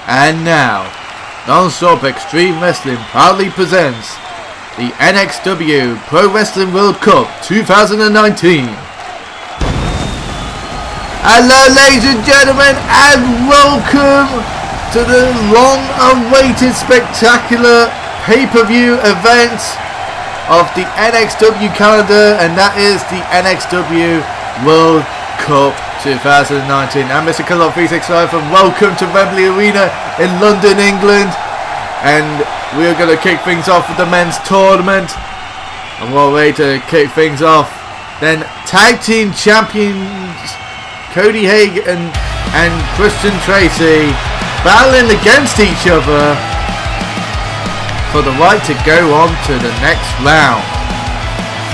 And now, Non-Stop Extreme Wrestling proudly presents the NXW Pro Wrestling World Cup 2019. Hello ladies and gentlemen, and welcome to the long-awaited spectacular pay-per-view event of the NXW calendar, and that is the NXW World Cup 2019. I'm Mr. Kellogg 365 and welcome to Wembley Arena in London, England. And we're going to kick things off with the men's tournament. And what way to kick things off? Then tag team champions Cody Hagan and Christian Tracy battling against each other for the right to go on to the next round.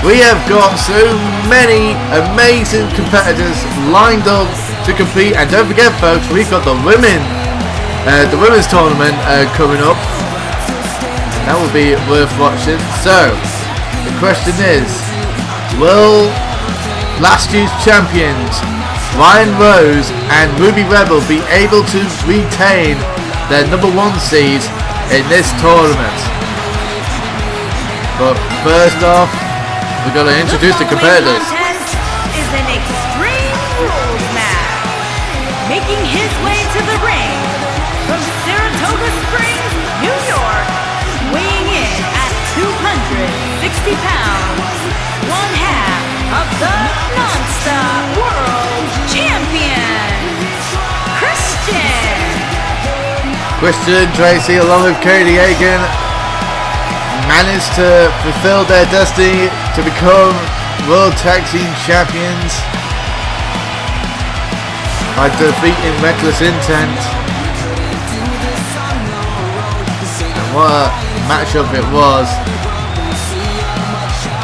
We have got so many amazing competitors lined up to compete, and don't forget folks, we've got the women's tournament coming up. That will be worth watching. So the question is, will last year's champions Ryan Rose and Ruby Rebel be able to retain their number one seeds in this tournament? But first off, we're going to introduce the competitors. Contest is an Extreme Rules match. Making his way to the ring from Saratoga Springs, New York, weighing in at 260 pounds, one half of the Non-Stop World Champion, Christian Tracy, along with Cody Hagan, managed to fulfill their destiny to become World Tag Team Champions by defeating Reckless Intent. And what a matchup it was.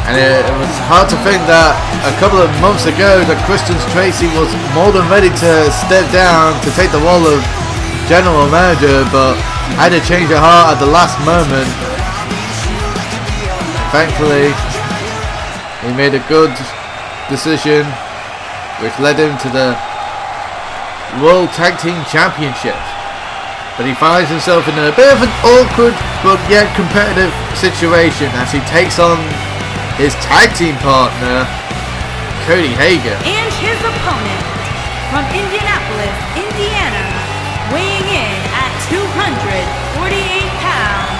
And it was hard to think that a couple of months ago that Christian Tracy was more than ready to step down to take the role of General Manager, but had to change her heart at the last moment. Thankfully, he made a good decision which led him to the World Tag Team Championship. But he finds himself in a bit of an awkward but yet competitive situation as he takes on his tag team partner, Cody Hagan. and his opponent from Indianapolis, Indiana, weighing in at 248 pounds,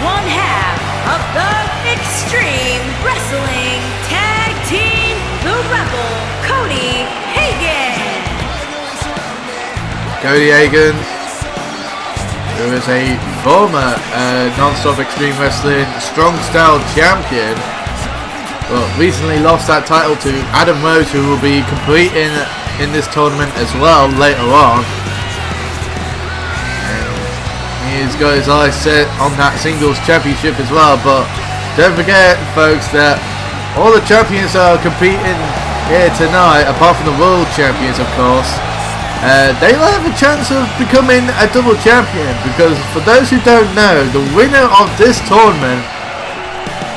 one half of the Extreme Wrestling Tag Team, the Rebel, Cody Hagan. Cody Hagan, who is a former Non-Stop Extreme Wrestling Strong Style Champion, but recently lost that title to Adam Rose, who will be competing in this tournament as well later on. And he's got his eyes set on that singles championship as well. But don't forget, folks, that all the champions are competing here tonight, apart from the world champions, of course. They will have a chance of becoming a double champion, because for those who don't know, the winner of this tournament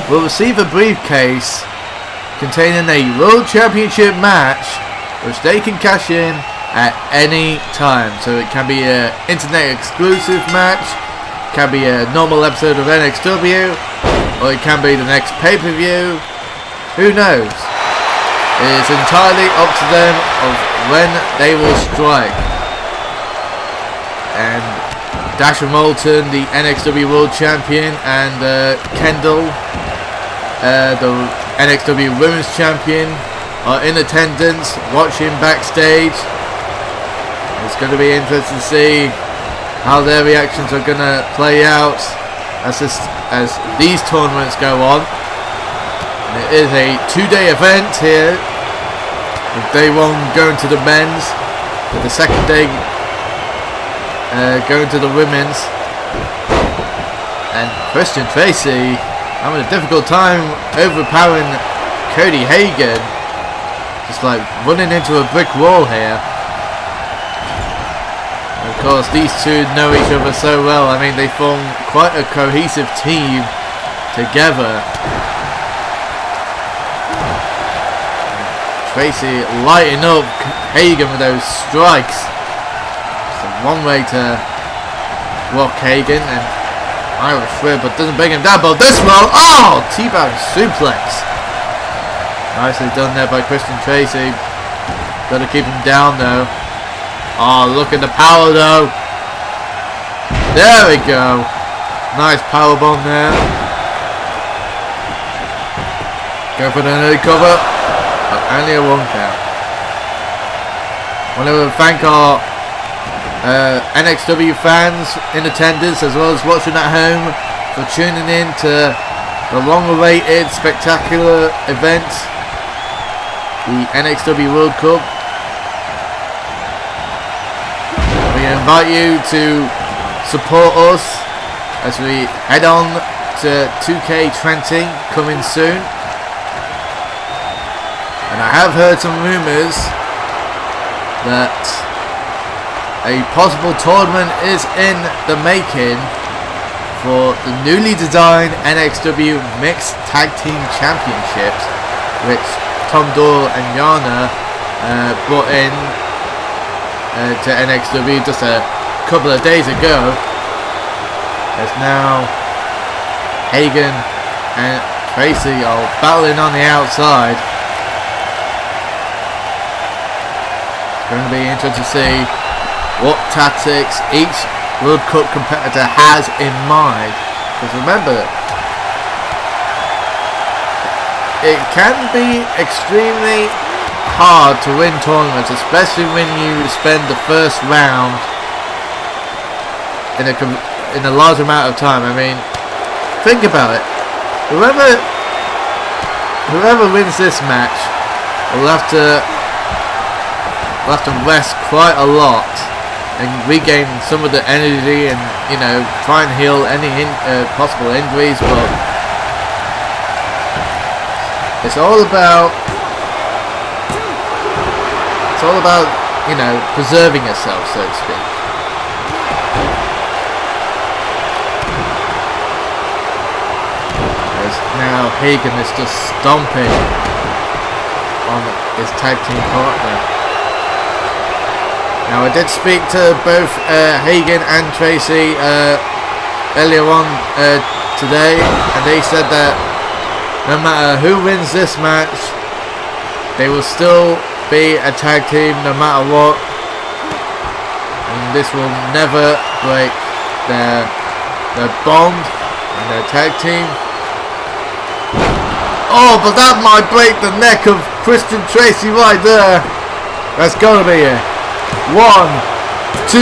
will receive a briefcase containing a World Championship match which they can cash in at any time. So it can be an internet exclusive match, can be a normal episode of NXW, or it can be the next pay-per-view. Who knows? It is entirely up to them of when they will strike. And Dasha Moulton, the NXW World Champion, and Kendall, the NXW Women's Champion, are in attendance watching backstage. It's going to be interesting to see how their reactions are going to play out as these tournaments go on. And it is a 2-day event here, with day one going to the men's, with the second day going to the women's. And Christian Tracy having a difficult time overpowering Cody Hagan, just like running into a brick wall here. And of course, these two know each other so well. I mean, they form quite a cohesive team together. Tracy lighting up Hagan with those strikes. So one way to Rock Hagan and Irish Whip, but doesn't bring him down. But this one, oh, T-bone suplex. Nicely done there by Christian Tracy. Got to keep him down though. Oh, look at the power though. There we go. Nice power bomb there. Go for the early cover. But only a 1 count. I want to thank our NXW fans in attendance as well as watching at home for tuning in to the long-awaited spectacular event, the NXW World Cup. We invite you to support us as we head on to 2K Trenting coming soon. And I have heard some rumours that a possible tournament is in the making for the newly designed NXW Mixed Tag Team Championships, which Tom Doyle and Yana brought in to NXW just a couple of days ago. As now Hagan and Tracy are battling on the outside. It's going to be interesting to see what tactics each World Cup competitor has in mind. Because remember, it can be extremely hard to win tournaments, especially when you spend the first round in a large amount of time. I mean, think about it. Whoever wins this match will have to rest quite a lot and regain some of the energy and, you know, try and heal any possible injuries. But it's all about you know, preserving yourself, so to speak. As now Hagan is just stomping on his tag team partner. Now I did speak to both Hagan and Tracy earlier on today, and they said that no matter who wins this match, they will still be a tag team no matter what, and this will never break their bond and their tag team. Oh, but that might break the neck of Christian Tracy right there. That's gotta be it. 1, 2,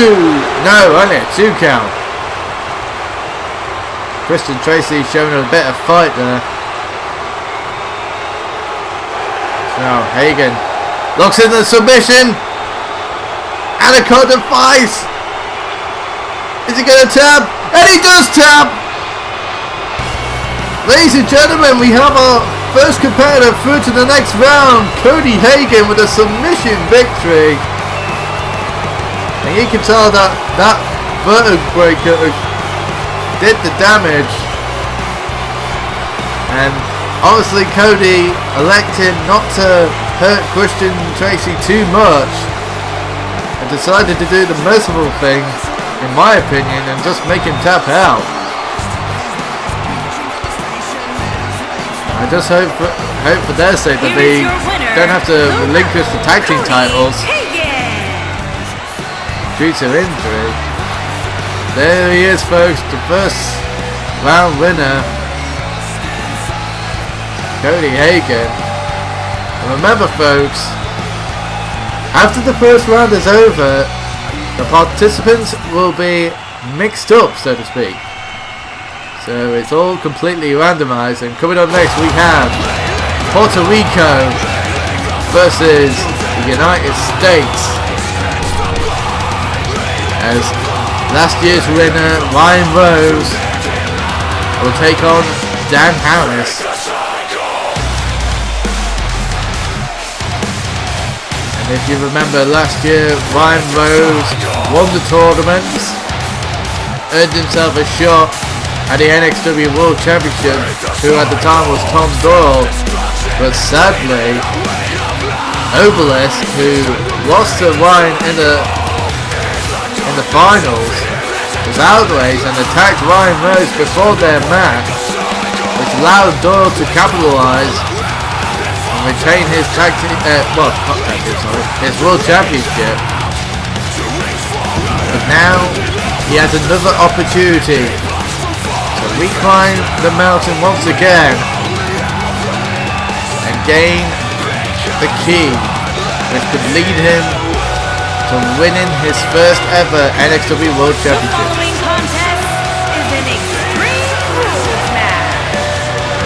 no, only a 2 count. Christian Tracy showing a bit of fight there. Now Hagan locks in the submission. Anaconda defies. Is he going to tap? And he does tap. Ladies and gentlemen, we have our first competitor through to the next round. Cody Hagan with a submission victory. And you can tell that vertebrae did the damage. And obviously Cody elected not to hurt Christian Tracy too much and decided to do the merciful thing, in my opinion, and just make him tap out. I just hope for their sake that they don't have to relinquish the tag team titles due to injury. There he is, folks, the first round winner, Cody Hagan. And remember, folks, after the first round is over, the participants will be mixed up, so to speak. So it's all completely randomized. And coming up next, we have Puerto Rico versus the United States, as last year's winner Ryan Rose will take on Dan Harris. And if you remember last year, Ryan Rose won the tournament, earned himself a shot at the NXW World Championship, who at the time was Tom Doyle. But sadly, Obelisk, who lost to Ryan in the finals, was outraged and attacked Ryan Rose before their match, which allowed Doyle to capitalise and retain his his World Championship. But now he has another opportunity to reclimb the mountain once again and gain the key, which could lead him to winning his first ever NXW World Championship. The following contest is an Extreme Rules match.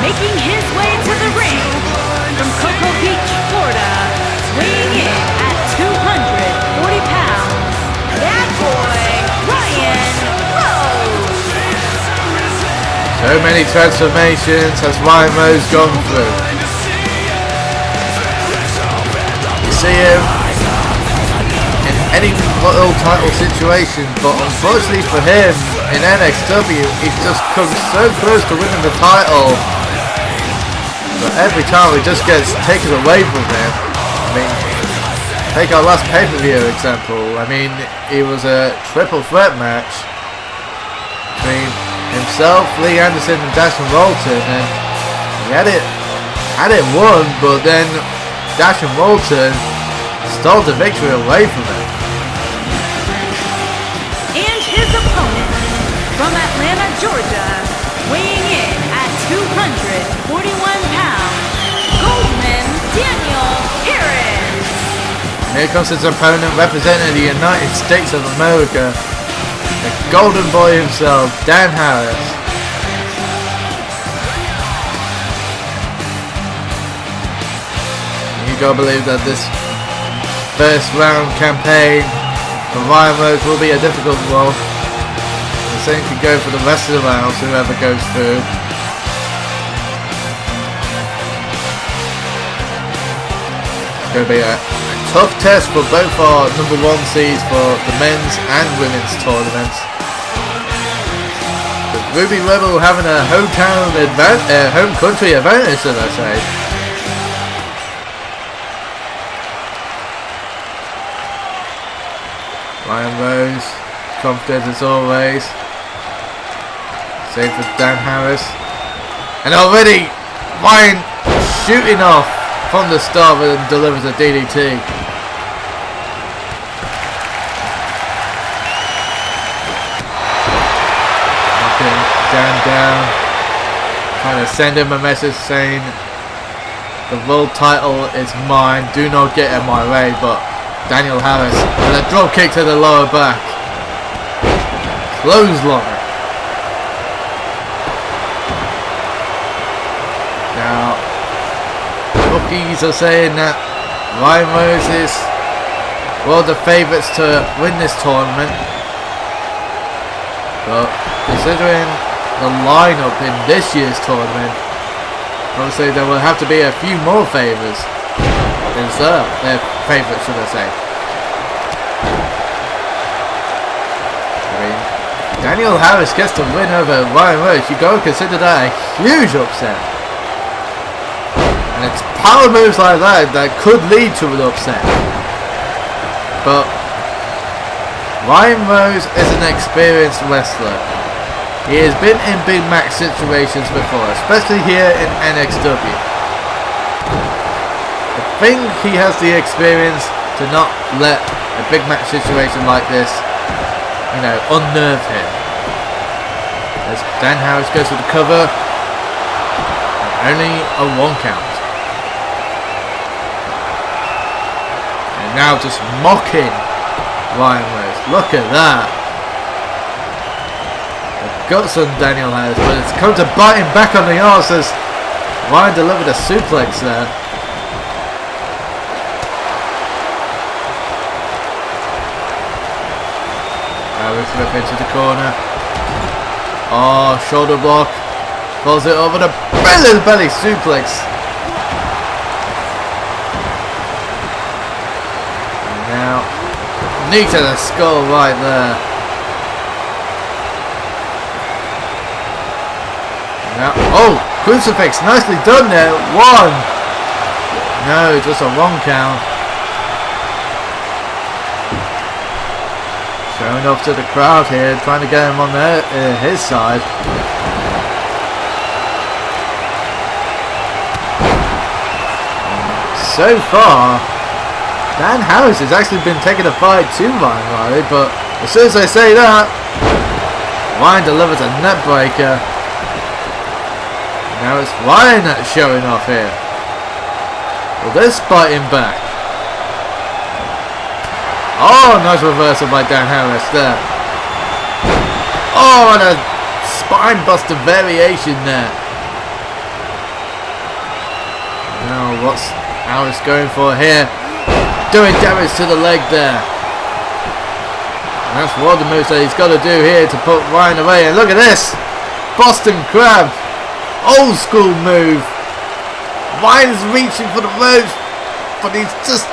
Making his way to the ring from Cocoa Beach, Florida, weighing in at 240 pounds, that boy, Ryan Rose. So many transformations has Ryan Rose gone through. You see him in any world title situation, but unfortunately for him in NXW, he's just come so close to winning the title, but every time it just gets taken away from him. I mean, take our last pay-per-view example. I mean, it was a triple threat match between himself, Lee Anderson and Dashon Walton, and he had it won, but then Dashon Walton stole the victory away from him. And his opponent from Atlanta, Georgia, weighing in at 241 pounds, Goldman Daniel Harris. Here comes his opponent representing the United States of America, the golden boy himself, Dan Harris. You gotta believe that this first round campaign for Ryan Rose will be a difficult one. The same could go for the rest of the rounds, whoever goes through. It's going to be a tough test for both our number one seeds for the men's and women's tournaments. With Ruby Rebel having a home country advantage, should I say. Ryan Rose, confident as always. Same for Dan Harris. And already Ryan shooting off from the start and delivers a DDT. Okay, down. Trying to send him a message saying the world title is mine, do not get in my way, but Daniel Harris with a drop kick to the lower back. Clothesline. Now, bookies are saying that Ryan Rose is one of the favourites to win this tournament. But considering the lineup in this year's tournament, obviously there will have to be a few more favourites. Their favourite, should I say. I mean, Daniel Harris gets the win over Ryan Rose. You got to consider that a huge upset. And it's power moves like that could lead to an upset. But Ryan Rose is an experienced wrestler. He has been in big match situations before, especially here in NXW. I think he has the experience to not let a big match situation like this, unnerve him. As Dan Harris goes to the cover, and only a 1 count. And now just mocking Ryan Rose. Look at that. The guts on Daniel Harris, but it's come to bite him back on the arse as Ryan delivered a suplex there. Flip into the corner. Oh, shoulder block. Falls it over the belly suplex. And now, knee to the skull right there. Now, oh, crucifix, nicely done there. 1. No, just a 1 count. So Showing off to the crowd here, trying to get him on his side. So far, Dan Harris has actually been taking a fight to Ryan Riley, but as soon as I say that, Ryan delivers a net breaker. Now it's Ryan that's showing off here. Well, they're fighting back. Oh, nice reversal by Dan Harris there. Oh, and a spine buster variation there. Now what's Harris going for here? Doing damage to the leg there. And that's one of the moves that he's got to do here to put Ryan away. And look at this. Boston Crab. Old school move. Ryan's reaching for the ropes, but he's just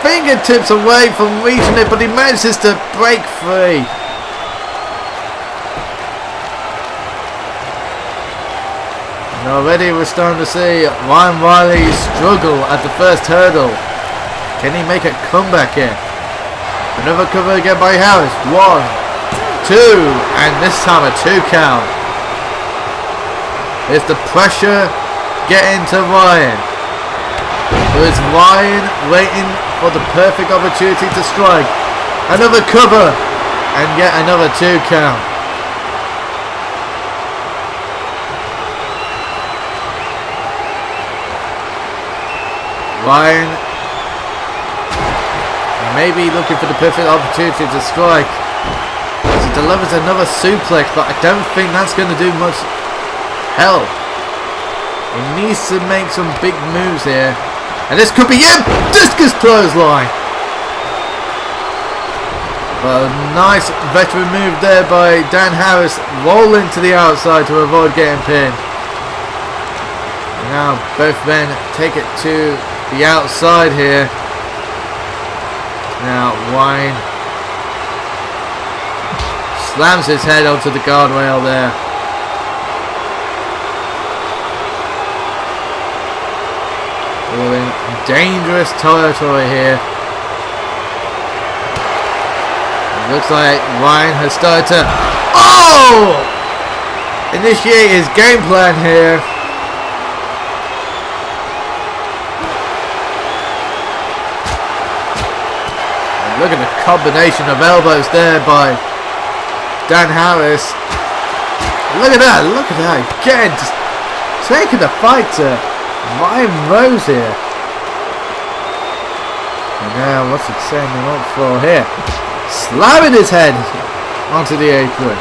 fingertips away from reaching it, but he manages to break free. And already we're starting to see Ryan Riley struggle at the first hurdle. Can he make a comeback here? Another cover again by Harris. 1, 2, and this time a 2 count. Is the pressure getting to Ryan? Or is Ryan waiting for the perfect opportunity to strike? Another cover and yet another 2 count. Ryan maybe looking for the perfect opportunity to strike. He delivers another suplex, but I don't think that's going to do much help. He needs to make some big moves here. And this could be it! Discus clothesline! But a nice veteran move there by Dan Harris. Rolling to the outside to avoid getting pinned. And now both men take it to the outside here. Now Ryan slams his head onto the guardrail there. We're in dangerous territory here. It looks like Ryan has started to initiate his game plan here. And look at the combination of elbows there by Dan Harris. Look at that again, just taking the fight to Ryan Rose here. And now what's it setting him up for here? Slamming his head onto the apron.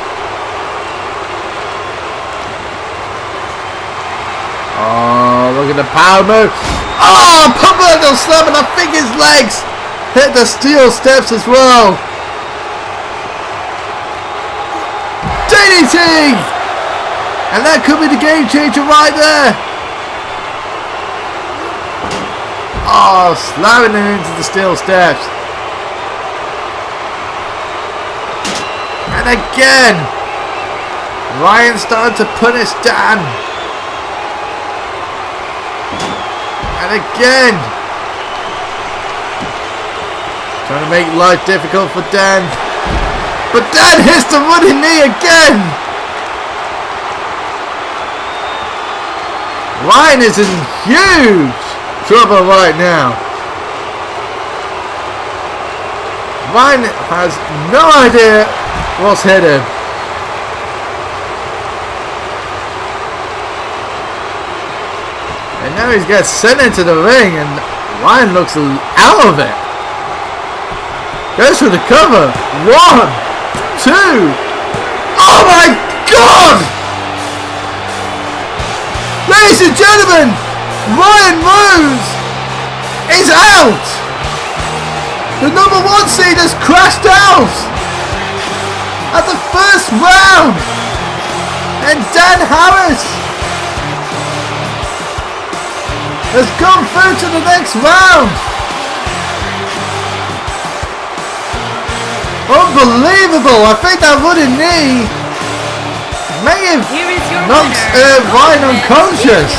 Oh, look at the power move. Oh, Pumpernickel slam, and I think his legs hit the steel steps as well. DDT! And that could be the game changer right there. Oh, slamming him into the steel steps. And again, Ryan started to punish Dan. And again, trying to make life difficult for Dan. But Dan hits the running knee again. Ryan is in huge trouble right now. Ryan has no idea what's hit him. And now he's got sent into the ring and Ryan looks out of it. Goes for the cover. 1, 2. Oh my God! Ladies and gentlemen, Ryan Rose is out! The number 1 seed has crashed out at the first round! And Dan Harris has gone through to the next round! Unbelievable! I think that wooden knee may have knocked Ryan unconscious.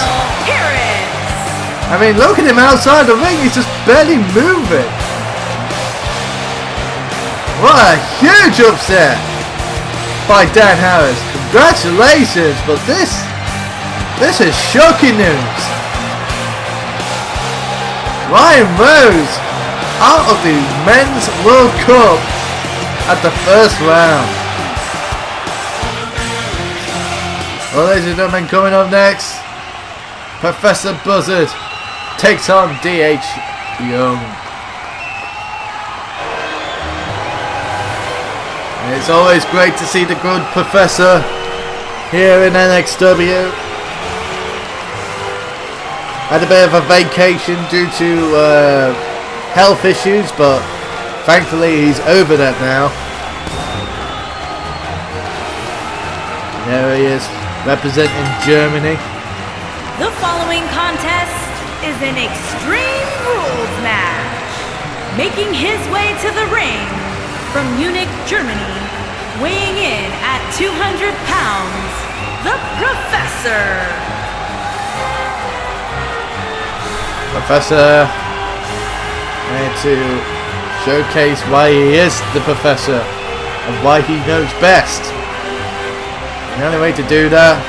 I mean, look at him outside the ring, he's just barely moving. What a huge upset by Dan Harris. Congratulations, but this is shocking news. Ryan Rose out of the Men's World Cup at the first round. Well, ladies and gentlemen, coming up next, Professor Buzzard takes on D.H. Young. And it's always great to see the good Professor here in NXW. Had a bit of a vacation due to health issues, but thankfully he's over that now. There he is, representing Germany. The following contest is an Extreme Rules match. Making his way to the ring from Munich, Germany, weighing in at 200 pounds, the Professor. Professor and to showcase why he is the Professor and why he knows best. The only way to do that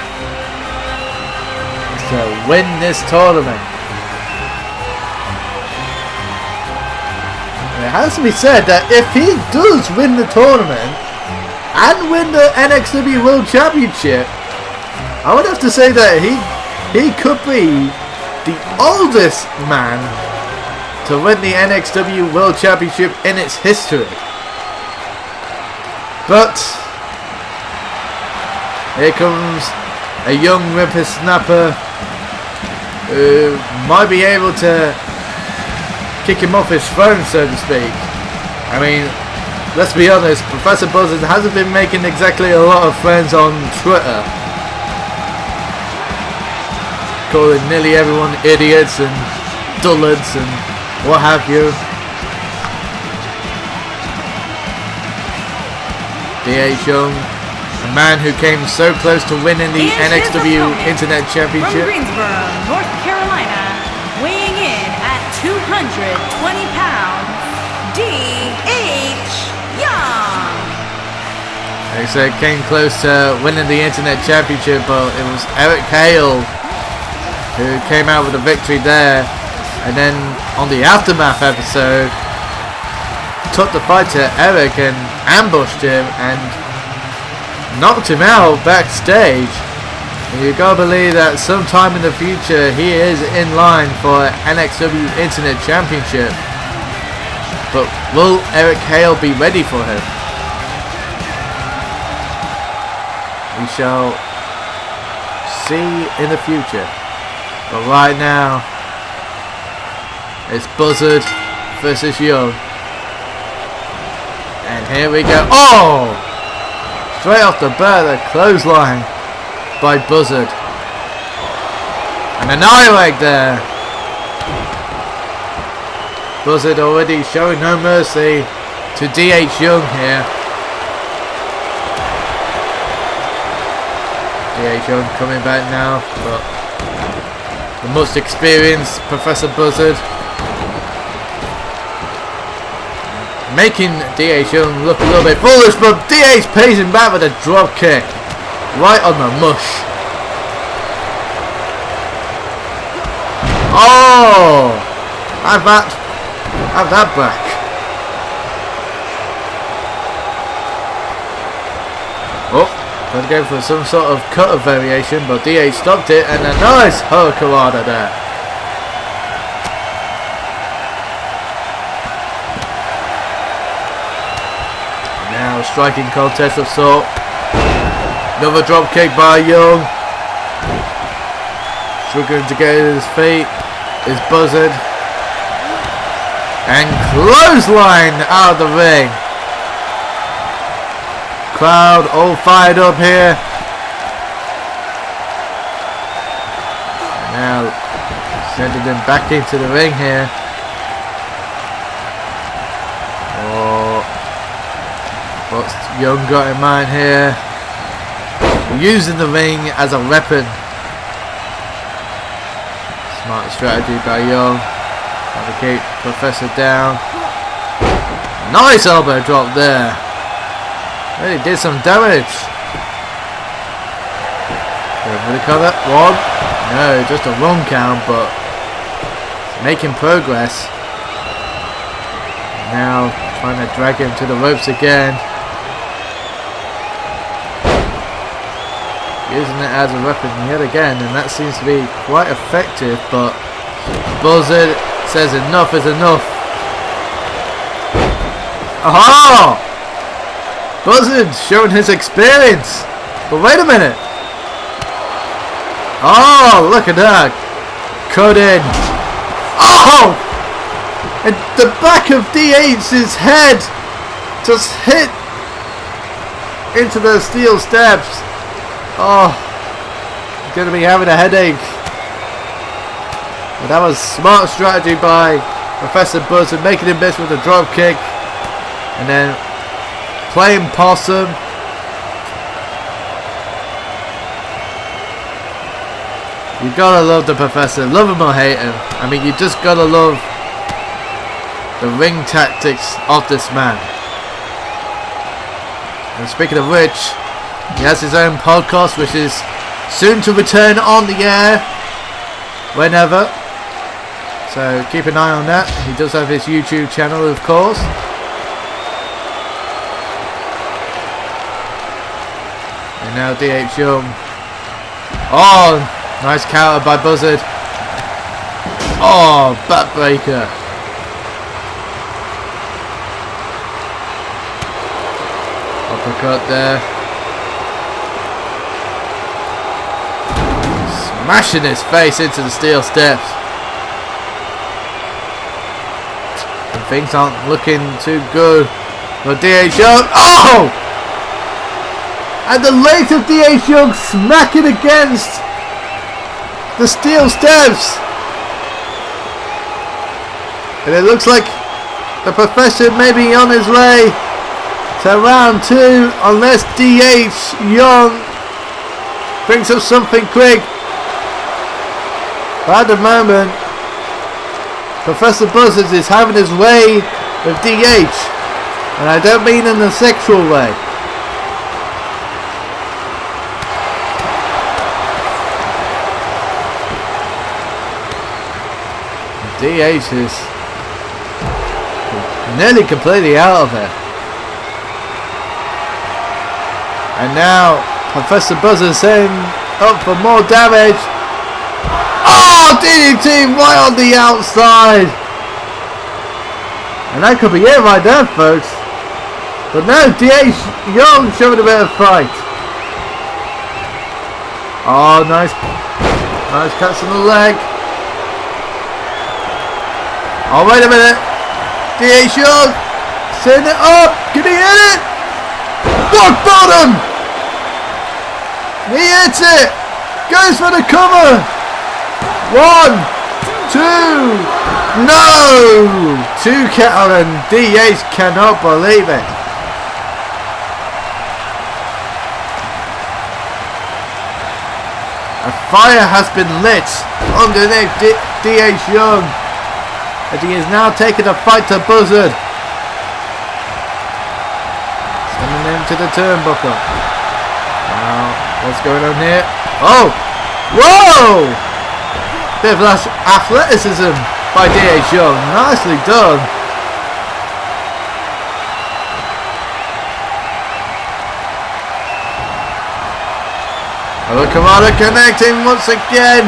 is to win this tournament. And it has to be said that if he does win the tournament and win the NXW World Championship, I would have to say that he could be the oldest man to win the NXW World Championship in its history. But here comes a young whippersnapper who might be able to kick him off his throne, so to speak. I mean, let's be honest, Professor Buzzard hasn't been making exactly a lot of friends on Twitter, calling nearly everyone idiots and dullards and what have you. D.H. Young, a man who came so close to winning the NXW Internet Championship. From Greensboro, North Carolina, weighing in at 220 pounds, D.H. Young. They said came close to winning the Internet Championship, but it was Eric Hale who came out with a victory there, and then on the Aftermath episode took the fight to Eric and ambushed him and knocked him out backstage. And you gotta believe that sometime in the future he is in line for NXW Internet Championship, but will Eric Hale be ready for him? We shall see in the future. But right now, it's Buzzard versus Young. And here we go. Oh! Straight off the bat, a clothesline by Buzzard. And an eye leg there. Buzzard already showing no mercy to D.H. Young here. D.H. Young coming back now, but the most experienced Professor Buzzard making D.H. Young look a little bit foolish, but D.H. pays him back with a drop kick right on the mush. Oh, have that back. Oh, going to go for some sort of cutter variation, but D.H. stopped it, and a nice hurricanrana there. Now striking contest of sort. Another drop kick by Young. Struggling to get to his feet is Buzzard. And clothesline out of the ring. Crowd all fired up here. Now sending them back into the ring here. Oh, what's Young got in mind here? Using the ring as a weapon. Smart strategy by Young. Trying to keep Professor down. Nice elbow drop there. Really did some damage. Go for the cover. One. No, just a run count, but making progress. Now trying to drag him to the ropes again. Using it as a weapon yet again, and that seems to be quite effective, but Buzzard says enough is enough. Aha! Buzzard showing his experience. But wait a minute. Oh, look at that. Cut in. Oh! And the back of DH's head just hit into the steel steps. Oh, he's going to be having a headache. But that was smart strategy by Professor Buzzard, making him miss with a drop kick. And then playing possum. You gotta love the Professor, love him or hate him. I mean, you just gotta love the ring tactics of this man. And speaking of which, he has his own podcast, which is soon to return on the air, whenever. So keep an eye on that. He does have his YouTube channel, of course. And now DH Young. Oh, nice counter by Buzzard. Oh, backbreaker. Uppercut there. Smashing his face into the steel steps. And things aren't looking too good for DH Young. Oh! And the legs of DH Young smacking against the steel steps. And it looks like the Professor may be on his way to round 2 unless DH Young thinks of something quick. But at the moment, Professor Buzzard is having his way with DH. And I don't mean in a sexual way. DH is nearly completely out of it. And now Professor Buzzard saying up for more damage. Oh, DDT right on the outside. And that could be it right there, folks. But no, DH Young showing a bit of fight. Oh, nice cuts on the leg. Oh, wait a minute. DH Young setting it up. Can he hit it? Rock bottom. He hits it. Goes for the cover. 1, 2. No. 2 count, and DH cannot believe it. A fire has been lit underneath DH Young. And he is now taking a fight to Buzzard. Sending him to the turnbuckle. Now, what's going on here? Oh! Whoa! Bit of athleticism by DH Young. Nicely done. Kamada connecting once again.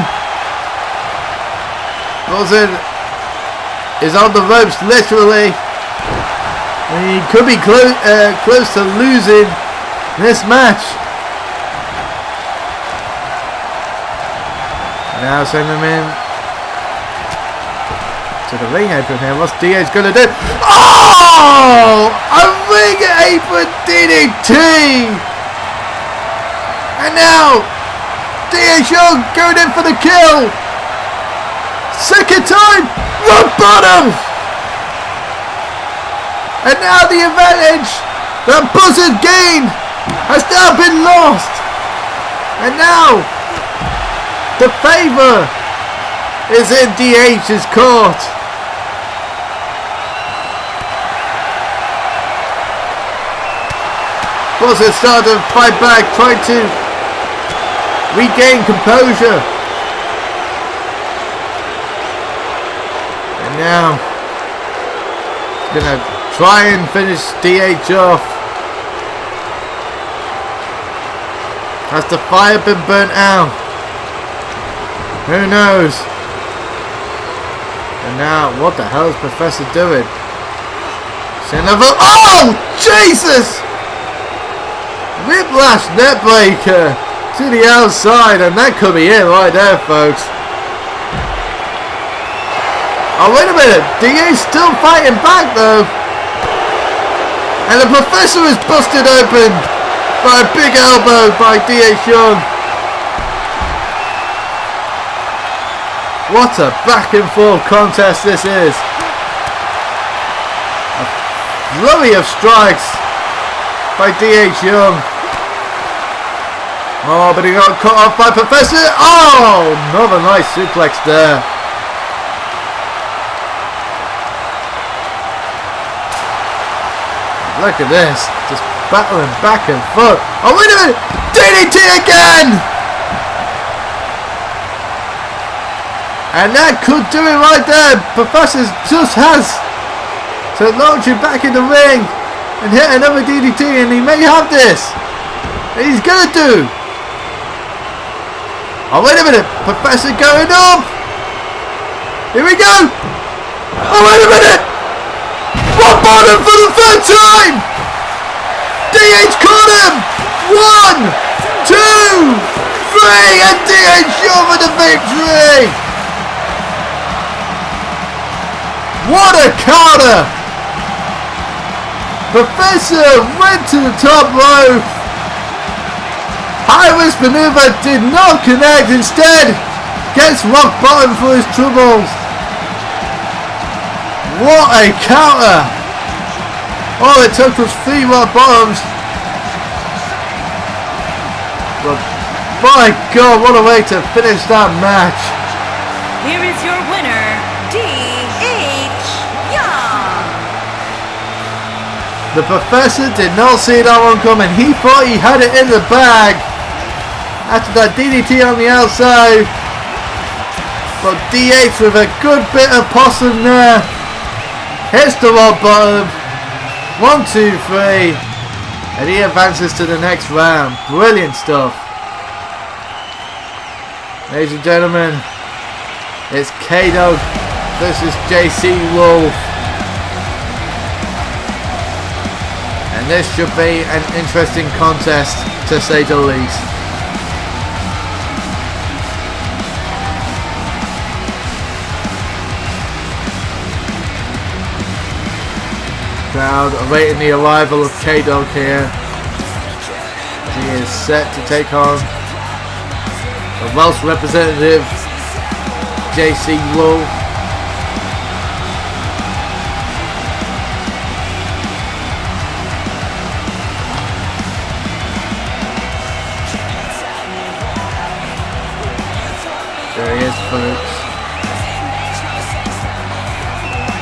Buzzard is on the ropes, literally. And he could be close to losing this match. Now send him in to the ring apron here. What's DH going to do? Oh! A ring apron DDT! And now DH Young going in for the kill. Second time! Rock bottom! And now the advantage that Buzzard gained has now been lost. And now the favour is in DH's court. Was it start to fight back, trying to regain composure. And now gonna try and finish DH off. Has the fire been burnt out? Who knows? And now, what the hell is Professor doing? Oh, Jesus! Whiplash neckbreaker to the outside, and that could be it right there, folks. Oh, wait a minute. DA's still fighting back, though. And the Professor is busted open by a big elbow by D.H. Young. What a back and forth contest this is. A flurry of strikes by D.H. Young. Oh, but he got cut off by Professor. Oh, another nice suplex there. Look at this, just battling back and forth. Oh, wait a minute! DDT again! And that could do it right there. Professor just has to launch him back in the ring and hit another DDT, and he may have this. And he's gonna do. Oh, wait a minute! Professor going up! Here we go! Oh, wait a minute! Rock bottom for the third time! DH caught him! 1, 2, 3, and DH Young for the victory! What a counter! Professor went to the top rope. High risk maneuver did not connect. Instead, gets rock bottom for his troubles. What a counter! All it took was 3 rock bottoms. But by God, what a way to finish that match. Here is your winner, D.H. Young. The Professor did not see that one coming. He thought he had it in the bag after that DDT on the outside. But DH with a good bit of possum there. Hits the rock bottom. 1, 2, 3. And he advances to the next round. Brilliant stuff. Ladies and gentlemen, it's K-Dog versus JC Wolf. And this should be an interesting contest, to say the least. Crowd awaiting the arrival of K-Dog here. He is set to take on the Welsh representative, JC Wolf. There he is, folks.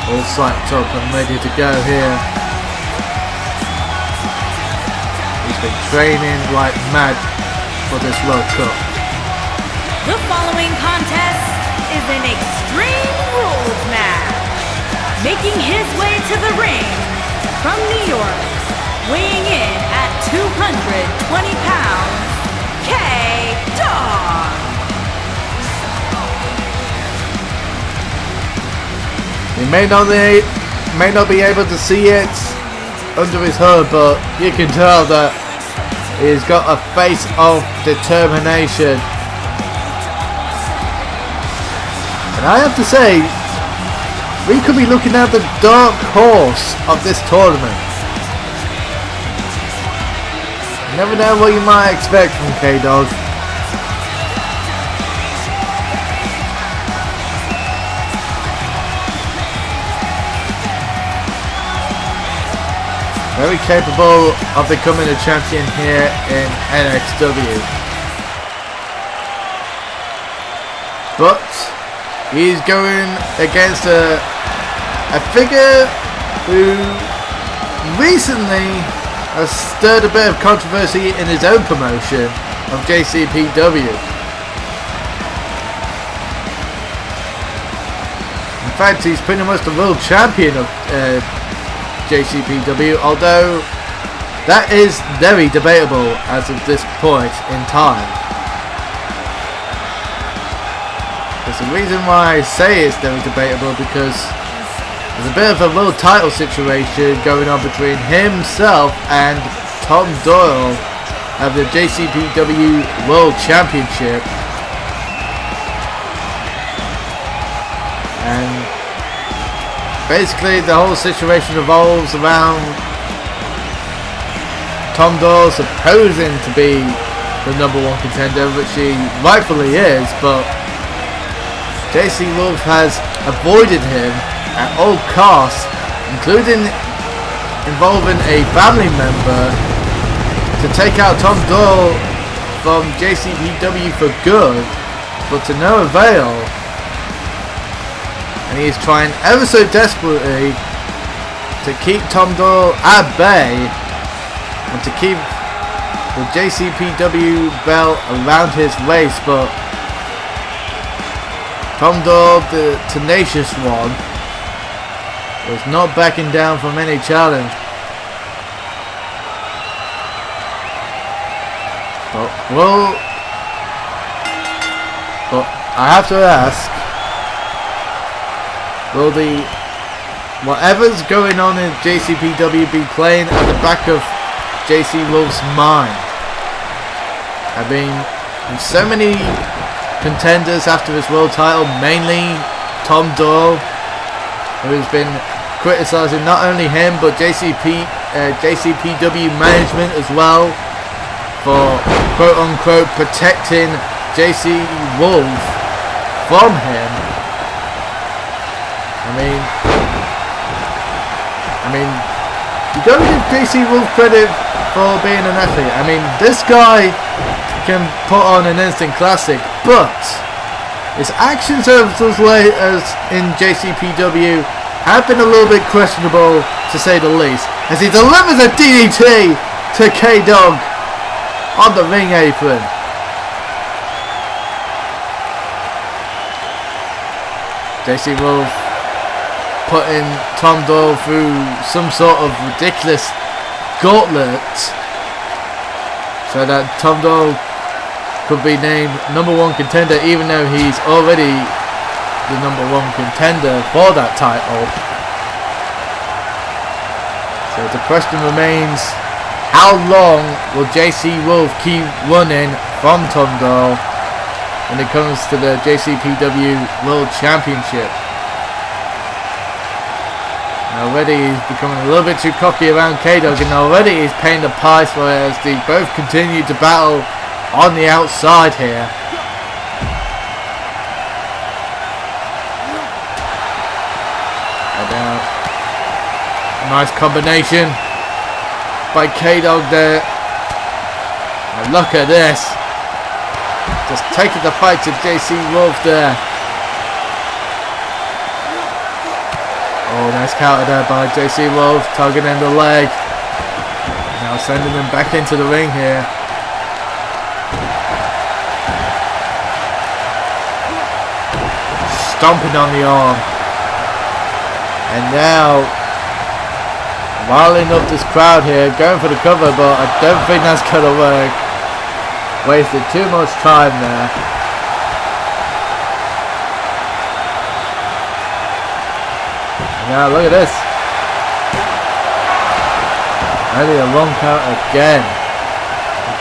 All psyched up and ready to go here. He's been training like mad for this World Cup. The following contest is an Extreme Rules match. Making his way to the ring from New York, weighing in at 220 pounds, K-Dog. He may not be able to see it under his hood, but you can tell that he's got a face of determination. And I have to say, we could be looking at the dark horse of this tournament. You never know what you might expect from K-Dog. Very capable of becoming a champion here in NXW. But he's going against a figure who recently has stirred a bit of controversy in his own promotion of JCPW. In fact, he's pretty much the world champion of JCPW, although that is very debatable as of this point in time. There's a reason why I say it's very debatable, because there's a bit of a world title situation going on between himself and Tom Doyle of the JCPW World Championship. And basically the whole situation revolves around Tom Doyle supposing to be the #1 contender, which he rightfully is, but JC Wolf has avoided him at all costs, including involving a family member to take out Tom Doyle from JCPW for good, but to no avail. And he is trying ever so desperately to keep Tom Doyle at bay and to keep the JCPW belt around his waist, but Tom Doyle, the tenacious one, was not backing down from any challenge. But I have to ask, will the whatever's going on in JCPW be playing at the back of JC Wolf's mind? I mean, there's so many contenders after his world title, mainly Tom Doyle, who's been criticising not only him but JCPW management as well for quote unquote protecting JC Wolf from him. I mean, you gotta give JC Wolf credit for being an athlete. I mean, this guy can put on an instant classic, but his actions as late as in JCPW have been a little bit questionable, to say the least, as he delivers a DDT to K-Dog on the ring apron. JC Wolf putting Tom Doyle through some sort of ridiculous gauntlet so that Tom Doyle could be named #1 contender, even though he's already the #1 contender for that title. So the question remains, how long will JC Wolf keep running from Tom Doyle when it comes to the JCPW World Championship? Already he's becoming a little bit too cocky around K-Dog, and already he's paying the price for it as they both continue to battle on the outside here. And nice combination by K-Dog there. And look at this. Just taking the fight to JC Wolf there. Oh, nice counter there by JC Wolf, targeting the leg. Now sending him back into the ring here. Stomping on the arm. And now riling up this crowd here, going for the cover, but I don't think that's gonna work. Wasted too much time there. Now look at this. Only a long count again.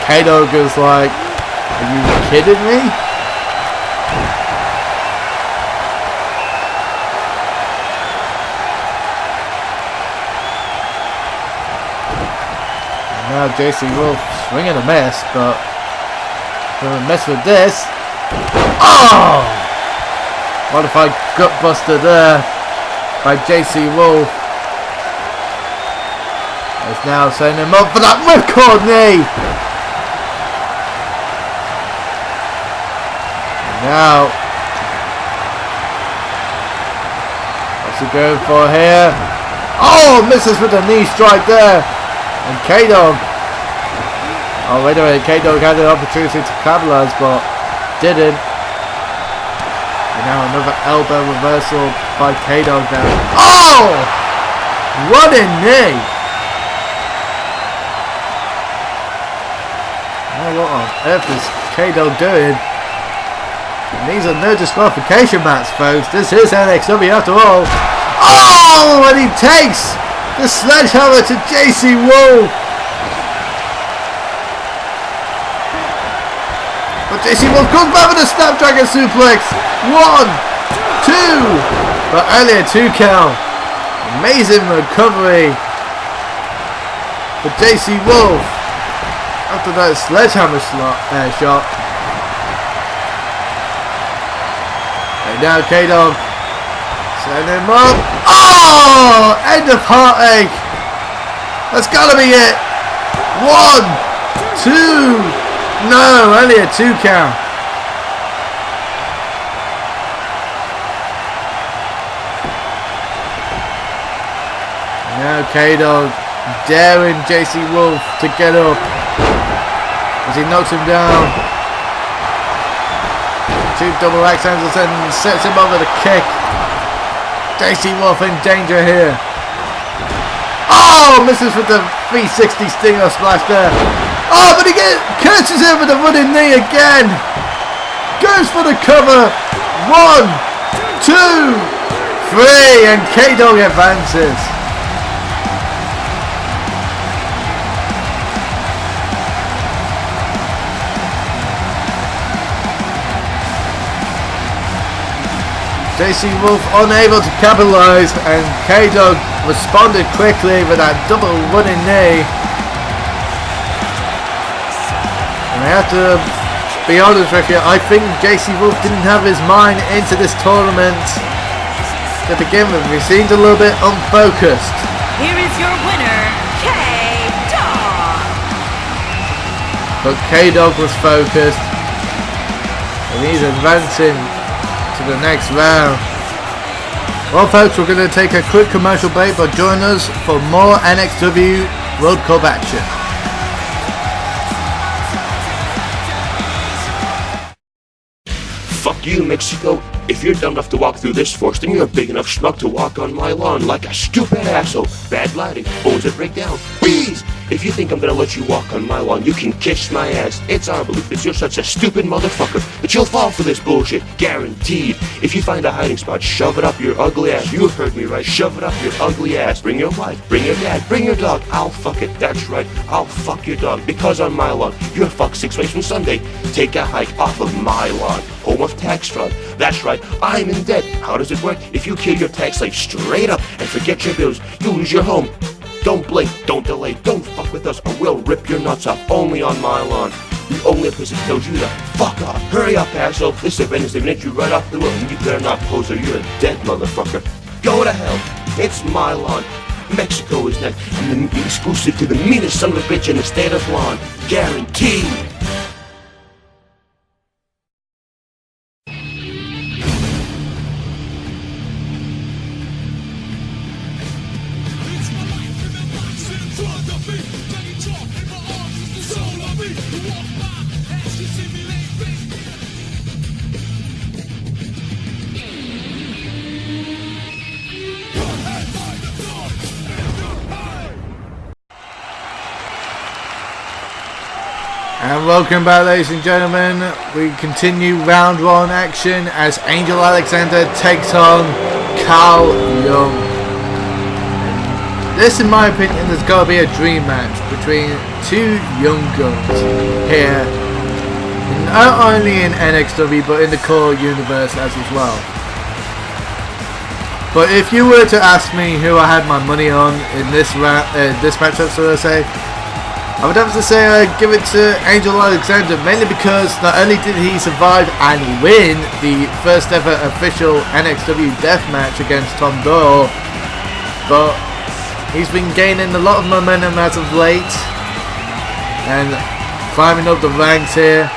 K-Dog is like, are you kidding me? And now JC Wolf swinging a miss, but gonna mess with this. Oh! Modified gutbuster there by JC Wolf. It's now setting him up for that ripcord knee. And now, what's he going for here? Oh, misses with a knee strike there. And K-Dog. Oh, wait a minute. K-Dog had an opportunity to capitalize, but didn't. And now another elbow reversal by K-Dog now. Oh! What a knee! Oh, what on earth is K-Dog doing? And these are no disqualification mats, folks. This is NXW after all. Oh! And he takes the sledgehammer to JC Wolf. But JC Wolf comes back with a Snapdragon suplex. 1, 2. But only a 2 count. Amazing recovery for JC Wolf after that sledgehammer shot. And now K-Dog sending him up. Oh! End of Heartache. That's gotta be it. 1, 2. No, only a 2 count. Now K-Dog daring JC Wolf to get up as he knocks him down. 2 double axe handles and sets him up with a kick. JC Wolf in danger here. Oh, misses with the 360 Stinger splash there. Oh, but he catches him with a running knee again. Goes for the cover. 1, 2, 3, and K-Dog advances. JC Wolf unable to capitalize, and K-Dog responded quickly with that double running knee. And I have to be honest with you, I think JC Wolf didn't have his mind into this tournament to begin with. He seemed a little bit unfocused. Here is your winner, K-Dog. But K-Dog was focused, and he's advancing to the next round. Well, folks, we're going to take a quick commercial break, but join us for more NXW World Cup action. Fuck you, Mexico. If you're dumb enough to walk through this forest, then you're a big enough schmuck to walk on my lawn like a stupid asshole. Bad lighting, bones that break down. Please! If you think I'm gonna let you walk on my lawn, you can kiss my ass. It's our belief that you're such a stupid motherfucker that you'll fall for this bullshit. Guaranteed. If you find a hiding spot, shove it up your ugly ass. You heard me right. Shove it up your ugly ass. Bring your wife, bring your dad, bring your dog. I'll fuck it. That's right. I'll fuck your dog. Because on my lawn, you're fucked 6 ways from Sunday. Take a hike off of my lawn. Home of tax fraud. That's right. I'm in debt. How does it work? If you kill your tax slave straight up and forget your bills, you lose your home. Don't blink, don't delay, don't fuck with us, or we'll rip your nuts off only on my lawn. The only place that tells you to fuck off. Hurry up, asshole. This event is gonna hit you right off the road, and you better not pose or you're a dead motherfucker. Go to hell. It's my lawn. Mexico is next. I'm the exclusive to the meanest son of a bitch in the state of lawn. Guaranteed. And welcome back, ladies and gentlemen. We continue round 1 action as Angel Alexander takes on Carl Young. This, in my opinion, has got to be a dream match between 2 young guns here, not only in NXW but in the core universe as well. But if you were to ask me who I had my money on in this matchup, so to say, I would have to say I'd give it to Angel Alexander, mainly because not only did he survive and win the first ever official NXW deathmatch against Tom Doyle, but he's been gaining a lot of momentum as of late and climbing up the ranks here,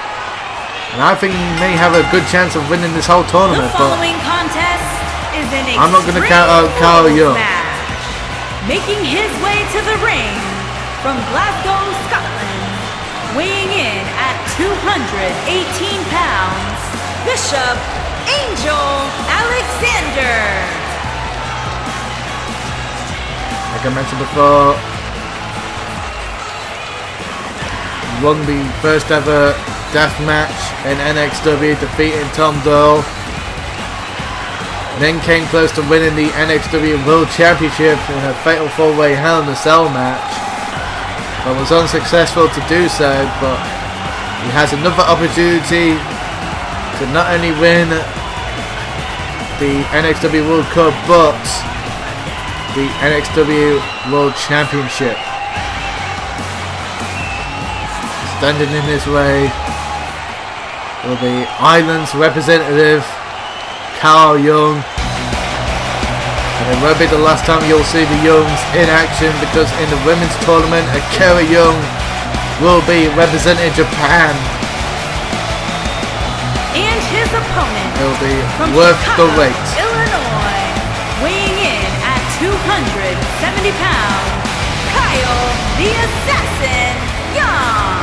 and I think he may have a good chance of winning this whole tournament. The following contest is an I'm not going to count out Carl Young. Match. Making his way to the ring from Glasgow, Scotland, weighing in at 218 pounds, Bishop Angel Alexander. Like I mentioned before, won the first ever death match in NXW, defeating Tom Doyle. Then came close to winning the NXW World Championship in a fatal 4-way Hell in a Cell match, but was unsuccessful to do so. But he has another opportunity to not only win the NXW World Cup, but the NXW World Championship. Standing in his way will be Ireland's representative, Carl Young. And it won't be the last time you'll see the Youngs in action, because in the women's tournament, Akira Young will be representing Japan. And his opponent, It will be from worth Chicago, the wait. Illinois, weighing in at 270 pounds, Kyle the Assassin Young.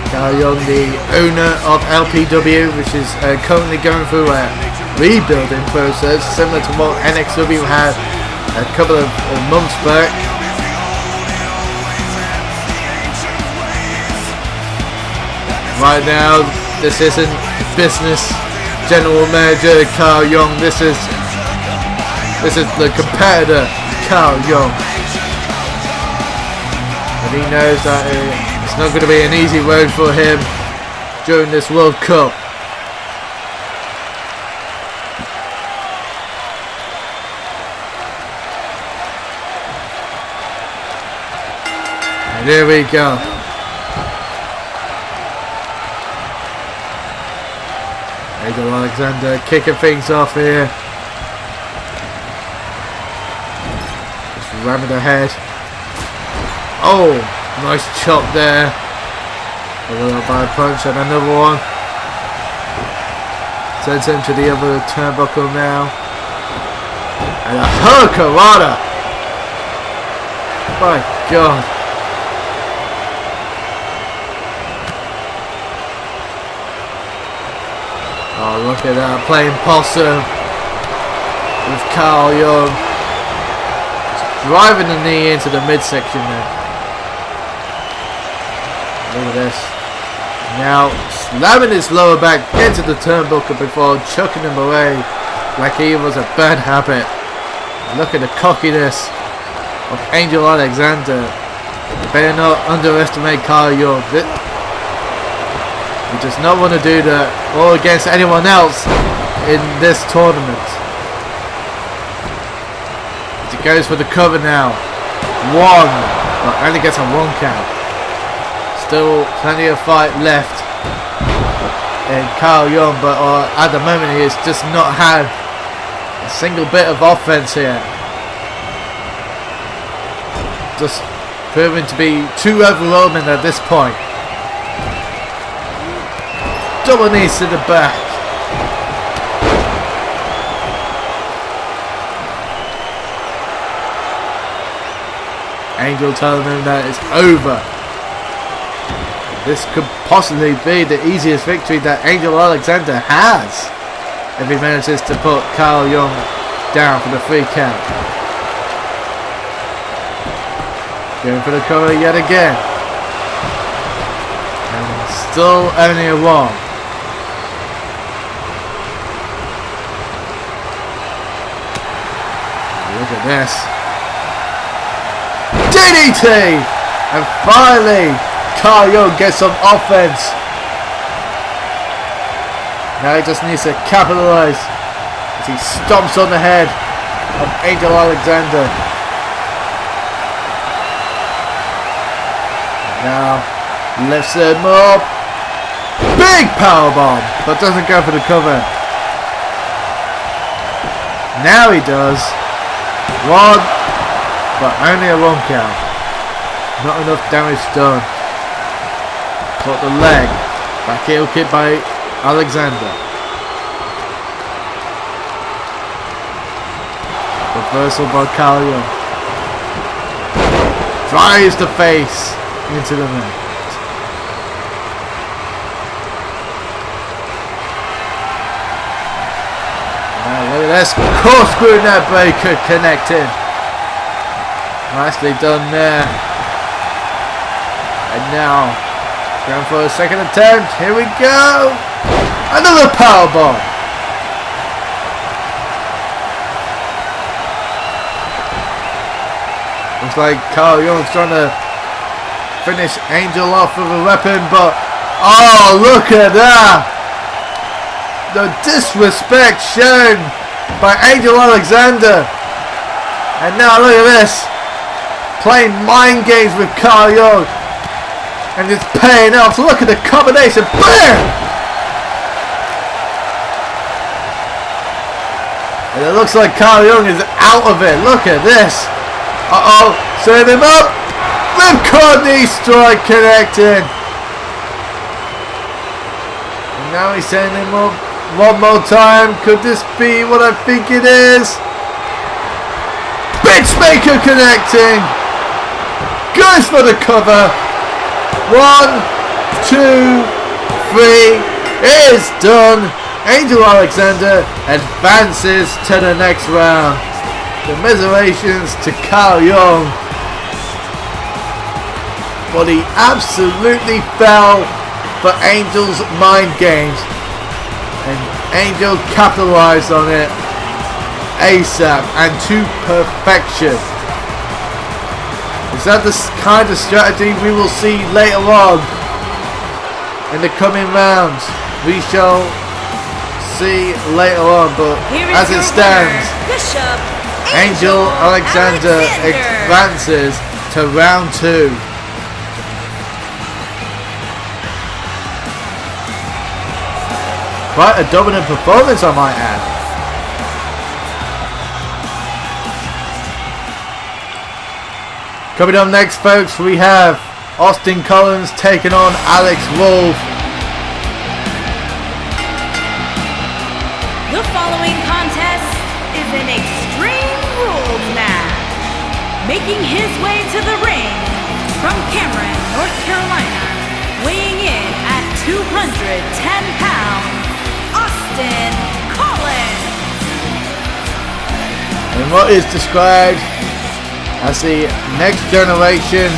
Carl Young, the owner of LPW, which is currently going through a rebuilding process, similar to what NXW had a couple of months back. Right now, this isn't business general manager Carl Young. This is the competitor Carl Young, and he knows that it's not going to be an easy road for him during this World Cup. And here we go. Angel Alexander kicking things off here. Just ramming ahead. Oh, nice chop there. A little bad punch and another one. Sends him to the other turnbuckle now. And a hurricanrana. My God. Oh, look at that, playing possum with Carl Young. Just driving the knee into the midsection there. Look at this. Now slamming his lower back into the turnbuckle before chucking him away like he was a bad habit. Look at the cockiness of Angel Alexander. You better not underestimate Carl Young. He does not want to do that, or against anyone else in this tournament. He goes for the cover now. One, but only gets a 1 count. Still plenty of fight left in Carl Young, but at the moment he has just not had a single bit of offense here. Just proving to be too overwhelming at this point. Double knees to the back. Angel telling him that it's over. This could possibly be the easiest victory that Angel Alexander has if he manages to put Carl Young down for the 3 count. Going for the cover yet again. And still only a 1. Look at this. DDT! And finally, Carl Young gets some offense. Now he just needs to capitalize as he stomps on the head of Angel Alexander. Now lifts him up. Big powerbomb, but doesn't go for the cover. Now he does. 1, but only a 1 count. Not enough damage done. Caught the leg. Back heel kick by Alexander. Reversal by Carl Young. drives the face into the mat. Look at this corkscrew net breaker connecting. Nicely done there. And now, going for a second attempt. Here we go. Another powerbomb. Looks like Carl Young's trying to finish Angel off with a weapon, but oh, look at that. The disrespect shown by Angel Alexander. And now look at this. Playing mind games with Carl Young. And it's paying off. So look at the combination. BAM! And it looks like Carl Young is out of it. Look at this. Uh-oh. Set him up. Ripcord knee strike connecting. And now he's setting him up. One more time. Could this be what I think it is? Bitchmaker connecting. Goes for the cover. 1, 2, 3. It is done. Angel Alexander advances to the next round. Commiserations to Carl Young. But he absolutely fell for Angel's mind games. And Angel capitalized on it ASAP and to perfection. Is that the kind of strategy we will see later on in the coming rounds? We shall see later on, but as it stands, Angel Alexander advances to round 2. Quite a dominant performance, I might add. Coming up next, folks, we have Austin Collins taking on Alex Wolf. The following contest is an Extreme Rules match. Making his way to the ring from Cameron, North Carolina, weighing in at 210 pounds. Austin Collins. And what is described as the next generation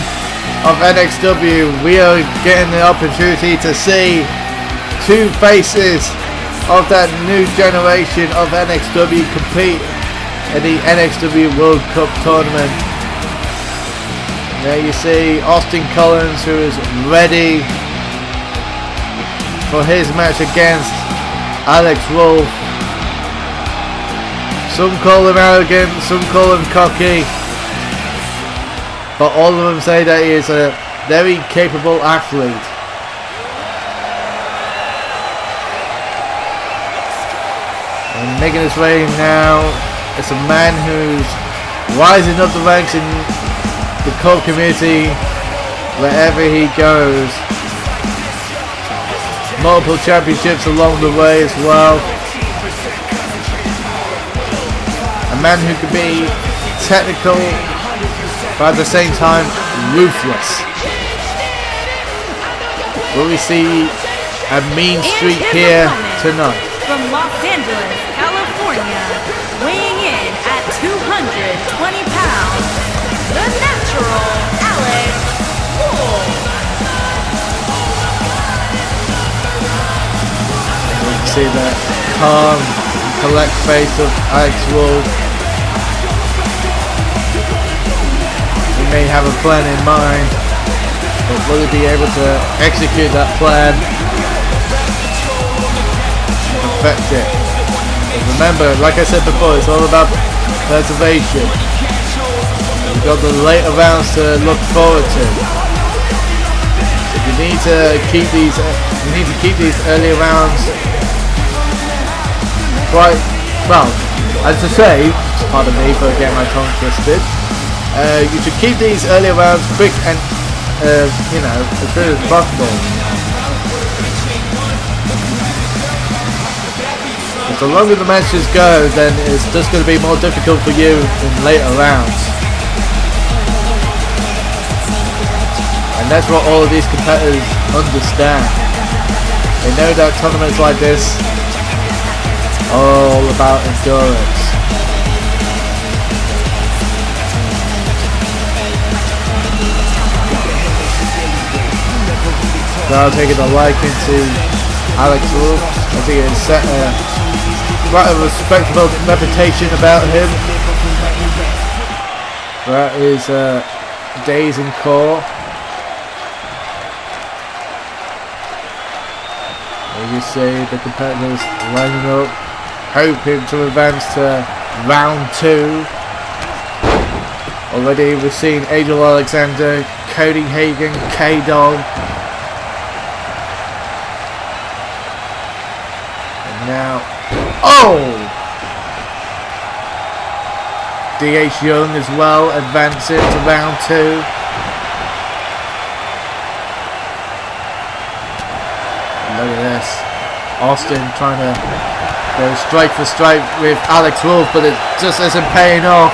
of NXW, we are getting the opportunity to see two faces of that new generation of NXW compete in the NXW World Cup Tournament. There you see Austin Collins, who is ready for his match against Alex Wolf. Some call him arrogant, some call him cocky, but all of them say that he is a very capable athlete. And making his way now, it's a man who's rising up the ranks in the club community wherever he goes. Multiple championships along the way as well. A man who can be technical, but at the same time ruthless. Will we see a mean streak here tonight? From Los Angeles, California, weighing in at 220 pounds, the natural Alex Wolf. See that calm, collect face of Alex Wolf. He may have a plan in mind, but will he be able to execute that plan? Perfect it. But remember, like I said before, it's all about preservation. We've got the later rounds to look forward to. You need to keep these earlier rounds quite well. As to say, pardon me for getting my tongue twisted. You should keep these earlier rounds quick and as good as possible. As the longer the matches go, then it's just going to be more difficult for you in later rounds. that's what all of these competitors understand. They know that tournaments like this are all about endurance. So I'm taking a liking to Alex Wolf. I think it's set quite a respectable reputation about him throughout his days in core. As you see, the competitors lining up, hoping to advance to round 2. Already we've seen Angel Alexander, Cody Hagan, K-Dog. And now, DH Young as well, advancing to round 2. Look at this. Austin trying to go strike for strike with Alex Wolf, but it just isn't paying off.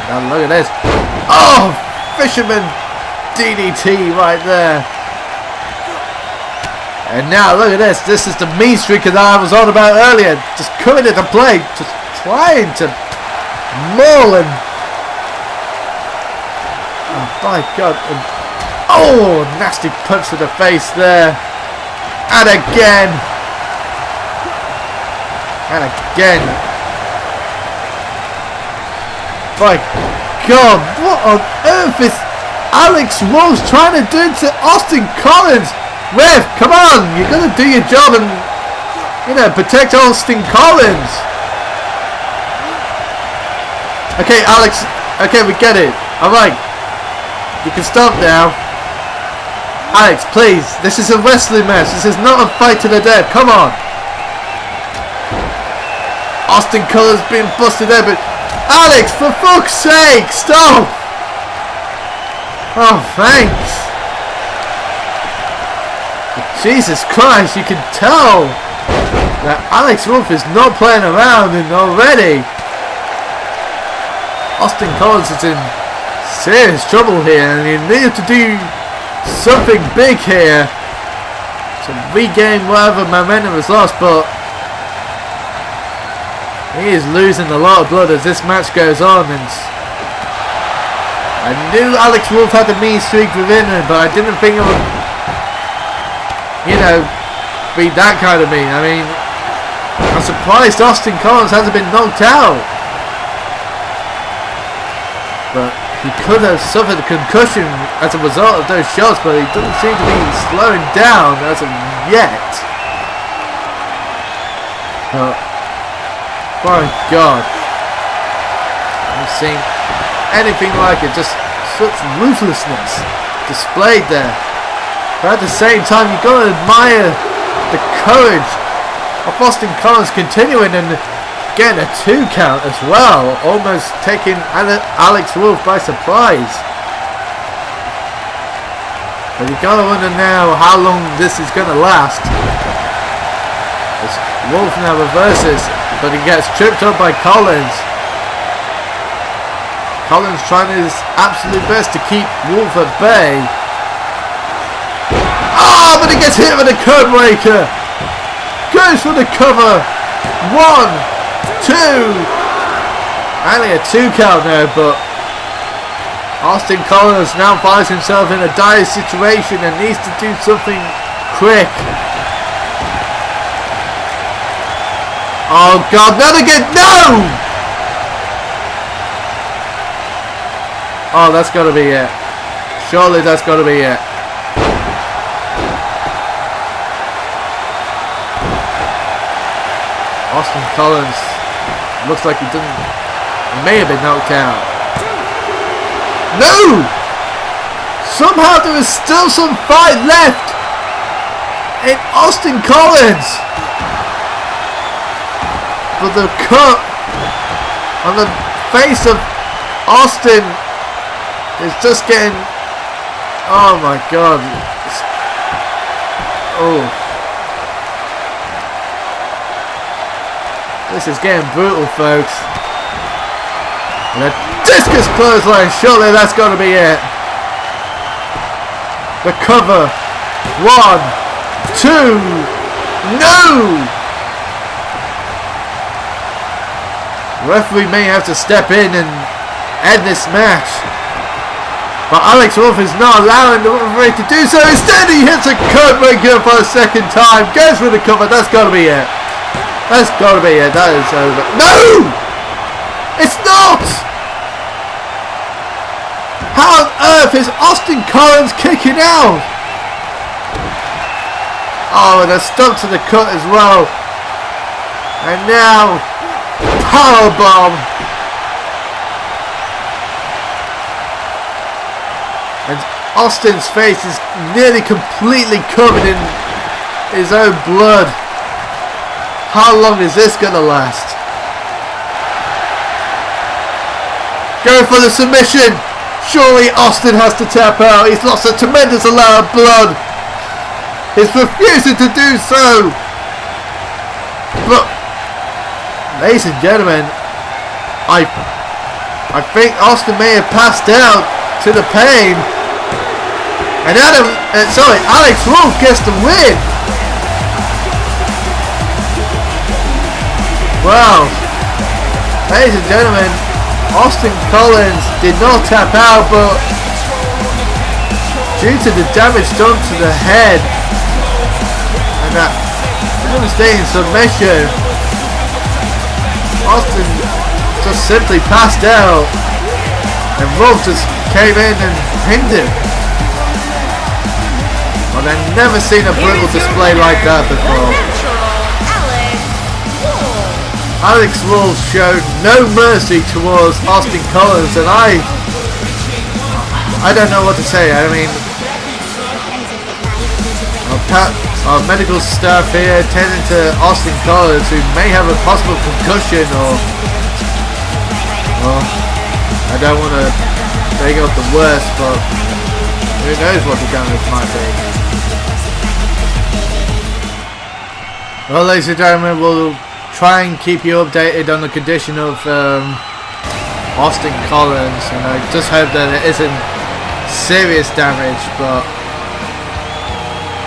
Now look at this. Oh! Fisherman DDT right there. And now look at this. This is the mean streaker that I was on about earlier. Just coming into play. Just trying to maul him. Oh my God. Oh, nasty punch to the face there. And again. And again. My God, what on earth is Alex Wolf trying to do to Austin Collins? Rev, come on, you're going to do your job and, protect Austin Collins. Okay, Alex, okay, we get it. Alright, you can stop now. Alex, please, this is a wrestling match. This is not a fight to the death. Come on. Austin Collins being busted there, but Alex, for fuck's sake, stop. Oh, thanks. Jesus Christ, you can tell that Alex Wolf is not playing around, and already Austin Collins is in serious trouble here, and he needed to do something big here to regain whatever momentum is lost, but he is losing a lot of blood as this match goes on. And I knew Alex Wolf had the mean streak within him, but I didn't think it would, be that kind of mean. I mean, I'm surprised Austin Collins hasn't been knocked out. But he could have suffered a concussion as a result of those shots, but he doesn't seem to be slowing down as of yet. But, my God. I haven't seen anything like it. Just such ruthlessness displayed there. But at the same time, you've got to admire the courage of Austin Collins continuing and getting a 2 count as well, almost taking Alex Wolf by surprise. But you gotta wonder now how long this is gonna last. As Wolf now reverses, but he gets tripped up by Collins. Collins trying his absolute best to keep Wolf at bay. Ah, but he gets hit with a curb breaker. Goes for the cover. 1, 2. Only a 2 count there, but Austin Collins now finds himself in a dire situation and needs to do something quick. Oh God, not again, no! Oh, that's gotta be it. Surely that's gotta be it. Austin Collins looks like he may have been knocked out. No! Somehow there is still some fight left in Austin Collins. But the cut on the face of Austin is just getting... Oh my God. Oh. This is getting brutal, folks. And a discus clothesline. Surely that's got to be it. The cover. 1, 2. No! Referee may have to step in and end this match. But Alex Wolf is not allowing the referee to do so. Instead, he hits a codebreaker for a second time. Goes for the cover. That's got to be it. That's got to be it. That is over. No! It's not! How on earth is Austin Collins kicking out? Oh, and a stump to the cut as well. And now, powerbomb. And Austin's face is nearly completely covered in his own blood. How long is this going to last? Going for the submission. Surely Austin has to tap out. He's lost a tremendous amount of blood. He's refusing to do so. But, ladies and gentlemen, I think Austin may have passed out to the pain. And Alex Wolf gets the win. Wow. Ladies and gentlemen, Austin Collins did not tap out, but due to the damage done to the head and that devastating submission, Austin just simply passed out and Wolf just came in and pinned him. Well, I've never seen a brutal display like that before. Alex Wolf showed no mercy towards Austin Collins, and I don't know what to say. I mean, our medical staff here tending to Austin Collins, who may have a possible concussion, or well, I don't want to bring up the worst, but who knows what the damage might be. Well, ladies and gentlemen, we'll try and keep you updated on the condition of Austin Collins, and I just hope that it isn't serious damage, but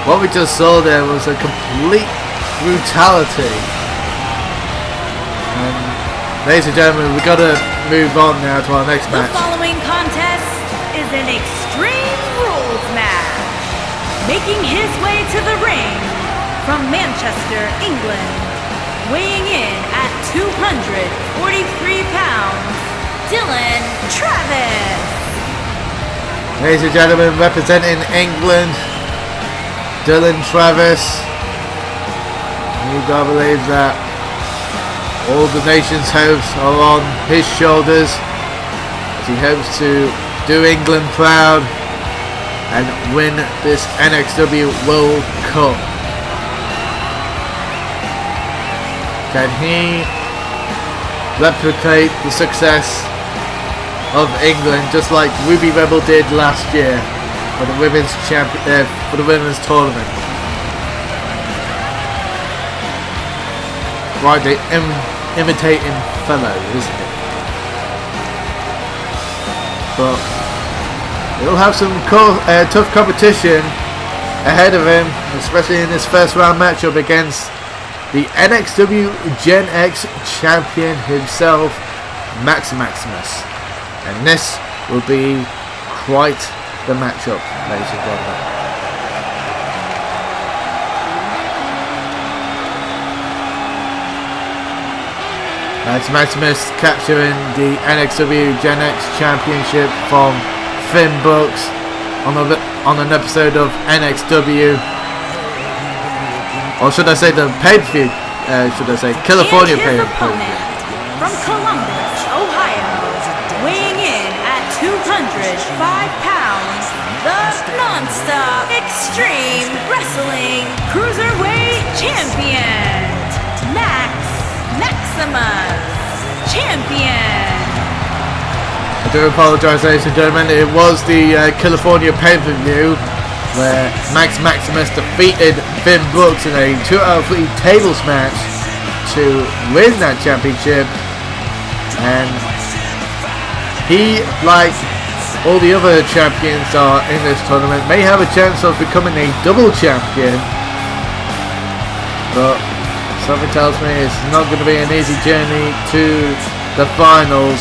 what we just saw there was a complete brutality. And ladies and gentlemen, we've got to move on now to our next match. The following contest is an Extreme Rules match. Making his way to the ring from Manchester, England, weighing in at 243 pounds, Dylan Travis. Ladies and gentlemen, representing England, Dylan Travis. You gotta believe that all the nation's hopes are on his shoulders as he hopes to do England proud and win this NXW World Cup. Can he replicate the success of England just like Ruby Rebel did last year for the women's tournament? Right, they imitating fellow, isn't it? But he'll have some tough competition ahead of him, especially in his first round matchup against the NXW Gen X champion himself, Max Maximus. And this will be quite the matchup, ladies and gentlemen. Max Maximus capturing the NXW Gen X championship from Finn Brooks on an episode of NXW. Or should I say the pay-per-view? Should I say California pay-per-view? From Columbus, Ohio, weighing in at 205 pounds, the non-stop Extreme Wrestling Cruiserweight Champion, Max Maximus Champion. I do apologise, ladies and gentlemen. It was the California pay-per-view where Max Maximus defeated Finn Brooks in a 2-out-of-3 tables match to win that championship, and he, like all the other champions are in this tournament, may have a chance of becoming a double champion. But something tells me it's not going to be an easy journey to the finals.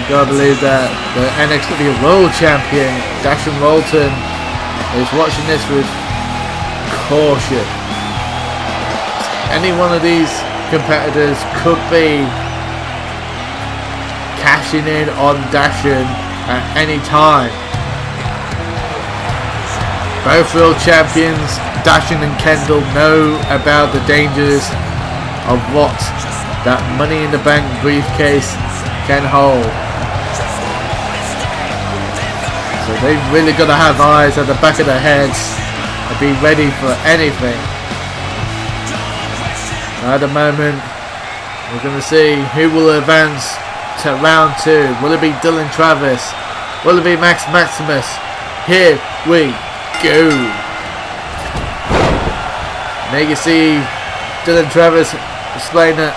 You gotta believe that the NXW World Champion, Dashen Walton, is watching this with caution. Any one of these competitors could be cashing in on Dashen at any time. Both world champions, Dashen and Kendall, know about the dangers of what that Money in the Bank briefcase can hold. So they've really got to have eyes at the back of their heads and be ready for anything. At the moment, we're going to see who will advance to round 2. Will it be Dylan Travis? Will it be Max Maximus? Here we go. Now you can see Dylan Travis displaying an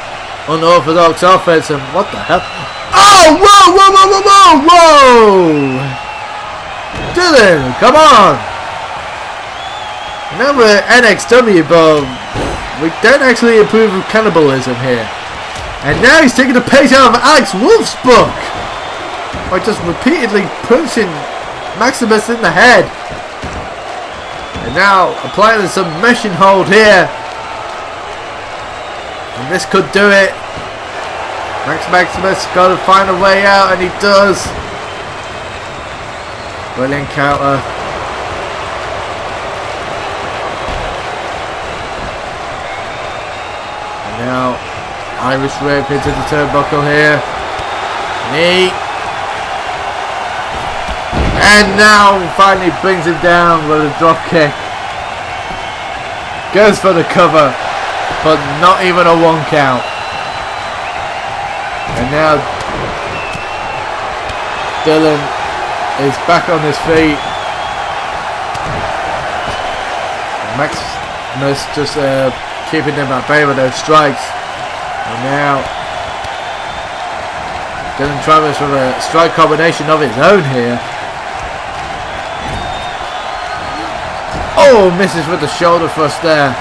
unorthodox offense, and what the hell? Oh, whoa, whoa, whoa, whoa, whoa, whoa! Dylan, come on! Now we're NXW, but we don't actually approve of cannibalism here. And now he's taking a page out of Alex Wolf's book by just repeatedly punching Maximus in the head. And now applying the submission hold here. And this could do it. Maximus got to find a way out, and he does. Brilliant counter. And now Irish Whip into the turnbuckle here. Knee. And now finally brings him down with a drop kick. Goes for the cover, but not even a 1 count. And now Dylan is back on his feet. Maximus just keeping him at bay with those strikes. And now Dylan Travis with a strike combination of his own here. Oh, misses with the shoulder thrust there.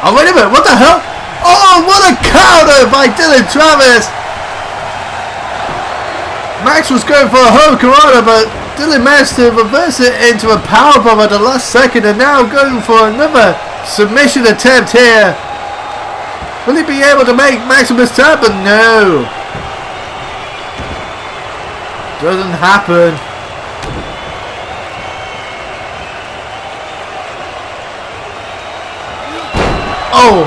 Oh, wait a minute, what the hell? Oh, what a counter by Dylan Travis! Max was going for a hurricanrana, but Dylan managed to reverse it into a powerbomb at the last second, and now going for another submission attempt here. Will he be able to make Maximus tap? But no. Doesn't happen. Oh!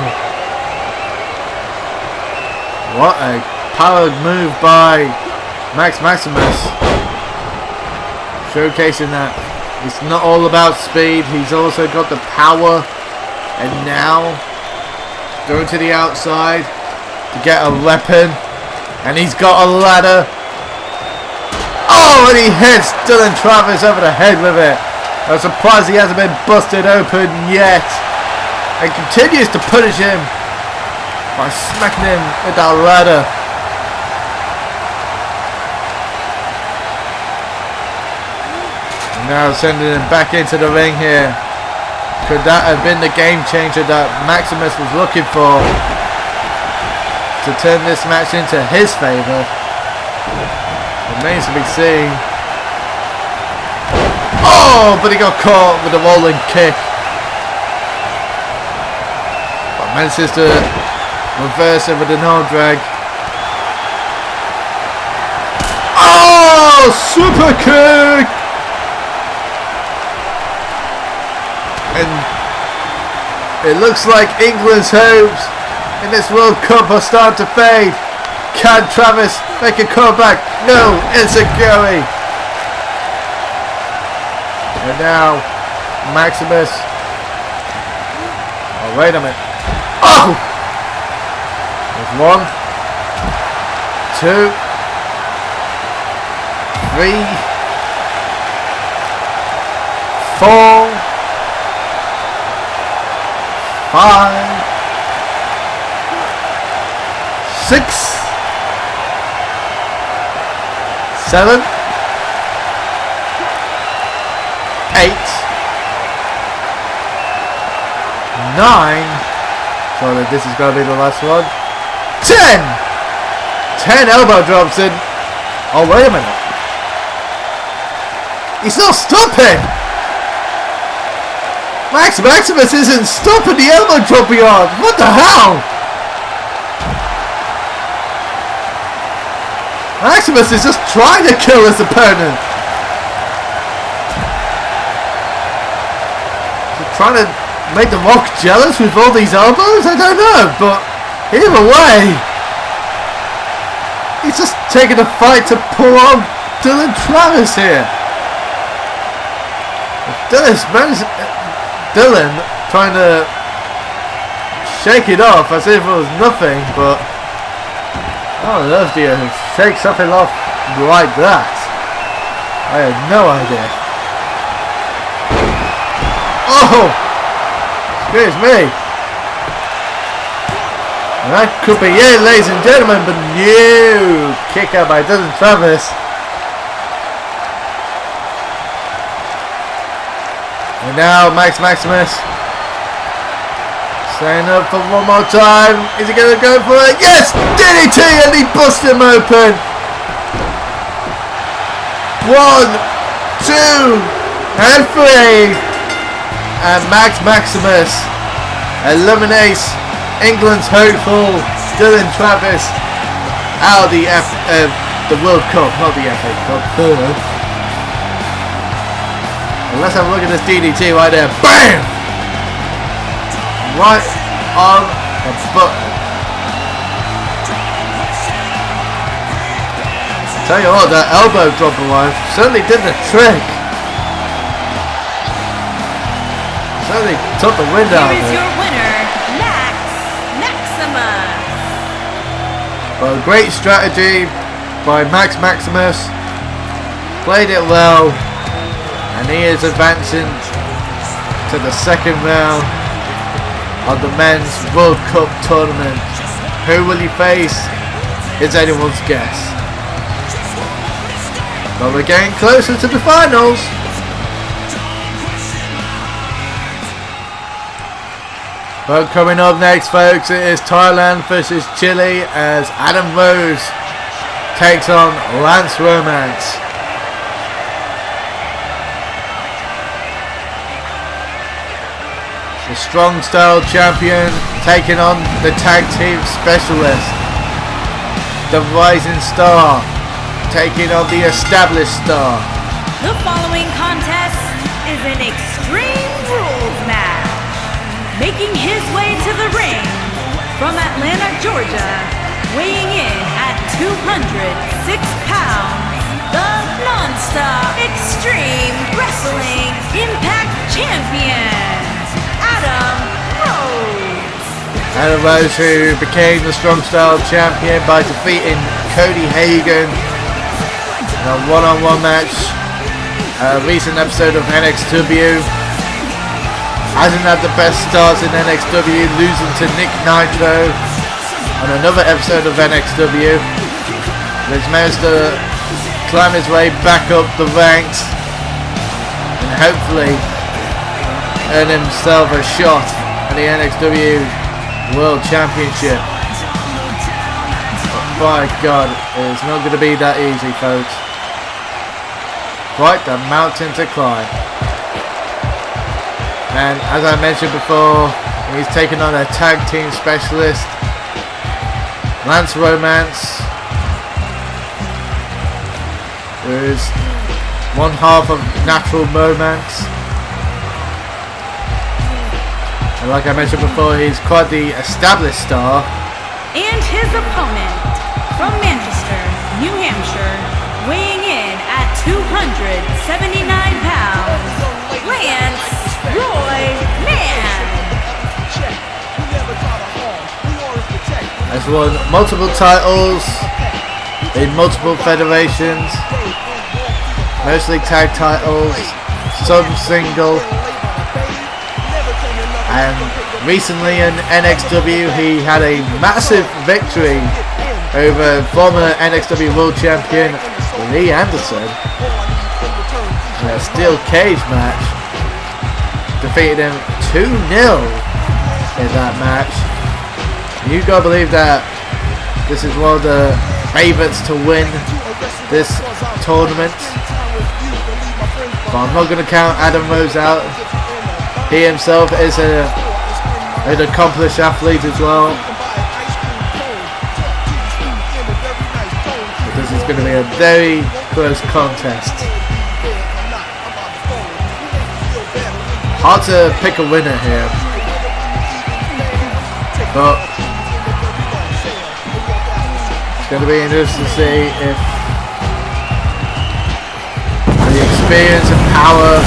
What a powered move by Max Maximus. Showcasing that it's not all about speed, he's also got the power. And now going to the outside to get a weapon. And he's got a ladder. Oh, and he hits Dylan Travis over the head with it. I'm surprised he hasn't been busted open yet. And continues to punish him by smacking him with that ladder. And now sending him back into the ring here. Could that have been the game changer that Maximus was looking for to turn this match into his favour? Remains to be seen. Oh, but he got caught with a rolling kick. Manages to reverse it with an arm drag. Oh, super kick! And it looks like England's hopes in this World Cup are starting to fade. Can Travis make a comeback? No, it's a Gary. And now Maximus. Oh, wait a minute. Oh! There's 1, 2, 3, 4, 5, 6, 6, 7, 8, 9. Surely this is going to be the last one. 10! 10 elbow drops in. Oh, wait a minute. He's not stopping! Maximus isn't stopping the elbow drop beyond. What the hell? Maximus is just trying to kill his opponent. Is he trying to make The Rock jealous with all these elbows? I don't know, but either way, he's just taking a fight to pull on Dylan Travis here. Dylan trying to shake it off as if it was nothing, but how on earth do you shake something off like that? I had no idea. Oh! Excuse me. That could be it, ladies and gentlemen, but new kick out by Dylan Travis. And now Maximus staying up for one more time. Is he going to go for it? Yes! DDT, and he busted him open. 1, 2, and 3. And Maximus eliminates England's hopeful Dylan Travis out of the World Cup, not the FA Cup. Let's have a look at this DDT right there. BAM! Right on the button. Tell you what, that elbow drop alive certainly did the trick. Certainly took the wind out of it. Here is your winner, Maximus. Well, great strategy by Maximus. Played it well. And he is advancing to the second round of the Men's World Cup Tournament. Who will he face? Is anyone's guess. But we're getting closer to the finals. But coming up next, folks, it is Thailand versus Chile as Adam Rose takes on Lance Romance. The Strong Style champion taking on the tag team specialist. The Rising Star taking on the Established Star. The following contest is an Extreme Rules match. Making his way to the ring from Atlanta, Georgia, weighing in at 206 pounds, the Non-Stop Extreme Wrestling Impact Champion, Adam Rose. Adam Rose, who became the Strong Style champion by defeating Cody Hagan in a one-on-one match. A recent episode of NXW. Hasn't had the best starts in NXW, losing to Nick Nitro on another episode of NXW. But he's managed to climb his way back up the ranks and hopefully earn himself a shot at the NXW World Championship. But by God, it's not going to be that easy, folks. Quite the mountain to climb. And as I mentioned before, he's taken on a tag team specialist, Lance Romance, who is one half of Natural Romance. And like I mentioned before, he's quite the Established Star. And his opponent from Manchester, New Hampshire, weighing in at 279 pounds, Lance Roy Man. Has won multiple titles in multiple federations, mostly tag titles, some single, and recently in NXW he had a massive victory over former NXW World Champion Lee Anderson in a steel cage match. Defeated him 2-0 in that match. You gotta believe that this is one of the favourites to win this tournament. But I'm not gonna count Adam Rose out. He himself is an accomplished athlete as well. But this is going to be a very close contest. Hard to pick a winner here. But it's going to be interesting to see if the experience and power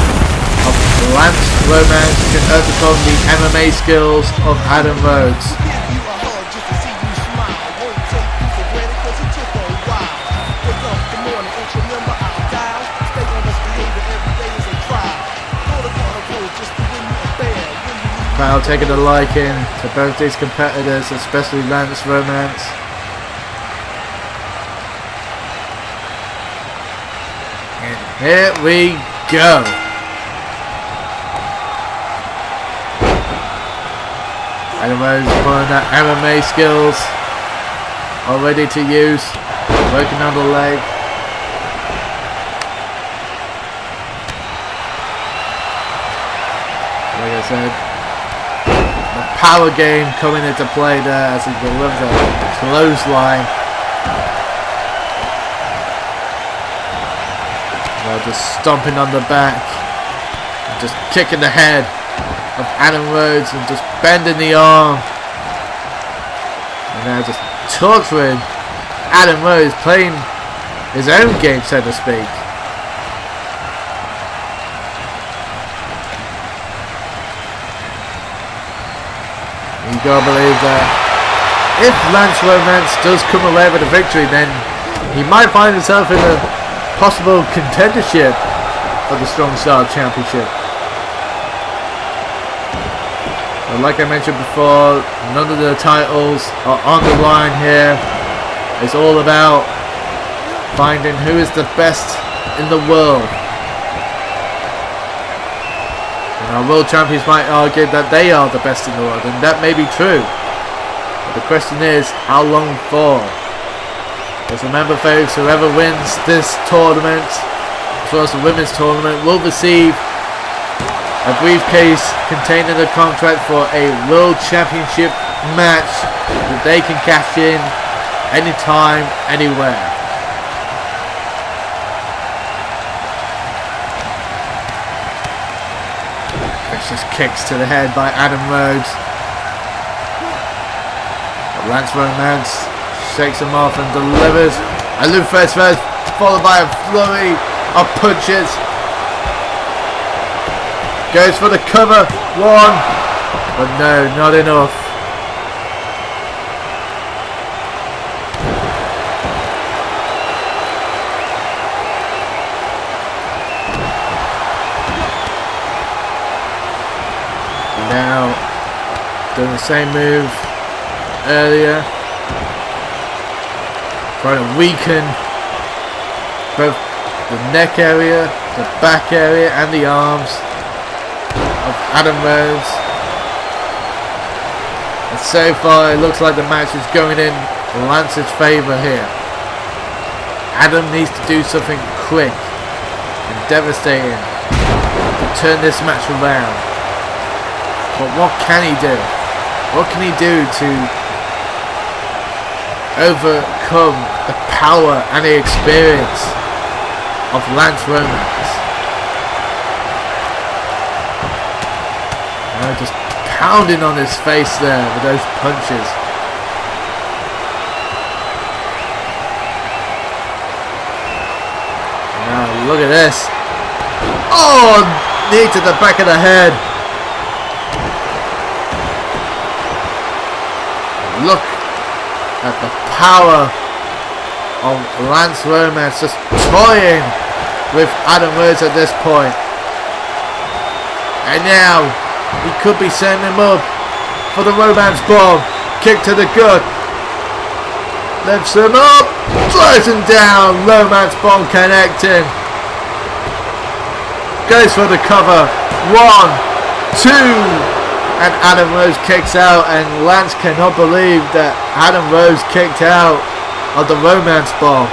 of Lance Romance can overcome the MMA skills of Adam Rhodes. Crowd taking a liking to both these competitors, especially Lance Romance. And here we go. Adam Rhodes pulling that MMA skills, all ready to use, working on the leg. Like I said, the power game coming into play there as he delivers a clothesline. Well, just stomping on the back, just kicking the head of Adam Rhodes and just bending the arm. And now just torturing Adam Rhodes, playing his own game, so to speak. You gotta believe that if Lance Romance does come away with a victory, then he might find himself in a possible contendership for the Strong Style Championship. But like I mentioned before, none of the titles are on the line here. It's all about finding who is the best in the world. Our world champions might argue that they are the best in the world, and that may be true. But the question is, how long for? Because remember folks, whoever wins this tournament, as well as the women's tournament, will receive a briefcase containing a contract for a world championship match that they can cash in anytime, anywhere. Just kicks to the head by Adam Rhodes. But Lance Romance shakes him off and delivers a loop first, followed by a flurry of punches. Goes for the cover, one, but no, not enough. Now doing the same move earlier, trying to weaken both the neck area, the back area and the arms of Adam Rhodes. And so far it looks like the match is going in Lance's favour here. Adam needs to do something quick and devastating to turn this match around. But what can he do? What can he do to overcome the power and the experience of Lance Romance? Just pounding on his face there with those punches. Now look at this. Oh, knee to the back of the head. Look at the power of Lance Romance just toying with Adam Rhodes at this point. And now he could be setting him up for the Romance bomb. Kick to the gut. lifts him up, throws him down, Romance Bomb connecting. Goes for the cover, 1, 2, and Adam Rose kicks out, and Lance cannot believe that Adam Rose kicked out of the Romance Bomb.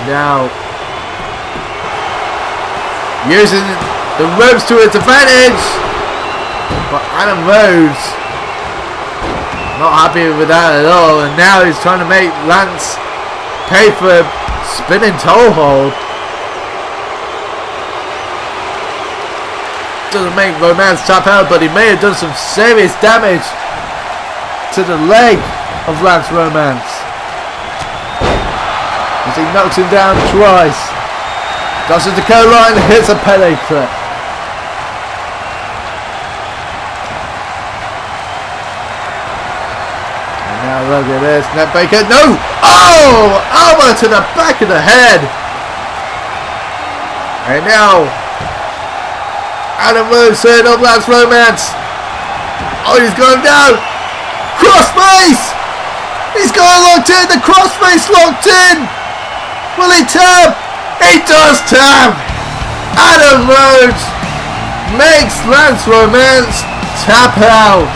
Now, using the ropes to its advantage, but Adam Rose not happy with that at all, and now he's trying to make Lance pay for a spinning toe hold. Doesn't make Romance tap out, but he may have done some serious damage to the leg of Lance Romance as he knocks him down twice. Crosses the goal line and hits a Pele clip. Now look at this, Net Baker, no! Oh! Elbow to the back of the head! And now, Adam Rose setting up Lance Romance. Oh, he's going down! Crossface! He's got locked in, the crossface locked in! Will he tap? He does tap! Adam Rose makes Lance Romance tap out.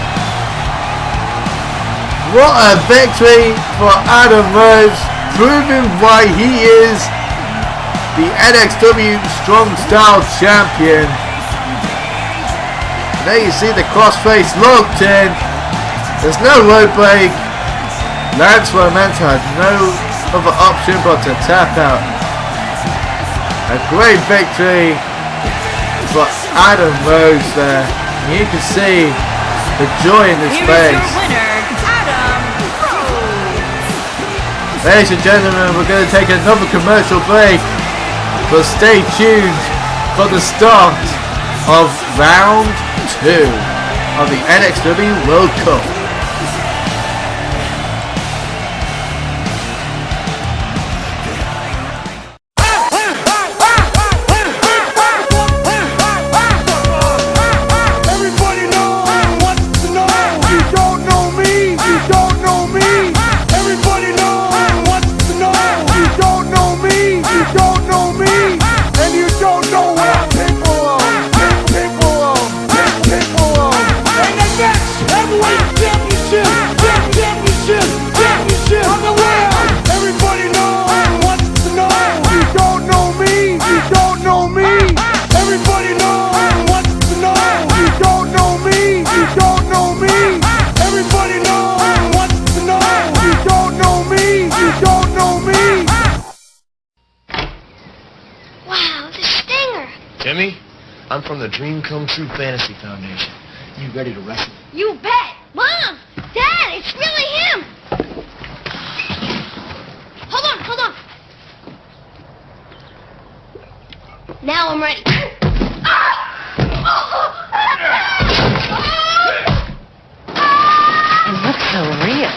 What a victory for Adam Rose, proving why he is the NXW Strong Style Champion. There you see the crossface locked in. There's no rope break. Lance Romance had no other option but to tap out. A great victory for Adam Rose there. And you can see the joy in his face. Ladies and gentlemen, we're going to take another commercial break, but stay tuned for the start of round 2 of the NXW World Cup. Jimmy, I'm from the Dream Come True Fantasy Foundation. You ready to wrestle? You bet! Mom! Dad! It's really him! Hold on! Now I'm ready. You look so real.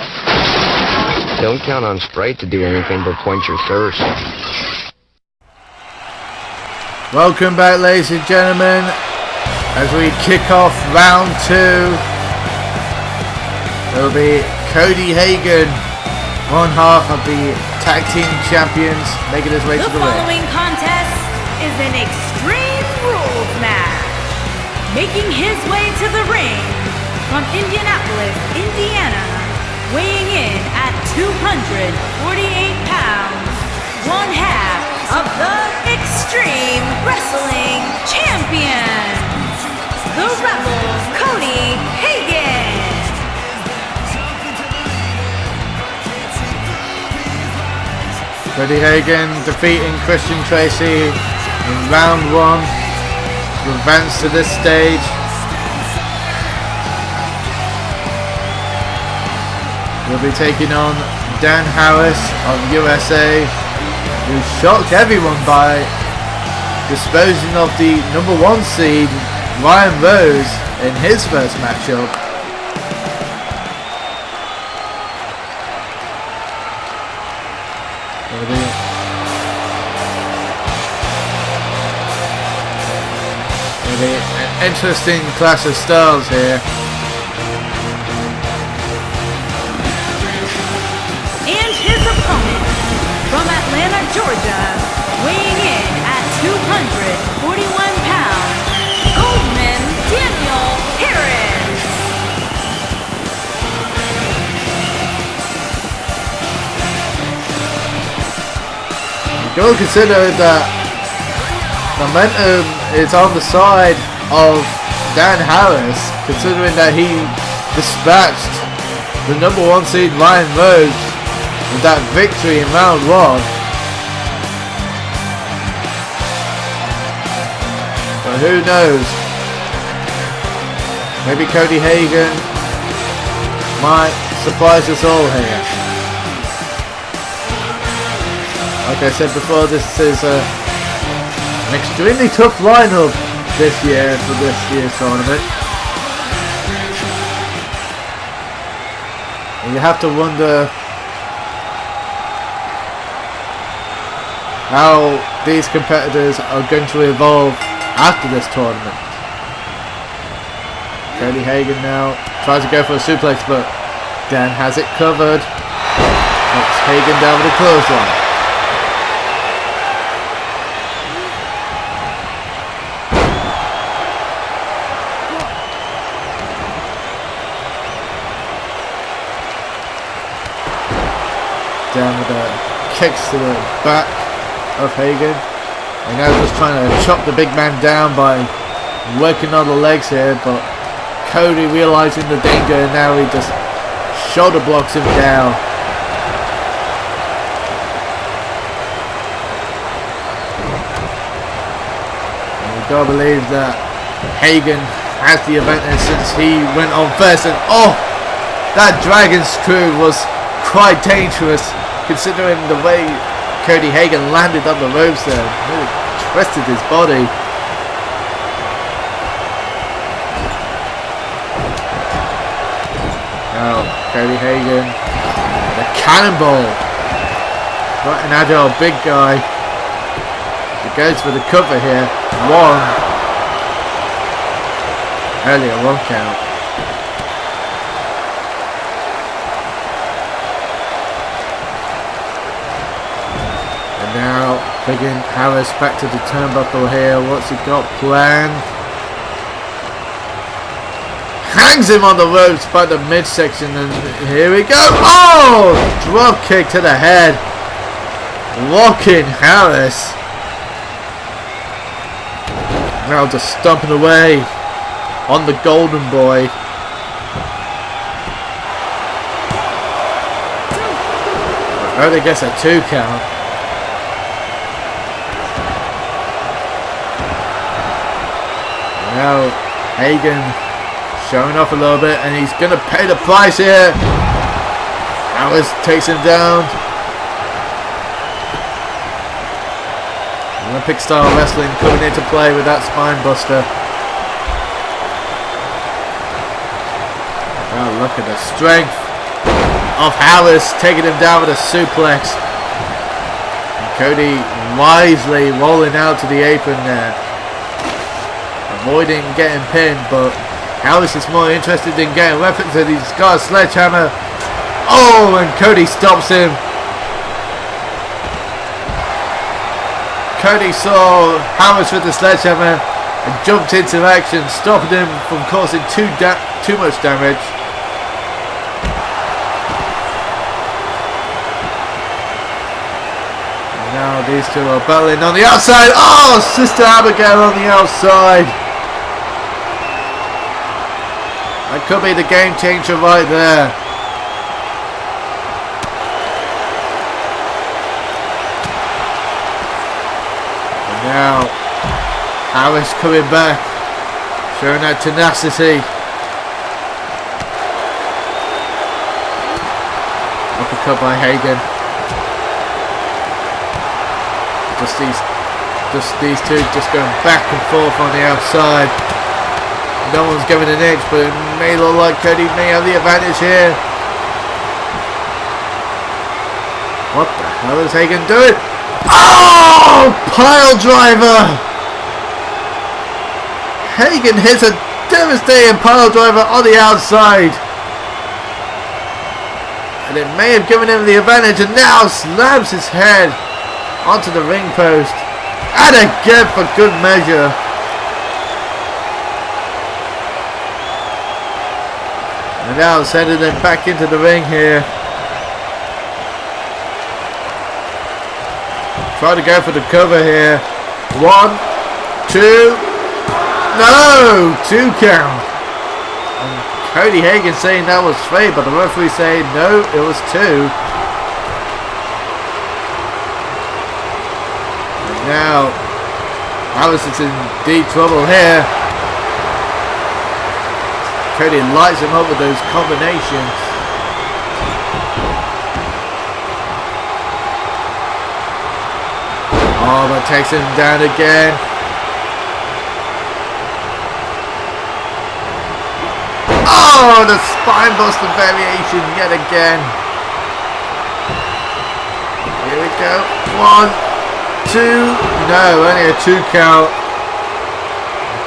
Don't count on Sprite to do anything but quench your thirst. Welcome back, ladies and gentlemen, as we kick off round 2. There will be Cody Hagan, one half of the Tag Team Champions, making his way to the ring. The following contest is an Extreme Rules match. Making his way to the ring from Indianapolis, Indiana, weighing in at 248 pounds, one half of the Extreme Wrestling Champion, the Rebel Cody Hagan. Cody Hagan defeating Christian Tracy in round 1 to advance to this stage. We'll be taking on Dan Harris of USA, who shocked everyone by disposing of the number 1 seed Ryan Rose in his first matchup. It'll be an interesting clash of styles here. Georgia, weighing in at 241 pounds, Goldman Daniel Harris. You'll consider that momentum is on the side of Dan Harris, considering that he dispatched the #1 seed Ryan Rhodes with that victory in round 1. But who knows? Maybe Cody Hagan might surprise us all here. Like I said before, this is an extremely tough lineup this year for this year's tournament. And you have to wonder how these competitors are going to evolve after this tournament. Cody Hagan now tries to go for a suplex, but Dan has it covered. Knocks Hagan down with a clothesline. Down with the kicks to the back of Hagan. And now just trying to chop the big man down by working on the legs here, but Cody realizing the danger, and now he just shoulder blocks him down. And we gotta believe that Hagan has the advantage since he went on first, and oh, that dragon screw was quite dangerous, considering the way Cody Hagan landed on the ropes there. Really twisted his body. Now Cody Hagan, the cannonball. Quite an agile big guy. He goes for the cover here. Earlier one count. Now bringing Harris back to the turnbuckle here. What's he got planned? Hangs him on the ropes by the midsection, and here we go. Oh! Drop kick to the head. Locking Harris. Now just stomping away on the Golden Boy. Only gets a 2 count. Now Hagan showing off a little bit, and he's going to pay the price here. Harris takes him down. Olympic style wrestling coming into play with that spine buster. Oh, look at the strength of Harris, taking him down with a suplex. And Cody wisely rolling out to the apron there, avoiding getting pinned, but Harris is more interested in getting weapons, and he's got a sledgehammer. Oh, and Cody stops him. Cody saw Harris with the sledgehammer and jumped into action, stopping him from causing too much damage. And now these two are battling on the outside. Oh, Sister Abigail on the outside. That could be the game changer right there. And now Harris coming back, showing that tenacity. Uppercut by Hagan. Just these two just going back and forth on the outside. No one's giving an inch, but it may look like Cody may have the advantage here. What the hell is Hagan doing? Oh! Pile driver! Hagan hits a devastating pile driver on the outside. And it may have given him the advantage, and now slams his head onto the ring post. And again for good measure. And now sending them back into the ring here. Try to go for the cover here. 1, 2. No! 2 count. And Cody Hagan saying that was 3, but the referee saying no, it was 2. And now Alice is in deep trouble here. Cody lights him up with those combinations. Oh, but takes him down again. Oh, the spine buster variation yet again. Here we go. 1, 2. No, only a 2 count.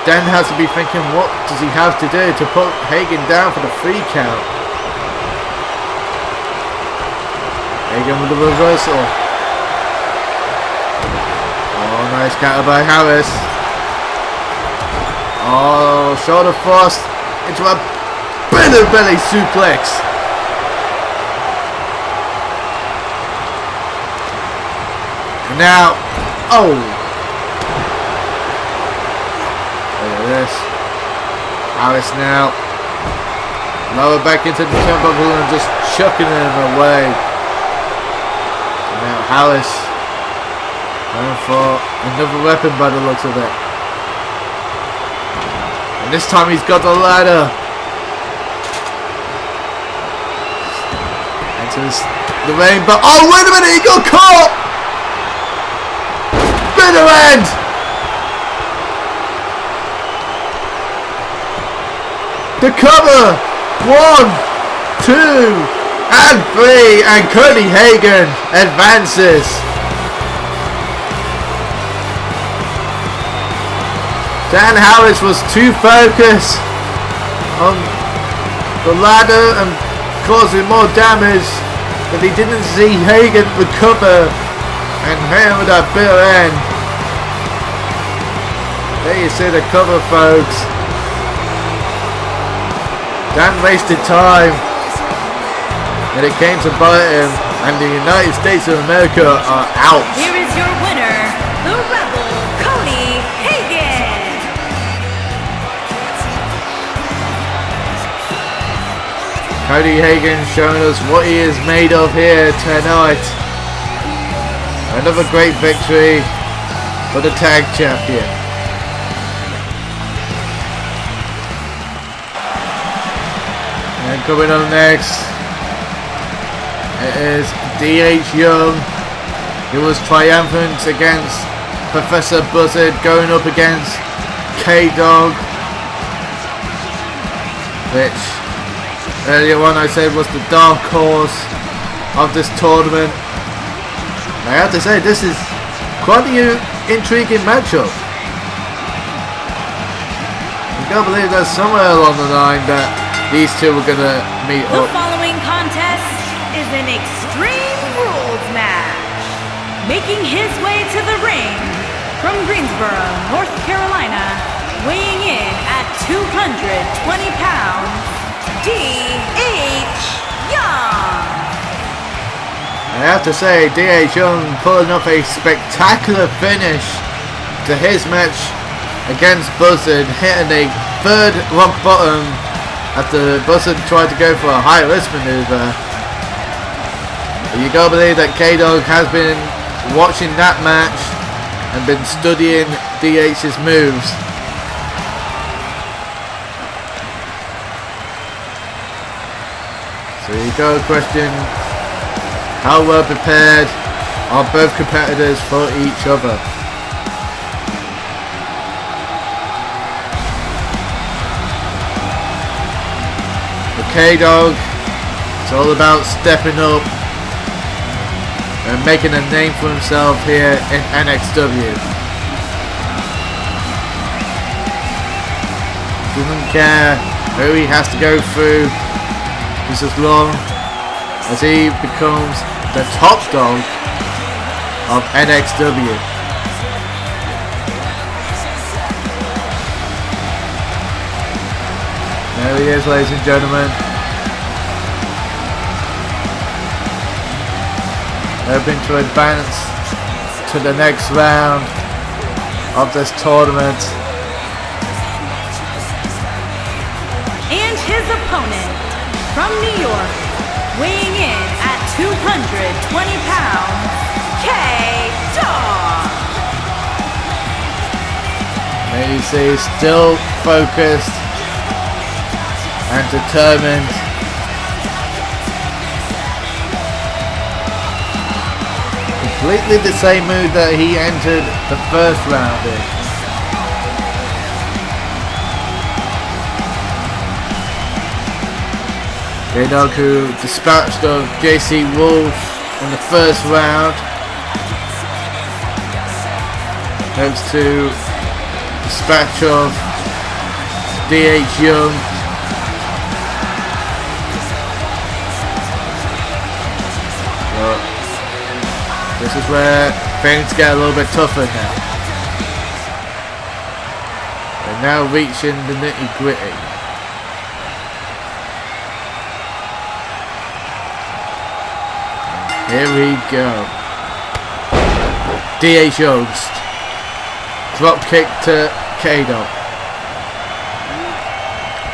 Dan has to be thinking, what does he have to do to put Hagan down for the 3 count? Hagan with the reversal. Oh, nice counter by Harris. Oh, shoulder thrust into a belly suplex. And now, oh. Look at this. Harris now. Lower back into the turnbuckle and just chucking him away. And now Harris going for another weapon by the looks of it. And this time he's got the ladder. Enters the ring, but oh wait a minute, he got caught! Bitter end! The cover! 1, 2, and 3, and Cody Hagan advances. Dan Harris was too focused on the ladder and causing more damage that he didn't see Hagan recover and hit him with that bitter end. There you see the cover, folks. Dan wasted time and it came to bite him, and the United States of America are out. Here is your winner, the Rebel, Cody Hagan. Cody Hagan showing us what he is made of here tonight. Another great victory for the tag champion. And coming on next, it is D.H. Young, who was triumphant against Professor Buzzard, going up against K-Dog, which earlier on I said was the dark horse of this tournament. I have to say, this is quite an intriguing matchup. I can't believe that somewhere along the line that these two were going to meet The up. following contest is an Extreme Rules match. Making his way to the ring from Greensboro, North Carolina, weighing in at 220 pounds, D.H. Young. I have to say, D.H. Young pulling off a spectacular finish to his match against Buzzard, hitting a third rock bottom after Buzzard tried to go for a high-risk maneuver. But you gotta believe that K-Dog has been watching that match and been studying DH's moves. So you gotta question, how well prepared are both competitors for each other? For K-Dog, it's all about stepping up and making a name for himself here in NXW. Doesn't care who he has to go through, just as long as he becomes the top dog of NXW. There he is, ladies and gentlemen. Hoping to advance to the next round of this tournament. And his opponent from New York, weighing in at 220 pounds, K-Dog. You see, still focused and determined. Completely the same mood that he entered the first round in. K-Dog, who dispatched of JC Wolf in the first round, hopes to dispatch of DH Young. But this is where things get a little bit tougher now. We're now reaching the nitty gritty. Here we go. DH Yost. Drop kick to K-Dog.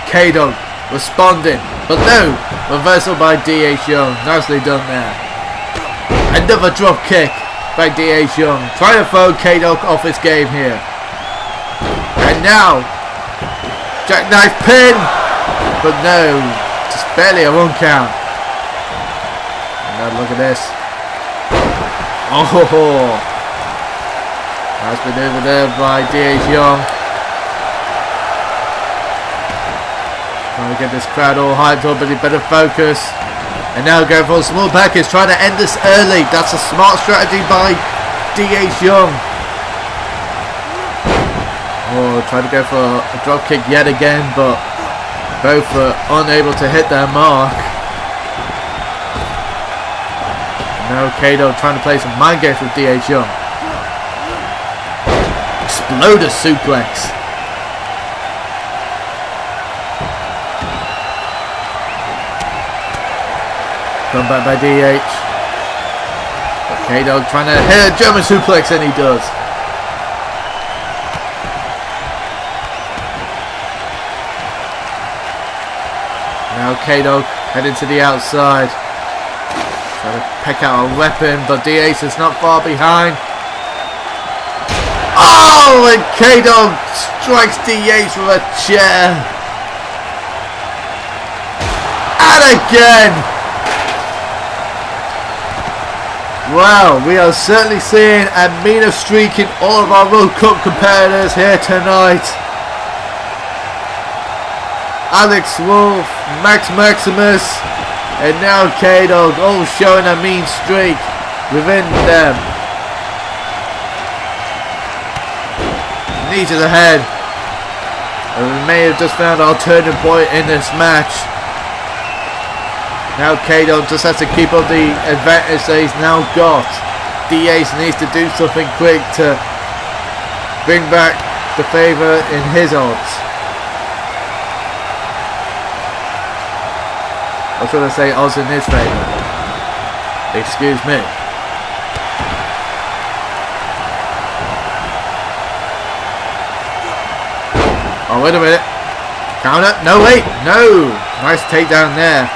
K-Dog responding, but no! Reversal by DH Young. Nicely done there. Another drop kick by DH Young. Trying to throw K-Dog off his game here. And now, jackknife pin! But no, just barely a 1 count. Now look at this. Oh! Nice maneuver there by DH Young. Trying to get this crowd all hyped up, but he better focus. And now going for a small package, trying to end this early. That's a smart strategy by DH Young. Oh, trying to go for a drop kick yet again, but both were unable to hit their mark. Now K-Dog trying to play some mind games with DH Young. Exploder suplex. Come back by DH. But K-Dog trying to hit a German suplex, and he does. Now K-Dog heading to the outside. Trying to pick out a weapon, but DH is not far behind. Oh, and K-Dog strikes DH with a chair. And again. Wow, we are certainly seeing a meaner streak in all of our World Cup competitors here tonight. Alex Wolf, Max Maximus, and now K-Dog, all showing a mean streak within them. Knee to the head. And we may have just found our turning point in this match. Now K-Dog just has to keep up the advantage that he's now got. DH needs to do something quick to bring back the favour in his odds. Or should I say odds in his favour? Excuse me. Oh, wait a minute. Counter? No, wait. No. Nice takedown there.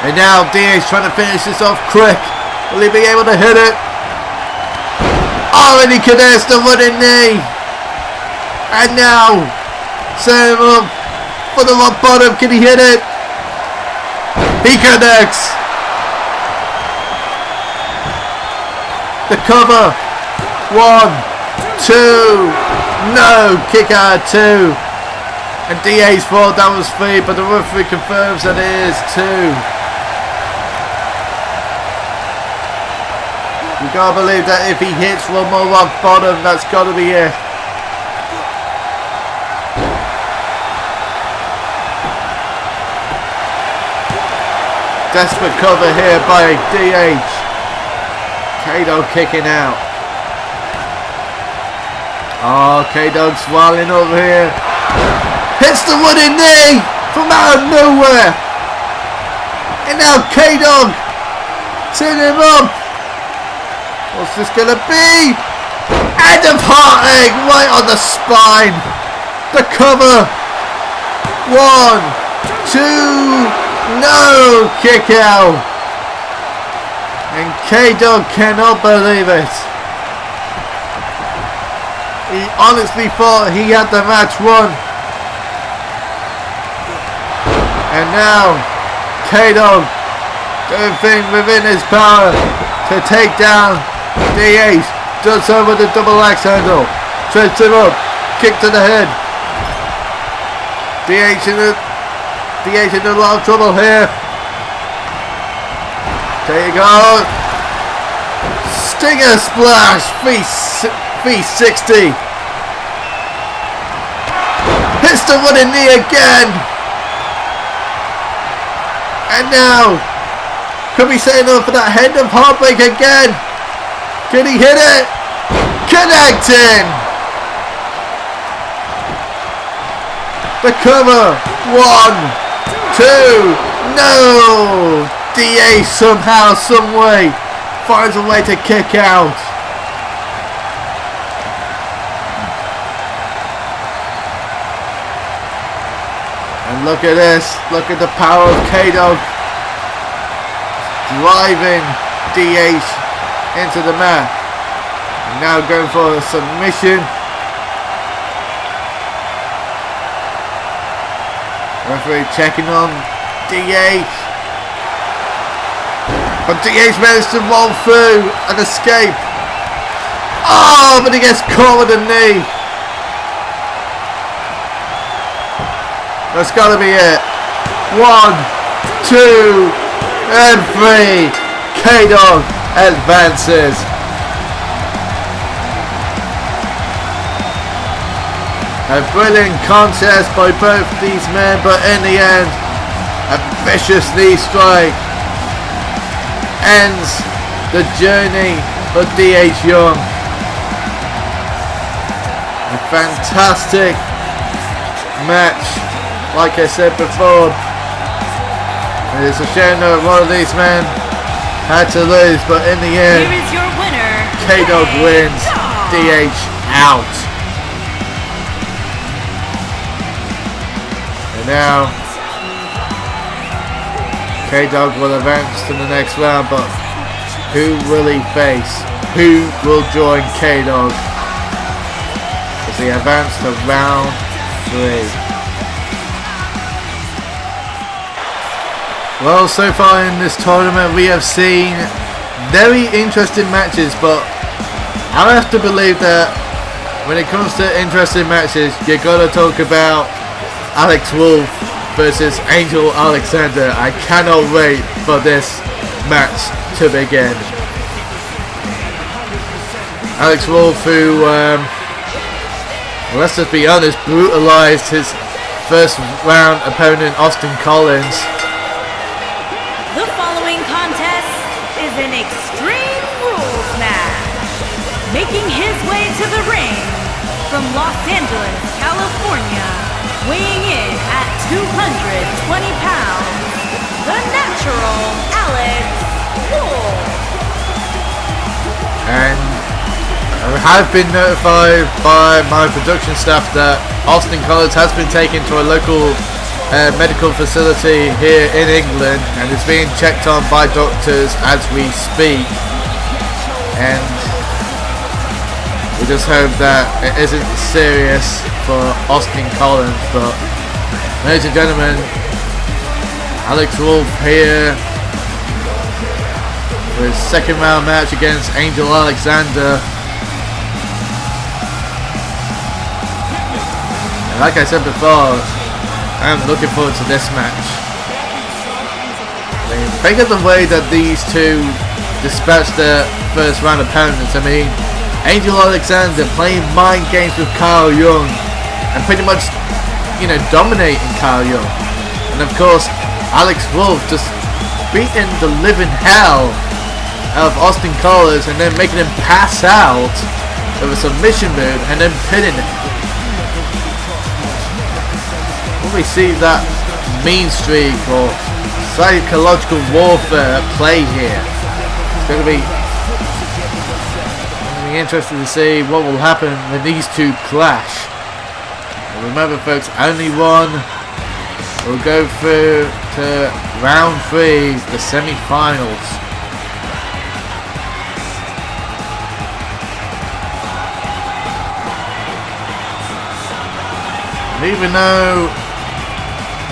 And now DH trying to finish this off quick. Will he be able to hit it? Oh, and he connects the running knee. And now, set him up for the rock bottom. Can he hit it? He connects. The cover. 1, 2. No, kick out 2. And DH thought that was 3, but the referee confirms that it is 2. You gotta believe that if he hits one more rock bottom, that's gotta be it. Desperate cover here by DH. K-Dog kicking out. Oh, K-Dog swelling up here. Hits the wooden knee from out of nowhere. And now K-Dog turn him up. What's this gonna be? End of heartache right on the spine. The cover. 1, 2, no, kick out. And K-Dog cannot believe it. He honestly thought he had the match won. And now K-Dog doing things within his power to take down DH. Does so with the double axe handle. Trips him up. Kick to the head. DH in a lot of trouble here. There you go. Stinger splash. V60. Hits the wooden knee again. And now, could we setting up for that head of heartbreak again? Can he hit it? Connecting. The cover. 1, 2, no. DA somehow, some way finds a way to kick out. And look at this. Look at the power of K-Dog. Driving DH into the mat. And now going for a submission. Referee checking on DH. But DH managed to roll through and escape. Oh, but he gets caught with a knee. That's gotta be it. 1, 2, and 3. K-Dog advances. A brilliant contest by both these men, but in the end, a vicious knee strike ends the journey for DH Young. A fantastic match, like I said before. It is a shame that one of these men had to lose, but in the end, Here is your winner, K-Dog wins, DH out. And now K-Dog will advance to the next round, but who will he face? Who will join K-Dog as he advances to round 3? Well, so far in this tournament we have seen very interesting matches, but I have to believe that when it comes to interesting matches, you gotta talk about Alex Wolf versus Angel Alexander. I cannot wait for this match to begin. Alex Wolf, who, let's just be honest, brutalized his first round opponent, Austin Collins. The following contest is an Extreme Rules match. Making his way to the ring from Los Angeles, California, weighing in at 220 pounds, the natural Alex Wolf. And I have been notified by my production staff that Austin Collins has been taken to a local medical facility here in England and is being checked on by doctors as we speak. And we just hope that it isn't serious for Austin Collins, but ladies and gentlemen, Alex Wolf here for his second round match against Angel Alexander. And like I said before, I'm looking forward to this match. I mean, think of the way that these two dispatched their first round opponents. I mean, Angel Alexander playing mind games with Kyle Young and pretty much, dominating Kyle Young. And of course, Alex Wolf just beating the living hell out of Austin Collars and then making him pass out with a submission move and then pinning him. Will we see that mean streak or psychological warfare at play here? It's going to be interesting to see what will happen when these two clash. And remember folks, only one will go through to round 3, the semi-finals. And even though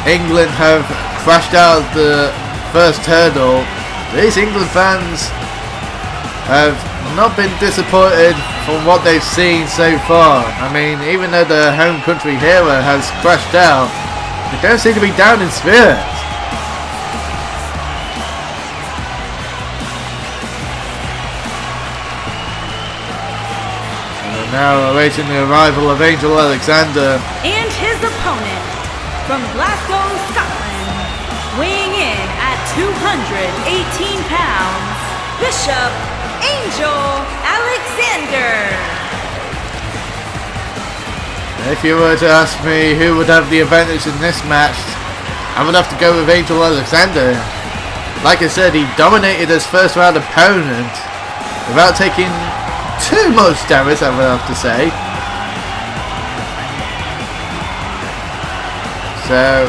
England have crashed out the first hurdle, these England fans have not been disappointed from what they've seen so far. I mean, even though the home country hero has crashed out, they don't seem to be down in spirits. And we're now awaiting the arrival of Angel Alexander. And his opponent from Glasgow, Scotland, weighing in at 218 pounds, Bishop Angel Alexander. If you were to ask me who would have the advantage in this match, I would have to go with Angel Alexander. Like I said, he dominated his first round opponent without taking too much damage, I would have to say. So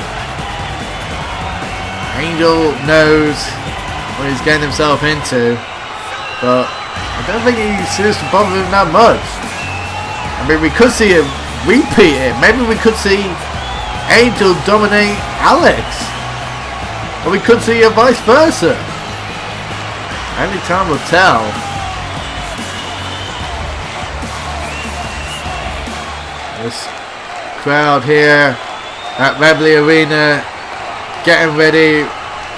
Angel knows what he's getting himself into, but I don't think he seems to bother him that much. I mean, we could see him repeat it. Maybe we could see Angel dominate Alex, or we could see a vice versa. Only time will tell. This crowd here at Wembley Arena getting ready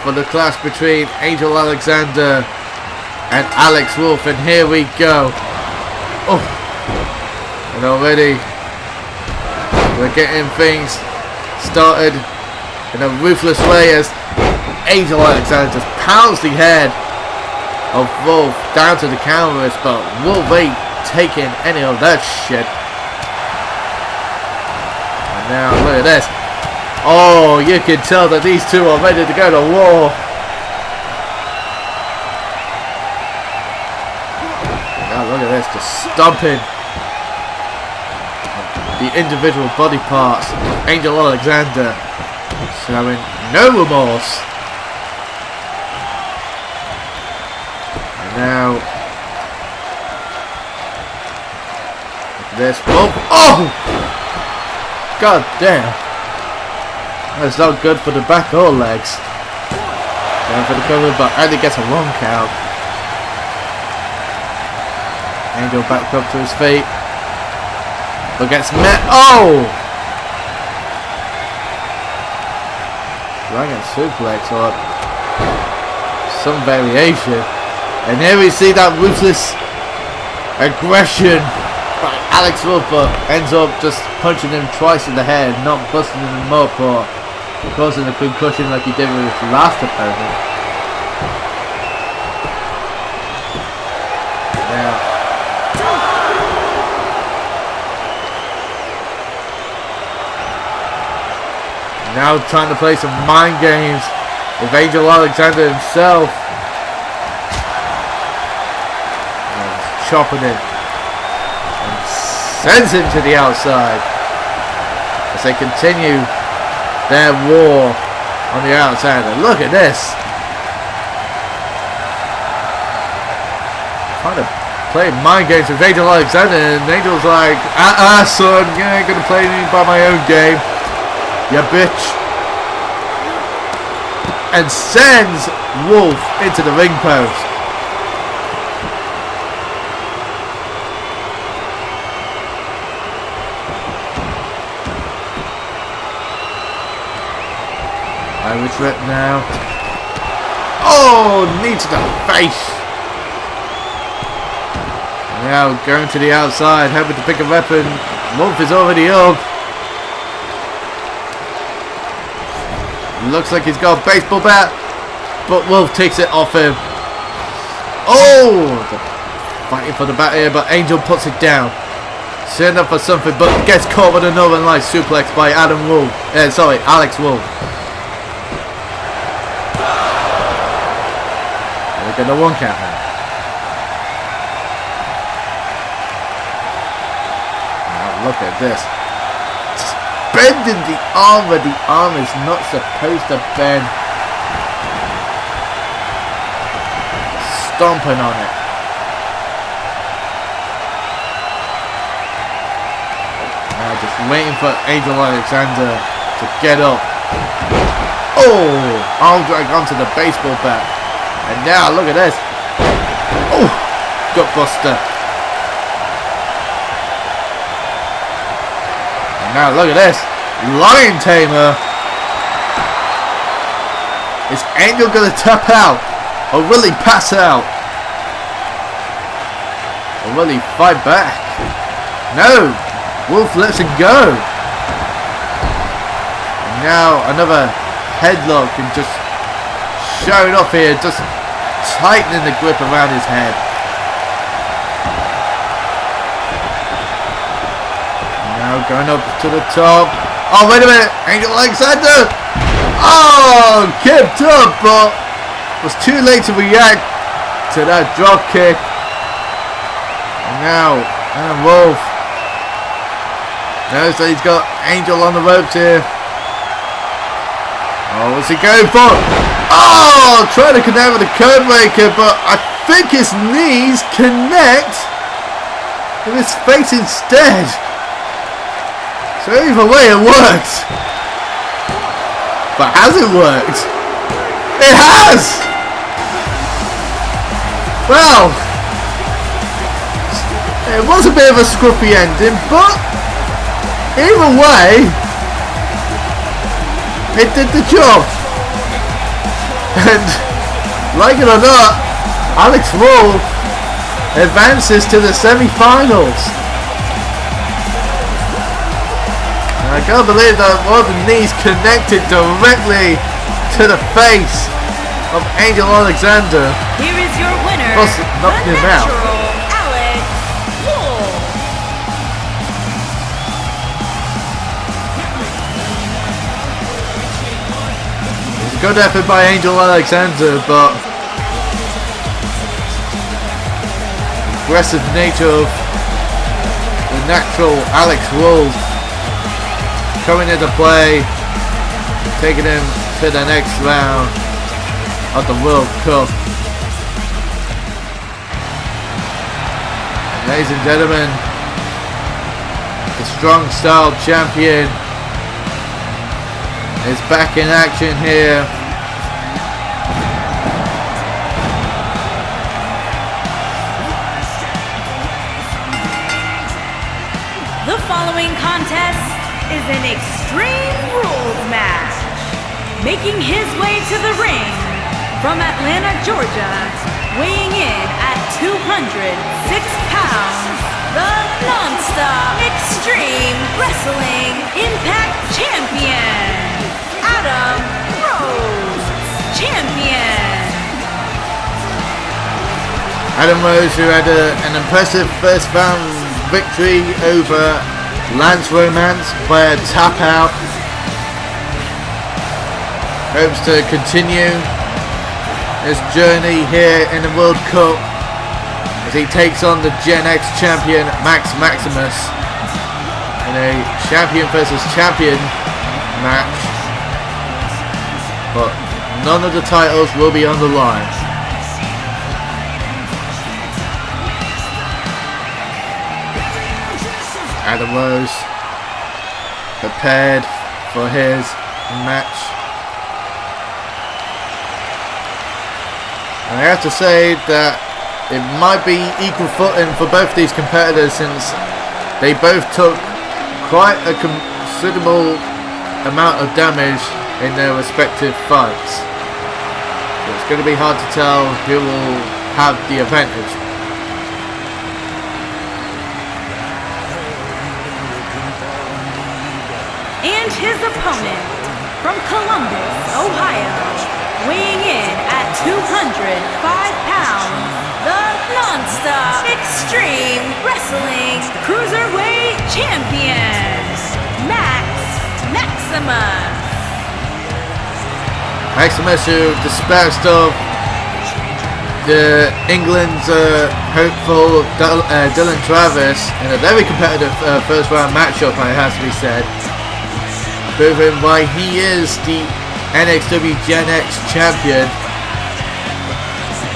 for the clash between Angel Alexander and Alex Wolf, and here we go. Oh, and already we're getting things started in a ruthless way as Angel Alexander just pounds the head of Wolf down to the canvas, but Wolf ain't taking any of that shit. And now look at this. Oh, you can tell that these two are ready to go to war. Now look at this, just stomping the individual body parts of Angel Alexander, showing no remorse. And now this Wolf. Oh! God damn. That's not good for the back or legs. Going for the cover, but only gets a 1 count. Angel back up to his feet, but gets met. Oh! Dragon suplex or some variation. And here we see that ruthless aggression by Alex Wolf, but ends up just punching him twice in the head, not busting him up or causing a concussion like he did with his last opponent. Now trying to play some mind games with Angel Alexander himself. And he's chopping it and sends him to the outside as they continue their war on the outside. And look at this. Trying to play mind games with Angel Alexander, and Angel's like, son, you ain't gonna play me by my own game, you bitch. And sends Wolf into the ring post. Irish Rip now. Oh, knee to the face. Now going to the outside, hoping to pick a weapon. Wolf is already up. Looks like he's got a baseball bat, but Wolf takes it off him. Oh! Fighting for the back here, but Angel puts it down. Setting up for something, but gets caught with a Northern Light suplex by Alex Wolf. Look at the 1 count now. Now look at this. Just bending the arm where the arm is not supposed to bend. Stomping on it. Now just waiting for Angel Alexander to get up. Oh! Arm drag onto the baseball bat. And now look at this. Oh! Gutbuster. And now look at this. Lion Tamer. Is Angel gonna tap out? Or will he pass out? Or will he fight back? No! Wolf lets him go. And now another headlock and just showing off here, just tightening the grip around his head. Now going up to the top. Oh, wait a minute. Angel Alexander. Oh, kept up, but was too late to react to that drop kick. And now, Wolf knows that he's got Angel on the ropes here. Oh, what's he going for? Oh, trying to connect with the code breaker, but I think his knees connect with his face instead. So either way, it works. But has it worked? It has! Well, it was a bit of a scruffy ending, but either way, it did the job. And like it or not, Alex Wolf advances to the semi-finals. And I can't believe that one of the knees connected directly to the face of Angel Alexander. Here is your winner, Plus, knocked the him out. natural Alex Wolf. Good effort by Angel Alexander, but aggressive nature of the natural Alex Wolf coming into play, taking him to the next round of the World Cup. And ladies and gentlemen, the Strong Style champion is back in action here. The following contest is an Extreme Rules match. Making his way to the ring from Atlanta, Georgia, weighing in at 206 pounds, the Non-Stop Extreme Wrestling Impact Champion, Adam Rose, champion. Adam Rose, who had an impressive first round victory over Lance Romance via tap out, hopes to continue his journey here in the World Cup as he takes on the Gen X champion Max Maximus in a champion versus champion match, but none of the titles will be on the line. Adam Rose prepared for his match. And I have to say that it might be equal footing for both these competitors, since they both took quite a considerable amount of damage in their respective fights. So it's going to be hard to tell who will have the advantage. And his opponent from Columbus, Ohio, weighing in at 205 pounds, the non-stop Extreme Wrestling Cruiserweight Champion, Maximus. Maximus, who dispatched of England's hopeful Dylan Travis in a very competitive first round matchup, it has to be said, proving why he is the NXW Gen X champion.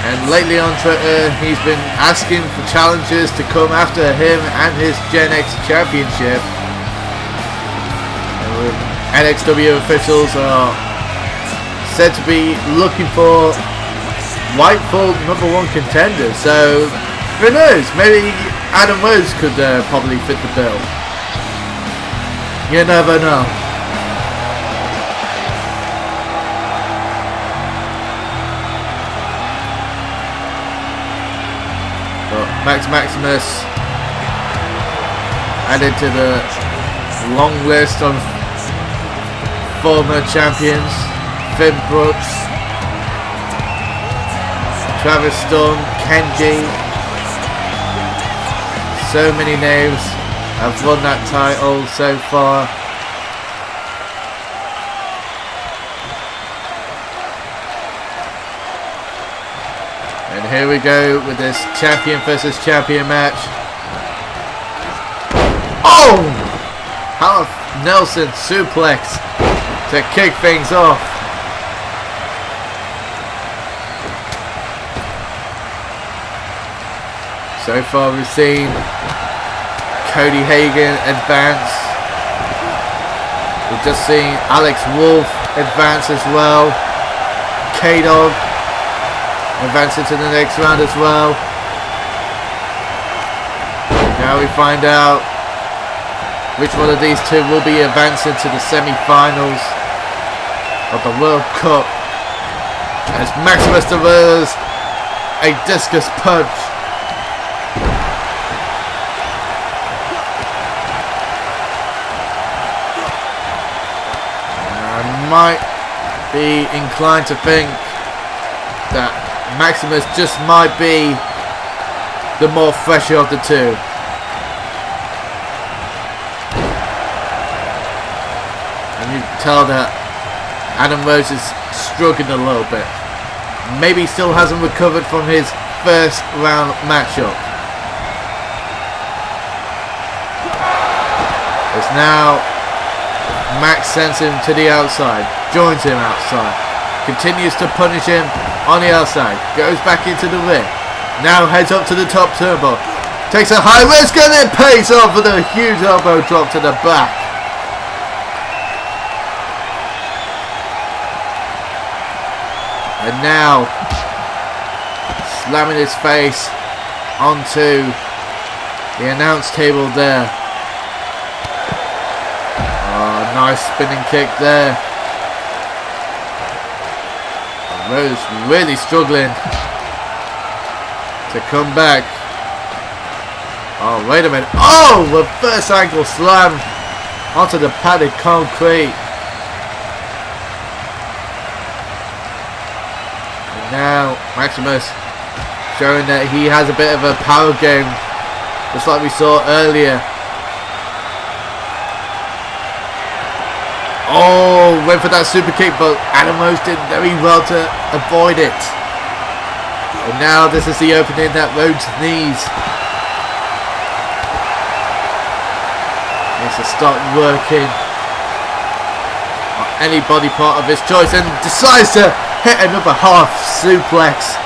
And lately on Twitter, he's been asking for challengers to come after him and his Gen X championship. And NXW officials are said to be looking for rightful #1 contender. So who knows? Maybe Adam Rose could probably fit the bill. You never know. Maximus added to the long list of former champions. Finn Brooks, Travis Storm, Kenji. So many names have won that title so far. And here we go with this champion versus champion match. Oh! Half Nelson suplex to kick things off. So far we've seen Cody Hagan advance. We've just seen Alex Wolf advance as well. K-Dog advancing to the next round as well. Now we find out which one of these two will be advancing to the semi-finals of the World Cup, as Maximus delivers a discus punch. I might be inclined to think that Maximus just might be the more fresher of the two. And you can tell that Adam Rose is struggling a little bit. Maybe still hasn't recovered from his first round matchup. It's now Max sends him to the outside, joins him outside, continues to punish him on the outside, goes back into the ring, now heads up to the top turbo, takes a high risk and it pays off with a huge elbow drop to the back. And now slamming his face onto the announce table there. Oh, nice spinning kick there. Rose really struggling to come back. Oh, wait a minute. Oh, reverse ankle slam onto the padded concrete. And now Maximus showing that he has a bit of a power game, just like we saw earlier. Oh, went for that super kick, but Adam Rose did very well to avoid it. And now this is the opening that Rhodes needs. Needs to start working on any body part of his choice and decides to hit another half suplex.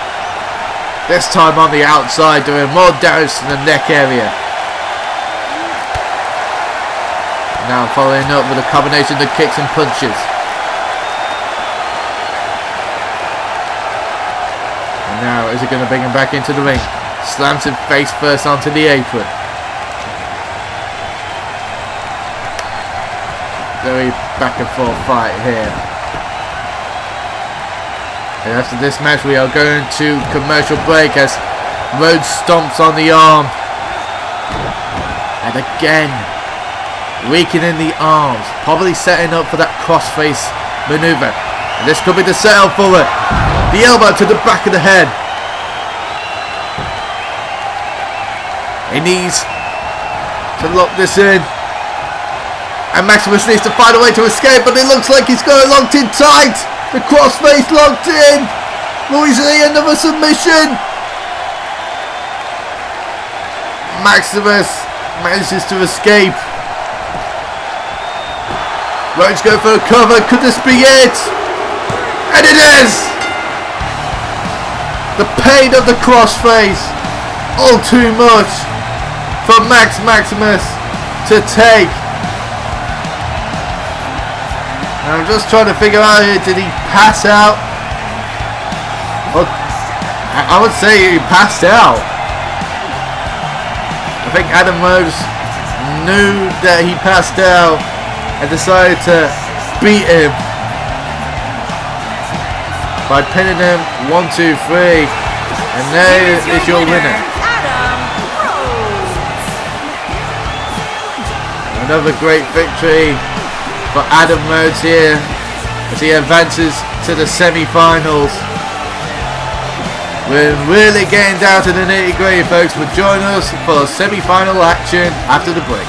This time on the outside, doing more damage to the neck area. Now following up with a combination of kicks and punches. And now is it going to bring him back into the ring? Slams him face first onto the apron. Very back and forth fight here. And after this match we are going to commercial break as Rhodes stomps on the arm. And again, weakening the arms, probably setting up for that crossface maneuver. And this could be the setup for it. The elbow to the back of the head. He needs to lock this in. And Maximus needs to find a way to escape, but it looks like he's got it locked in tight. The crossface locked in. Luis at the end of a submission. Maximus manages to escape. Rhodes go for a cover. Could this be it? And it is! The pain of the crossface. All too much for Maximus to take. I'm just trying to figure out here, did he pass out? Well, I would say he passed out. I think Adam Rhodes knew that he passed out and decided to beat him by pinning him 1, 2, 3. And there is your winner. Adam Rhodes. Another great victory for Adam Rhodes here as he advances to the semi-finals. We're really getting down to the nitty-gritty, folks, but join us for semi-final action after the break.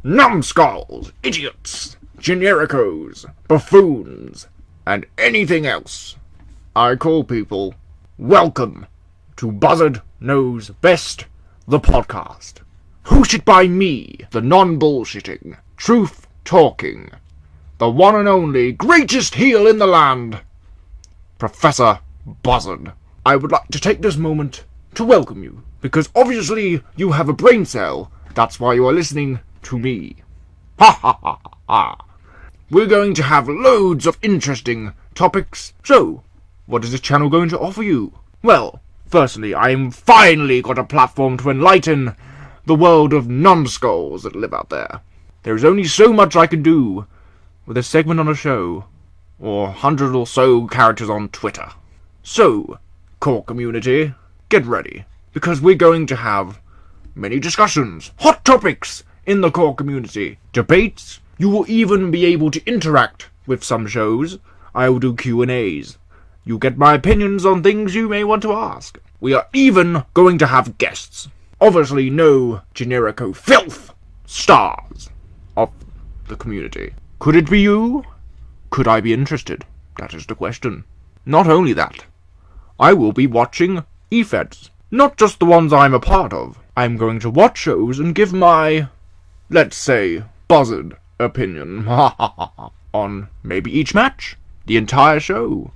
Numbskulls, idiots, genericos, buffoons, and anything else. I call people welcome to Buzzard Knows Best, the podcast. Hosted by me, the non-bullshitting, truth-talking, the one and only greatest heel in the land, Professor Buzzard. I would like to take this moment to welcome you, because obviously you have a brain cell. That's why you are listening to me. Ha ha ha ha. We're going to have loads of interesting topics. So, what is this channel going to offer you? Well, firstly, I'm finally got a platform to enlighten the world of numbskulls that live out there. There is only so much I can do with a segment on a show, or 100 or so characters on Twitter. So, core community, get ready, because we're going to have many discussions, hot topics in the core community, debates. You will even be able to interact with some shows. I will do Q&As. You get my opinions on things you may want to ask. We are even going to have guests. Obviously no generico filth. Stars of the community. Could it be you? Could I be interested? That is the question. Not only that, I will be watching EFEDs. Not just the ones I'm a part of. I'm going to watch shows and give my, let's say, buzzard opinion on maybe each match, the entire show.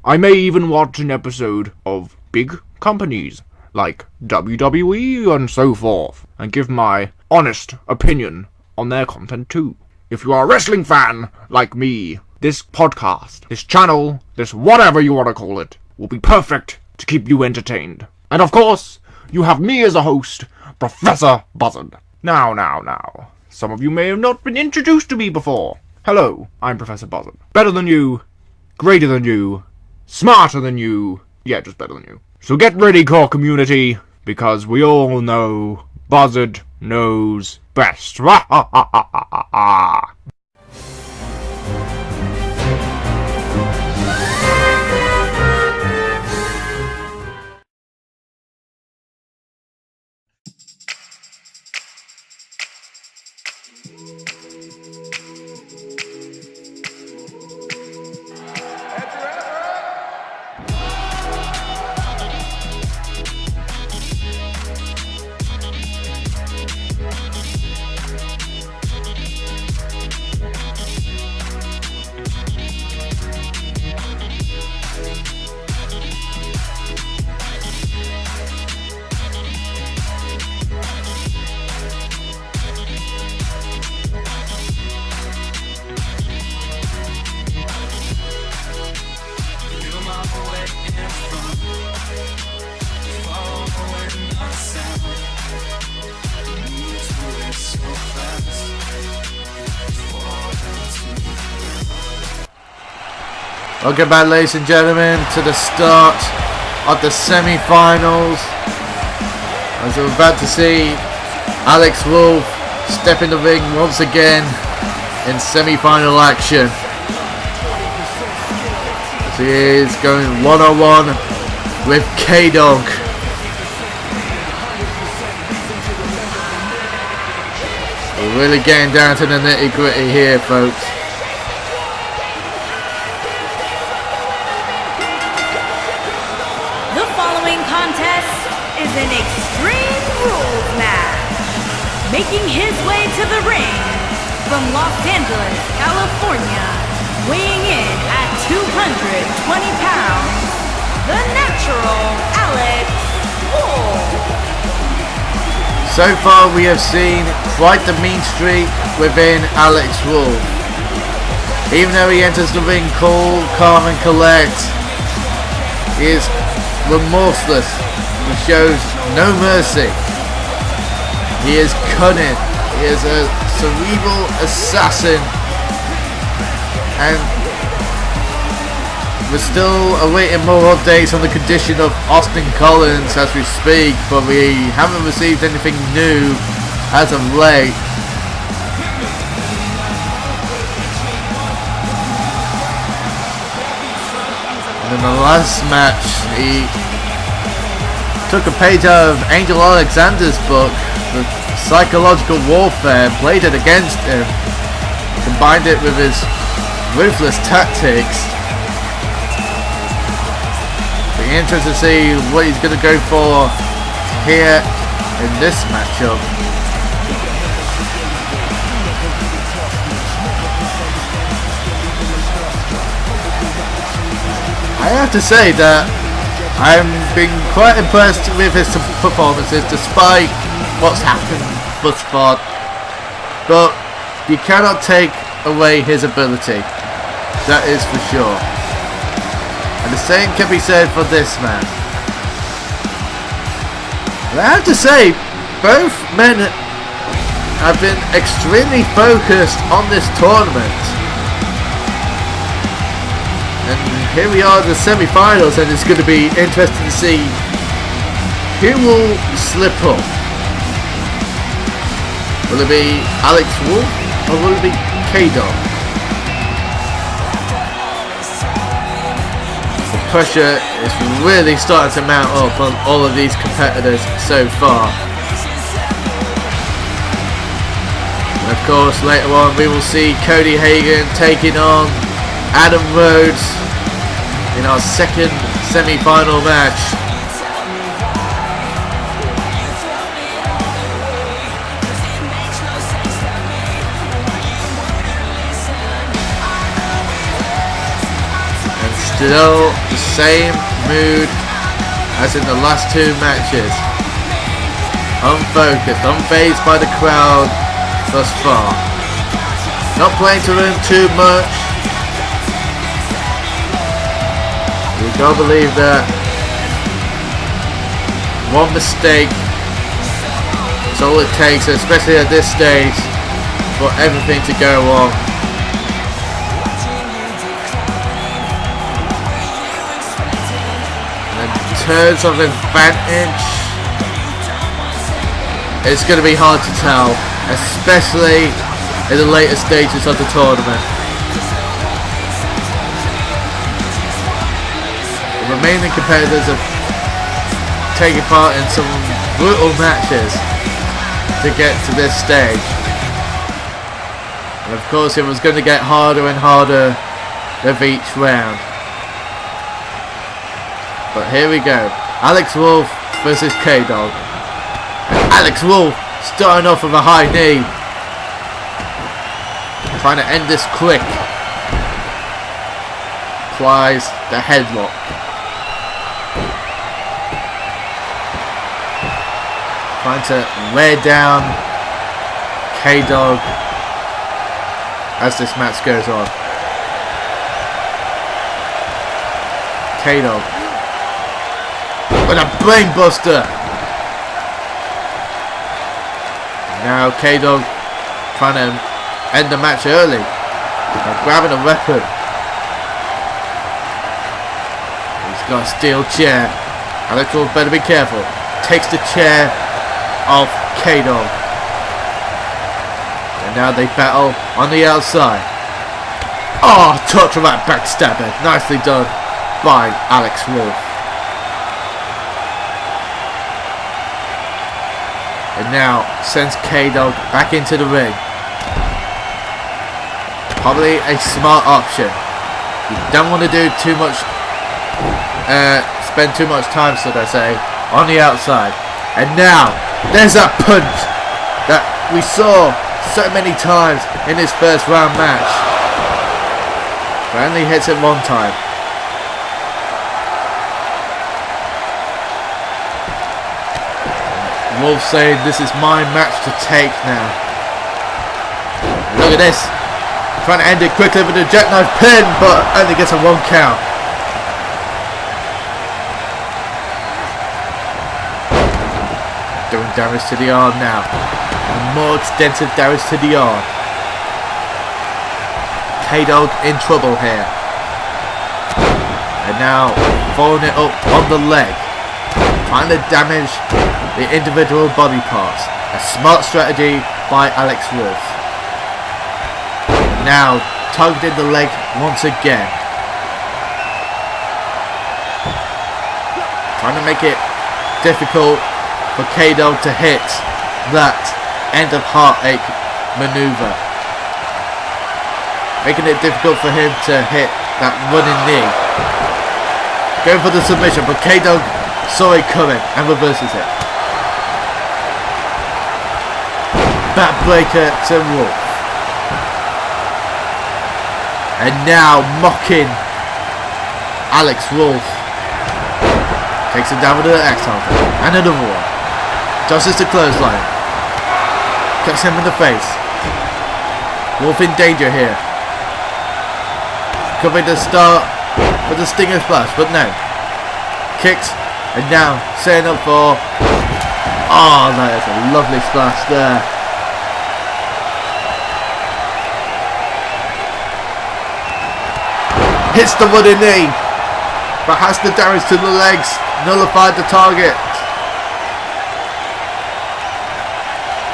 I may even watch an episode of big companies like WWE and so forth, and give my honest opinion on their content too. If you are a wrestling fan like me, this podcast, this channel, this whatever you want to call it, will be perfect to keep you entertained. And of course, you have me as a host, Professor Buzzard. Now. Some of you may have not been introduced to me before. Hello, I'm Professor Buzzard. Better than you, greater than you, smarter than you, yeah, just better than you. So get ready, core community, because we all know Buzzard knows best. Welcome back, ladies and gentlemen, to the start of the semi-finals, as we're about to see Alex Wolf step in the ring once again in semi-final action. As he is going one-on-one with K-Dog. We're really getting down to the nitty-gritty here, folks. The following contest is an Extreme Rules match. Making his way to the ring from Los Angeles, California, weighing in at 220 pounds, the natural Alex Wolf. So far we have seen quite the mean streak within Alex Wolf. Even though he enters the ring cool, calm and collect, he is remorseless and shows no mercy. He is cunning, he is a cerebral assassin, and we're still awaiting more updates on the condition of Austin Collins as we speak, but we haven't received anything new as of late. And in the last match, he took a page out of Angel Alexander's book, The Psychological Warfare, played it against him, combined it with his ruthless tactics. Be interested to see what he's going to go for here in this matchup. I have to say that I'm being quite impressed with his performances despite what's happened thus far, but you cannot take away his ability, that is for sure. And the same can be said for this man. And I have to say, both men have been extremely focused on this tournament. And here we are in the semi-finals, and it's going to be interesting to see who will slip up. Will it be Alex Wolf or will it be K-Dog? The pressure is really starting to mount up on all of these competitors so far. And of course, later on we will see Cody Hagan taking on Adam Rhodes in our second semi-final match. And still the same mood as in the last two matches. Unfocused, unfazed by the crowd thus far. Not playing to earn too much. We don't believe that one mistake is all it takes, especially at this stage, for everything to go wrong. And in terms of advantage, it's going to be hard to tell, especially in the later stages of the tournament. The remaining competitors have taken part in some brutal matches to get to this stage. And of course it was going to get harder and harder with each round. But here we go. Alex Wolf versus K-Dog. Alex Wolf starting off with a high knee. Trying to end this quick. Applies the headlock. Trying to wear down K-Dog as this match goes on. K-Dog with a brainbuster. Now K-Dog trying to end the match early by grabbing a weapon. He's got a steel chair. Alex Wolf better be careful. Takes the chair of K-Dog. And now they battle on the outside. Oh, touch of that backstabber. Nicely done by Alex Wolf. And now sends K-Dog back into the ring. Probably a smart option. You don't want to do too much, spend too much time, should I say, on the outside. And now, there's that punch that we saw so many times in this first round match. But only hits it one time. Wolf saying this is my match to take now. Look at this. Trying to end it quickly with a jackknife pin, but only gets a 1 count. Doing damage to the arm now. And more extensive damage to the arm. K-Dog in trouble here. And now following it up on the leg. Trying to damage the individual body parts. A smart strategy by Alex Wolf. Now targeted the leg once again. Trying to make it difficult for K-Dog to hit that end of heartache maneuver. Making it difficult for him to hit that running knee. Going for the submission, but K-Dog saw it coming and reverses it. Backbreaker to Wolf. And now mocking Alex Wolf. Takes him down with an axe handle. And another one. Tosses the clothesline. Cuts him in the face. Wolf in danger here. Coming to start with the Stinger Splash, but no. Kicks. And now setting up for... Oh, that is a lovely splash there. Hits the running knee, but has the damage to the legs nullified the target.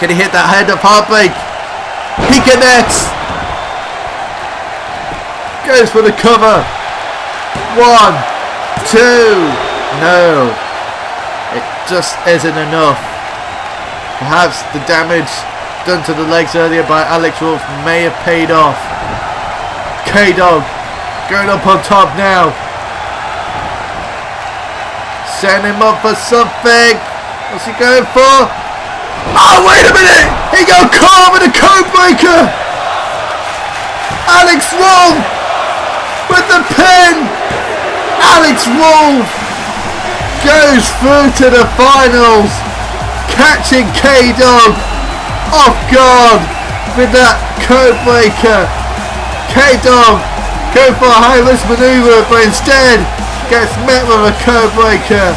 Can he hit that head of heartbreak? He connects. Goes for the cover. 1, 2. No, it just isn't enough. Perhaps the damage done to the legs earlier by Alex Wolf may have paid off. K-Dog going up on top now. Setting him up for something. What's he going for? Oh, wait a minute! He got caught with a code breaker! Alex Wolf with the pin! Alex Wolf goes through to the finals, catching K-Dog off guard with that code breaker. K-Dog going for a high-risk maneuver, but instead gets met with a code breaker.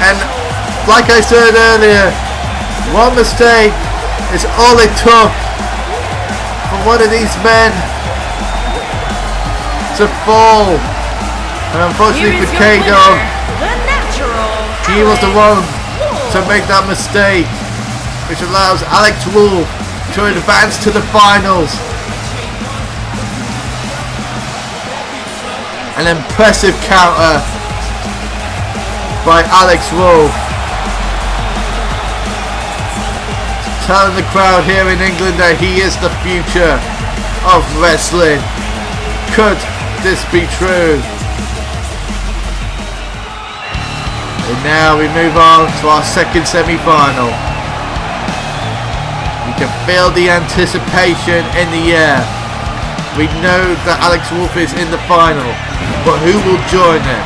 And like I said earlier, one mistake is all it took for one of these men to fall. And unfortunately for K-Dog, he was the one to make that mistake, which allows Alex Wolf to advance to the finals. An impressive counter by Alex Wolf, telling the crowd here in England that he is the future of wrestling. Could this be true? And now we move on to our second semi-final. You can feel the anticipation in the air. We know that Alex Wolf is in the final, but who will join him?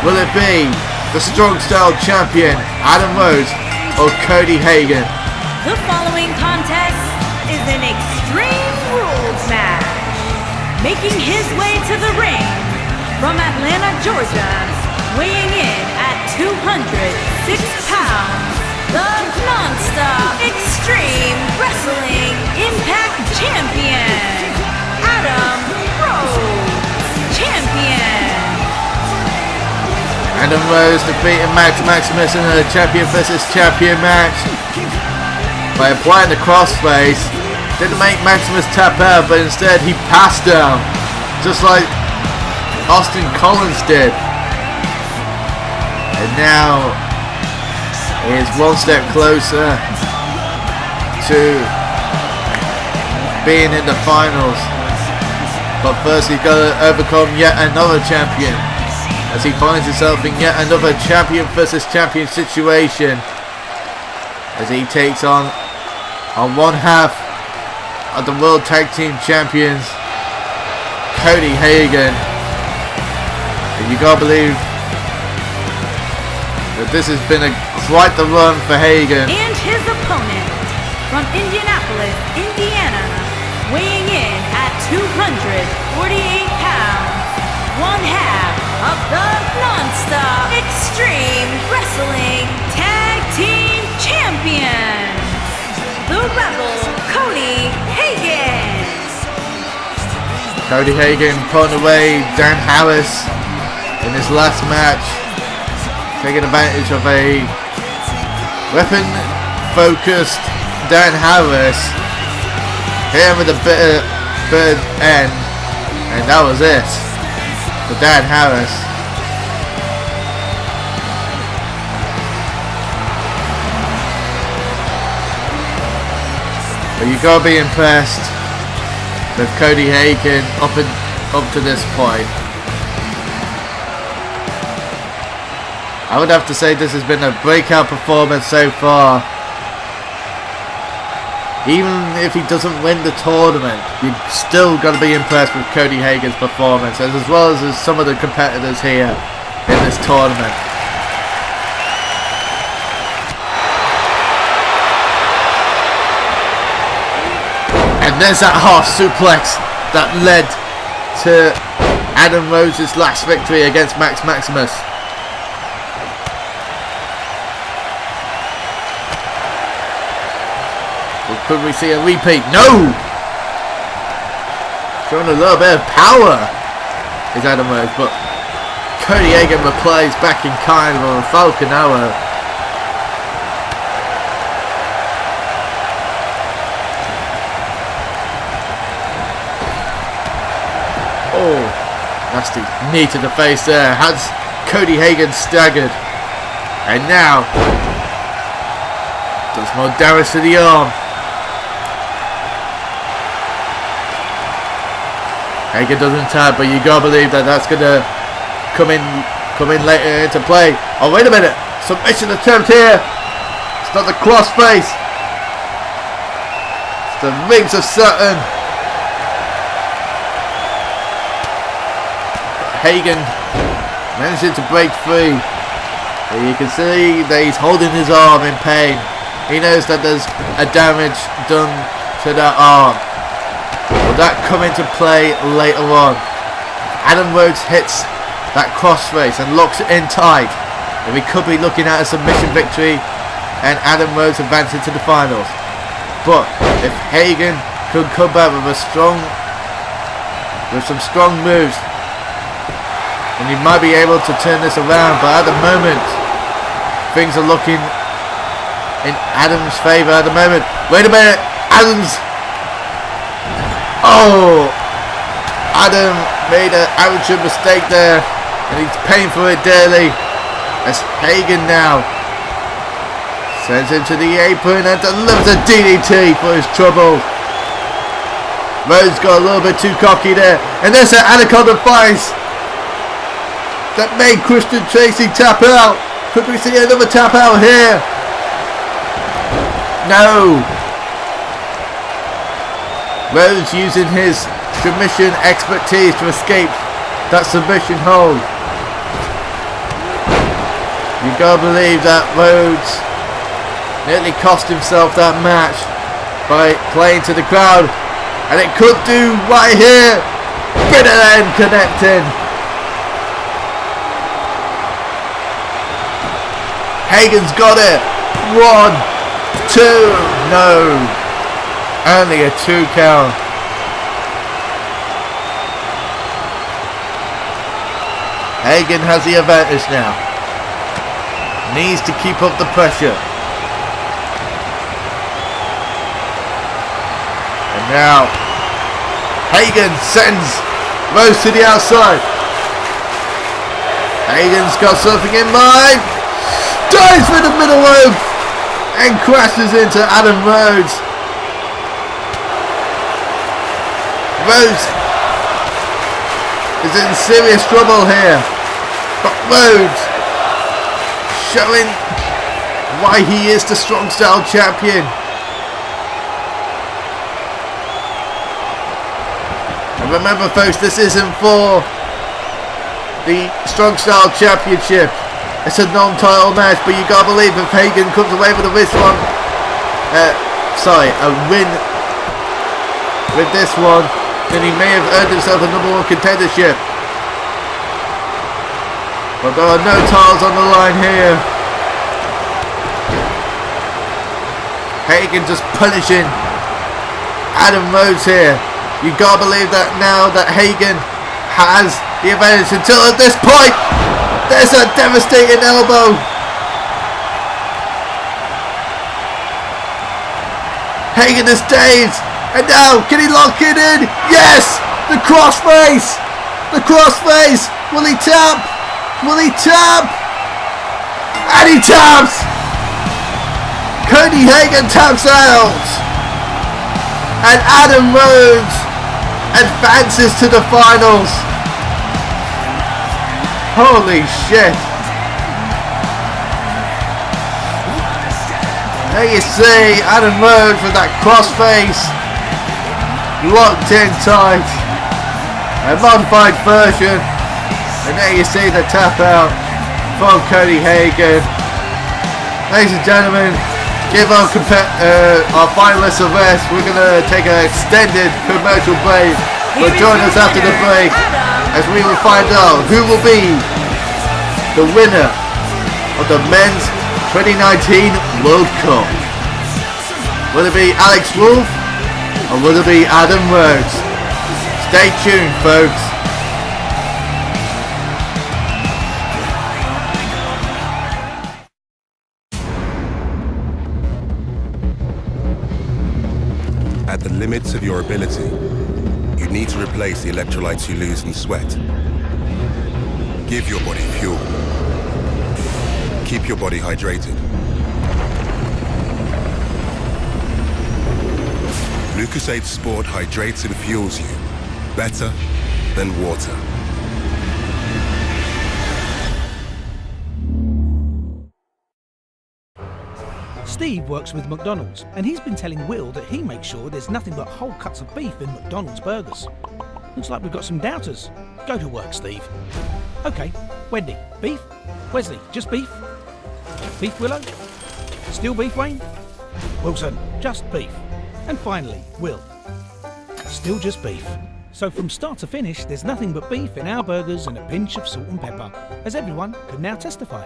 Will it be the Strong Style champion Adam Rose or Cody Hagan? The following contest is an Extreme Rules match. Making his way to the ring from Atlanta, Georgia, weighing in at 206 pounds, the non-stop Extreme Wrestling Impact Champion, Adam Rose. Champion, Adam Rose defeating Max Maximus in a champion versus champion match by applying the crossface. Didn't make Maximus tap out, but instead he passed down, just like Austin Collins did. And now he is one step closer to being in the finals. But first he's got to overcome yet another champion, as he finds himself in yet another champion versus champion situation, as he takes on one half of the World Tag Team Champions, Cody Hagan. And you gotta believe that this has been quite the run for Hagan. And his opponent from Indianapolis, Indiana, weighing in at 248 pounds, one half of the Non-Stop Extreme Wrestling Tag Team Champions, the Rebel Cody Hagan. Cody Hagan putting away Dan Harris in his last match, taking advantage of a weapon-focused Dan Harris, hit him with a bitter end, and that was it for Dan Harris. But you gotta be impressed with Cody Hagan up to this point. I would have to say this has been a breakout performance so far. Even if he doesn't win the tournament, you still got to be impressed with Cody Hagan's performance, as well as some of the competitors here in this tournament. And there's that half suplex that led to Adam Rose's last victory against Max Maximus. Could we see a repeat? No! Showing a little bit of power is Adam Rose, but Cody Hagan replies back in kind of a Falcon Arrow. Oh, nasty knee to the face there. Has Cody Hagan staggered. And now does more damage to the arm. Hagan doesn't tap, but you gotta believe that that's gonna come in later into play. Oh, wait a minute! Submission attempt here! It's not the crossface! It's the Rings of Saturn! Hagan managing to break free. And you can see that he's holding his arm in pain. He knows that there's a damage done to that arm. Will that come into play later on? Adam Rhodes hits that crossface and locks it in tight, and we could be looking at a submission victory and Adam Rhodes advancing to the finals. But if Hagan could come back with some strong moves, and he might be able to turn this around. But at the moment, things are looking in Adam's favour at the moment. Wait a minute, Adam's... Oh! Adam made an amateur mistake there, and he's paying for it dearly. As Hagan now sends him to the apron and delivers a DDT for his trouble. Rhodes got a little bit too cocky there, and there's an Anaconda Vice that made Christian Tracy tap out. Could we see another tap out here? No. Rhodes using his submission expertise to escape that submission hold. You gotta believe that Rhodes nearly cost himself that match by playing to the crowd, and it could do right here. Bitter end connecting. Hagan's got it. 1, 2, no. Only a 2 count. Hagan has the advantage now. needs to keep up the pressure. And now Hagen sends Rhodes to the outside. Hagen's got something in mind. Dives for the middle rope and crashes into Adam Rhodes. Rhodes is in serious trouble here. But Rhodes showing why he is the Strong Style champion. And remember folks, this isn't for the Strong Style Championship. It's a non-title match, but you gotta believe if Hagen comes away with a win with this one, then he may have earned himself a number 1 contendership. But there are no titles on the line here. Hagen just punishing Adam Rhodes here. You gotta believe that now that Hagen has the advantage until at this point there's a devastating elbow. Hagen is dazed. And now, can he lock it in? Yes! The crossface! The crossface! Will he tap? Will he tap? And he taps! Cody Hagen taps out! And Adam Rhodes advances to the finals. Holy shit! There you see Adam Rhodes with that crossface. Locked in tight. A modified version. And there you see the tap out from Cody Hagen. Ladies and gentlemen, give our finalists a rest. We're going to take an extended commercial break. But join us after the break as we will find out who will be the winner of the Men's 2019 World Cup. Will it be Alex Wolf? Or will it be Adam Rhodes? Stay tuned, folks. At the limits of your ability, you need to replace the electrolytes you lose in sweat. Give your body fuel. Keep your body hydrated. Lucozade Sport hydrates and fuels you better than water. Steve works with McDonald's, and he's been telling Will that he makes sure there's nothing but whole cuts of beef in McDonald's burgers. Looks like we've got some doubters. Go to work, Steve. Okay, Wendy, beef? Wesley, just beef? Beef Willow? Still beef, Wayne? Wilson, just beef. And finally, Will. Still just beef. So from start to finish, there's nothing but beef in our burgers and a pinch of salt and pepper, as everyone can now testify.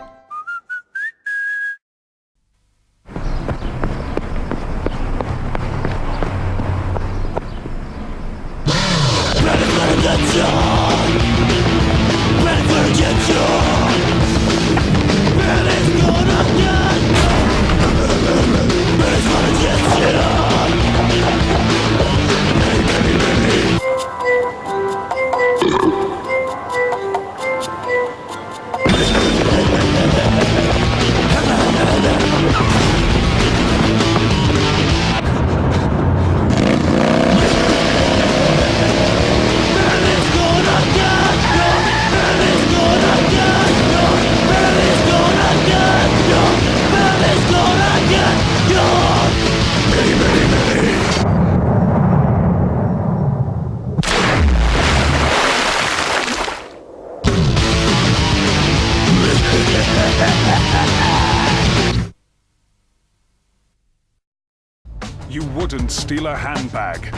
You wouldn't steal a handbag.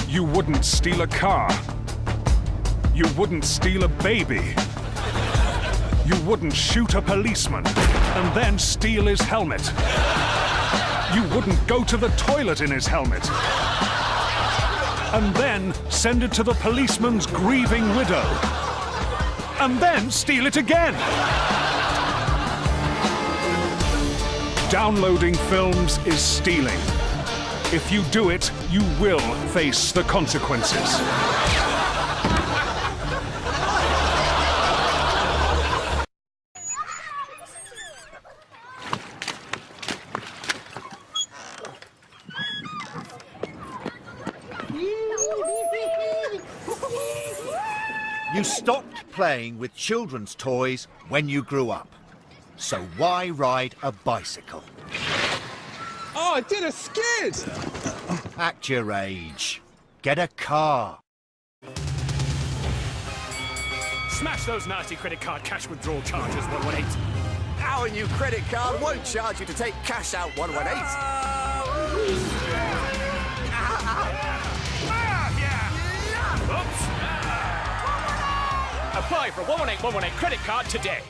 You wouldn't steal a car. You wouldn't steal a baby. You wouldn't shoot a policeman and then steal his helmet. You wouldn't go to the toilet in his helmet and then send it to the policeman's grieving widow and then steal it again. Downloading films is stealing. If you do it, you will face the consequences. You stopped playing with children's toys when you grew up. So why ride a bicycle? Oh, I did a skid! Act your age. Get a car. Smash those nasty credit card cash withdrawal charges, 118. Our new credit card won't charge you to take cash out, 118. Oops. Apply for 118 credit card today.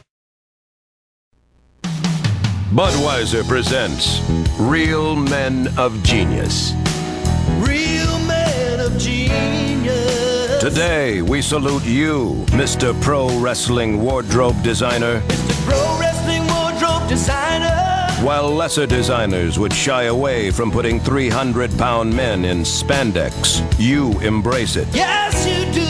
Budweiser presents Real Men of Genius. Real Men of Genius. Today, we salute you, Mr. Pro Wrestling Wardrobe Designer. Mr. Pro Wrestling Wardrobe Designer. While lesser designers would shy away from putting 300-pound men in spandex, you embrace it. Yes, you do.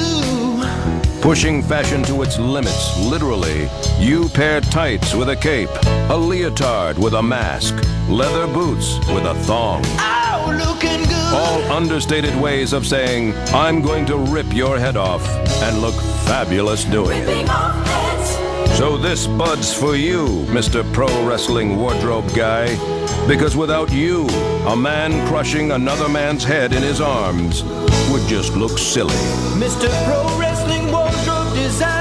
Pushing fashion to its limits, literally, you pair tights with a cape, a leotard with a mask, leather boots with a thong. Oh, looking good. All understated ways of saying, I'm going to rip your head off and look fabulous doing it. So this Bud's for you, Mr. Pro Wrestling Wardrobe Guy, because without you, a man crushing another man's head in his arms would just look silly. Mr. Pro Wrestling Wardrobe Designer.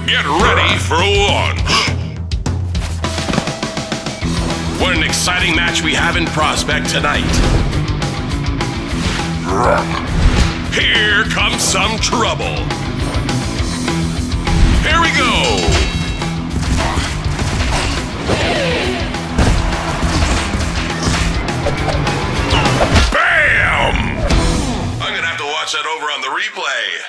Get ready for launch. What an exciting match we have in prospect tonight. Here comes some trouble. Here we go. Bam! I'm gonna have to watch that over on the replay.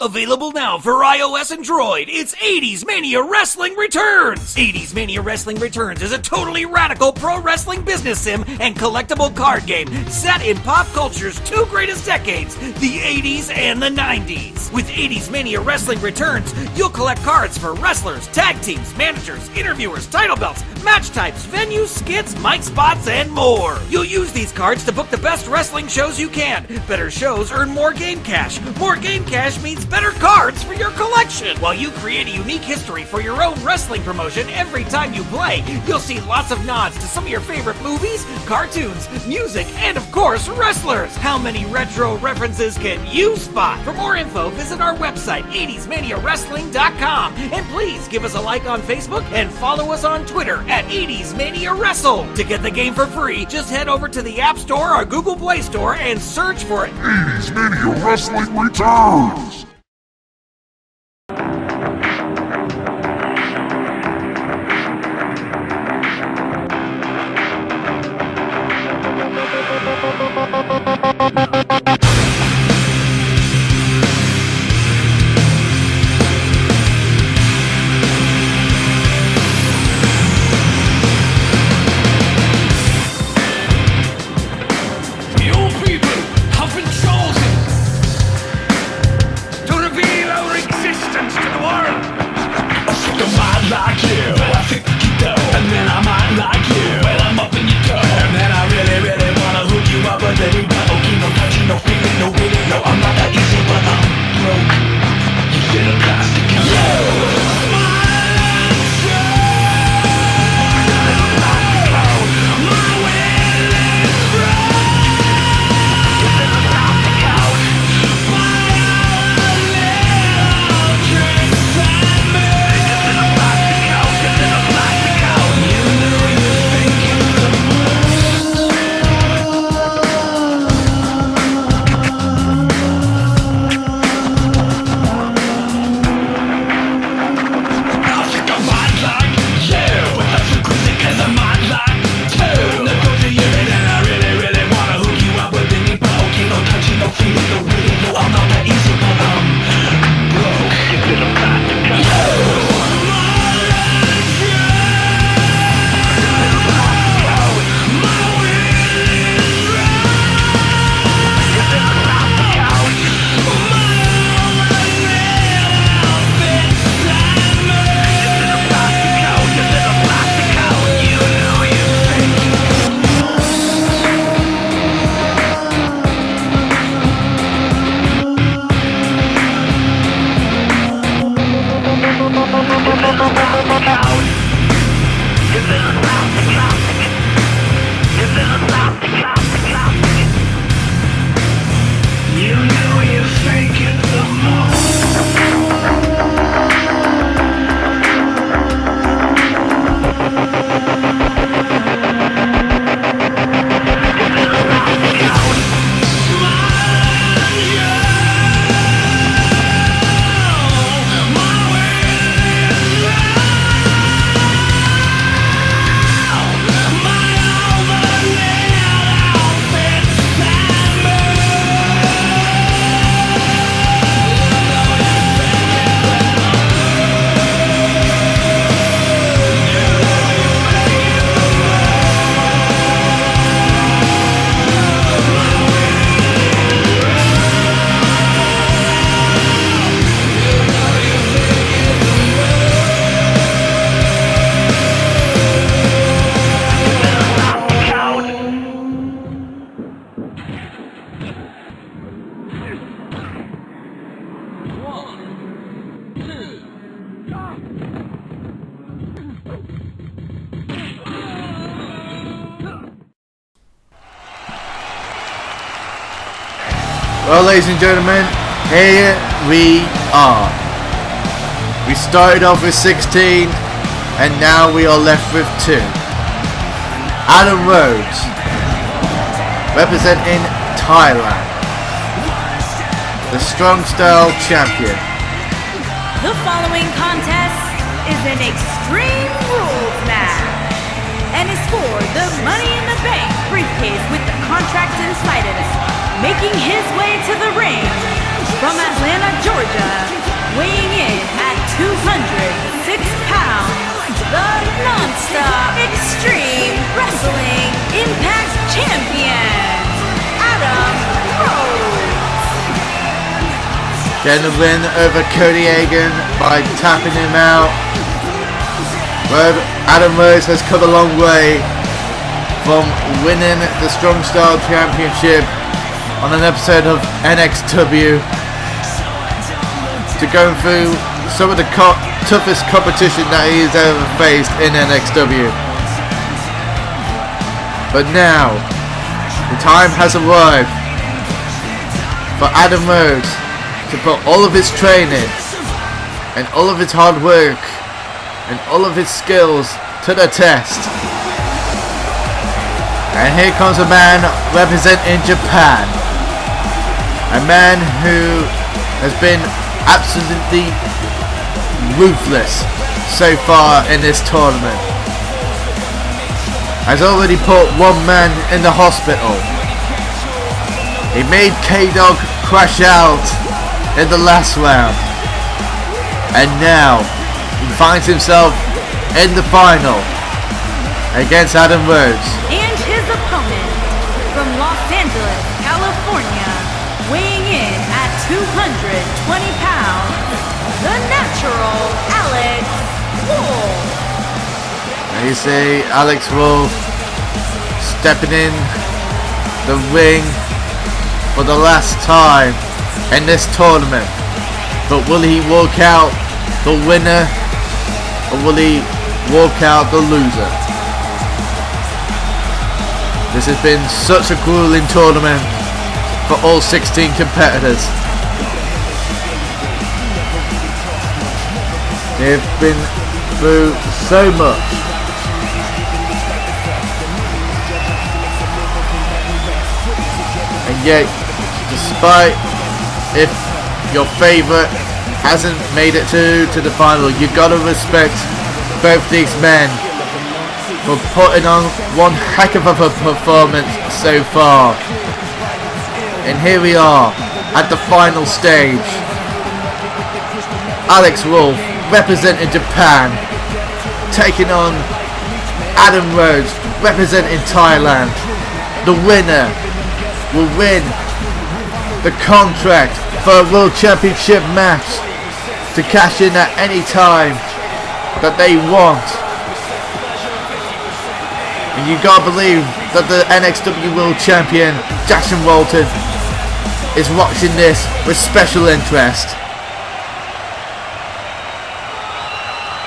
Available now for iOS and Droid, it's 80s Mania Wrestling Returns! 80s Mania Wrestling Returns is a totally radical pro wrestling business sim and collectible card game set in pop culture's two greatest decades, the 80s and the 90s. With 80s Mania Wrestling Returns, you'll collect cards for wrestlers, tag teams, managers, interviewers, title belts, match types, venues, skits, mic spots, and more. You'll use these cards to book the best wrestling shows you can. Better shows earn more game cash. More game cash means better cards for your collection. While you create a unique history for your own wrestling promotion every time you play, you'll see lots of nods to some of your favorite movies, cartoons, music, and of course, wrestlers. How many retro references can you spot? For more info, visit our website, 80smaniawrestling.com. And please give us a like on Facebook and follow us on Twitter at 80smaniawrestle. To get the game for free, just head over to the App Store or Google Play Store and search for 80s Mania Wrestling Returns. You people have been chosen to Well, ladies and gentlemen, here we are. We started off with 16, and now we are left with 2. Adam Rhodes, representing Thailand, the Strong Style Champion. The following contest is an Extreme Rules match and is for the Money in the Bank briefcase with the contract inside of it. Making his way to the ring from Atlanta, Georgia, weighing in at 206 pounds, the non-stop Extreme Wrestling Impact Champion, Adam Rhodes. Getting the win over Cody Hagan by tapping him out. Where Adam Rhodes has come a long way from winning the Strong Style Championship on an episode of NXW to going through some of the toughest competition that he has ever faced in NXW. But now, the time has arrived for Adam Rhodes to put all of his training and all of his hard work and all of his skills to the test. And here comes a man representing Japan. A man who has been absolutely ruthless so far in this tournament. Has already put one man in the hospital. He made K-Dog crash out in the last round. And now he finds himself in the final against Adam Rhodes. And his opponent from Los Angeles, California, weighing in at 220 pounds, the natural Alex Wolf. And you see Alex Wolf stepping in the ring for the last time in this tournament. But will he walk out the winner, or will he walk out the loser? This has been such a grueling tournament for all 16 competitors. They've been through so much. And yet, despite if your favourite hasn't made it to the final, you've got to respect both these men for putting on one heck of a performance so far. And here we are at the final stage. Alex Wolf, representing Japan, taking on Adam Rhodes, representing Thailand. The winner will win the contract for a World Championship match to cash in at any time that they want. And you gotta believe that the NXW World Champion, Jackson Walton, is watching this with special interest.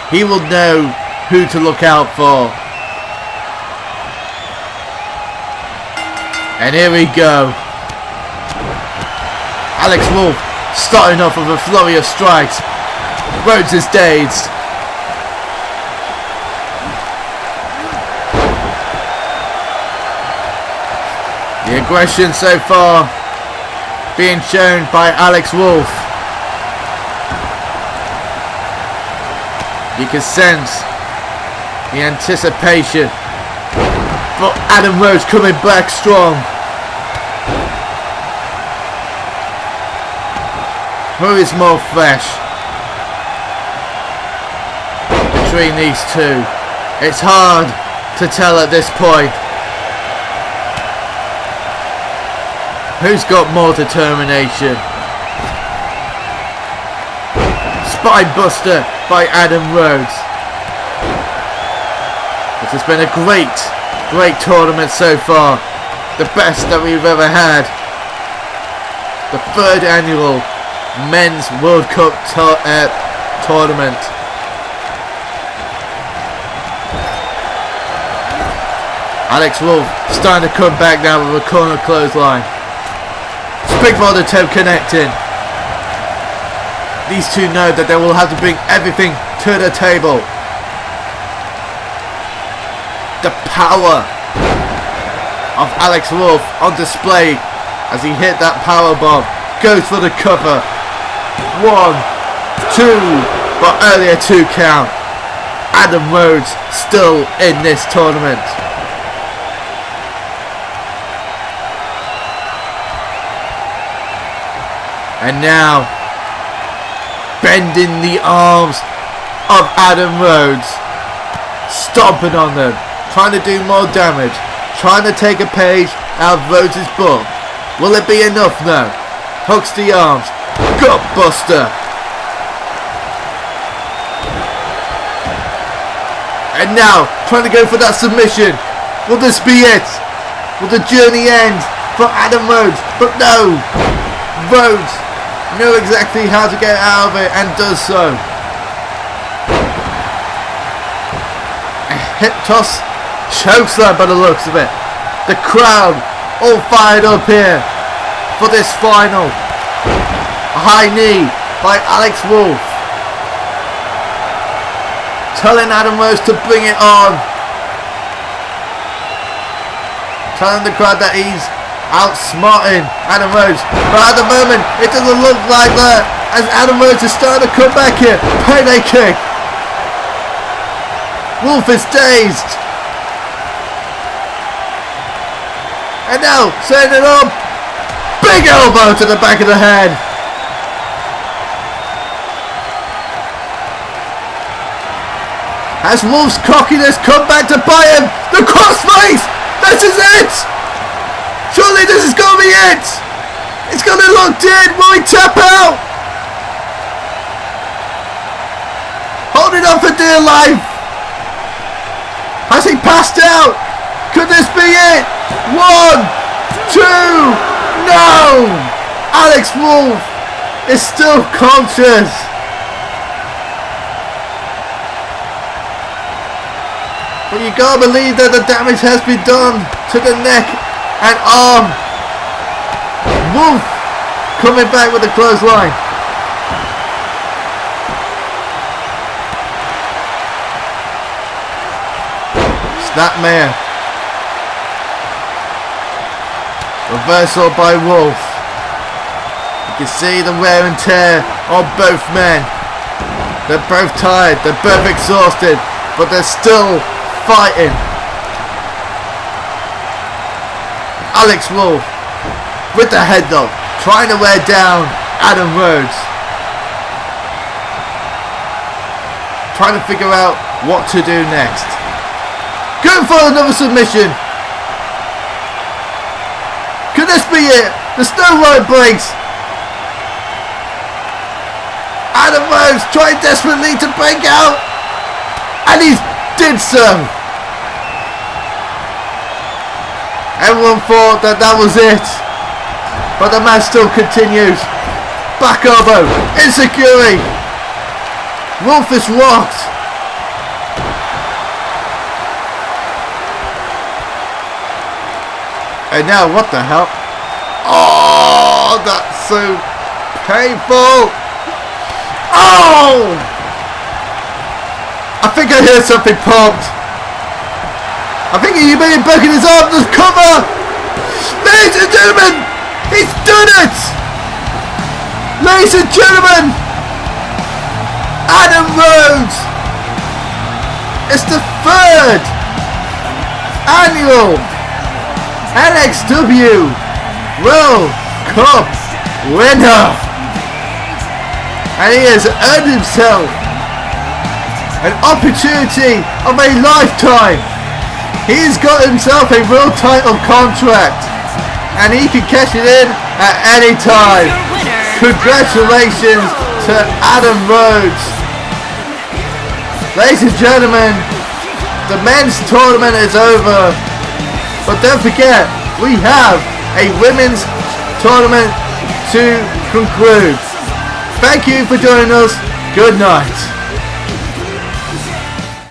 He will know who to look out for. And here we go. Alex Wolf starting off with a flurry of strikes. Rhodes is dazed. The aggression so far being shown by Alex Wolf. You can sense the anticipation. But Adam Rhodes coming back strong. Who is more fresh between these two? It's hard to tell at this point. Who's got more determination? Spine Buster by Adam Rhodes. This has been a great tournament so far. The best that we've ever had. The 3rd annual Men's World Cup tournament. Alex Wolf starting to come back now with a corner clothesline. Springboard attempt connecting. These two know that they will have to bring everything to the table. The power of Alex Wolf on display as he hit that power bomb. Goes for the cover. 1, 2, but only a 2 count. Adam Rhodes still in this tournament. And now, bending the arms of Adam Rhodes, stomping on them, trying to do more damage, trying to take a page out of Rhodes' book. Will it be enough now? Hooks the arms, gutbuster. And now, trying to go for that submission. Will this be it? Will the journey end for Adam Rhodes? But no! Rhodes knows exactly how to get out of it and does so. A hip toss chokeslam by the looks of it. The crowd all fired up here for this final. A high knee by Alex Wolf, telling Adam Rhodes to bring it on. Telling the crowd that he's outsmarting Adam Rhodes. But at the moment, it doesn't look like that, as Adam Rhodes is starting to come back here. Payday kick. Wolf is dazed. And now, setting it up. Big elbow to the back of the head. As Wolf's cockiness come back to bite him. The crossface. This is it. Surely this is going to be it. It's going to be locked in. Will he tap out? Holding on for dear life. Has he passed out? Could this be it? 1, 2, no! Alex Wolf is still conscious. But you gotta believe that the damage has been done to the neck and arm. Wolf coming back with the clothesline. Snapmare. Reversal by Wolf. You can see the wear and tear on both men. They're both tired, they're both exhausted, but they're still fighting. Alex Wolf with the headlock, trying to wear down Adam Rhodes. Trying to figure out what to do next. Going for another submission. Could this be it? The Snow White breaks. Adam Rhodes trying desperately to break out. And he did so. Everyone thought that that was it. But the match still continues. Back elbow. Insecurity. Wolf is rocked. And now, what the hell? Oh, that's so painful. Oh! I think I heard something popped. I think he may have broken his arm to cover. Ladies and gentlemen, he's done it. Ladies and gentlemen, Adam Rhodes. It's the 3rd annual NXW World Cup winner, and he has earned himself an opportunity of a lifetime. He's got himself a world title contract, and he can cash it in at any time. Congratulations to Adam Rhodes. Ladies and gentlemen, the men's tournament is over. But don't forget, we have a women's tournament to conclude. Thank you for joining us. Good night.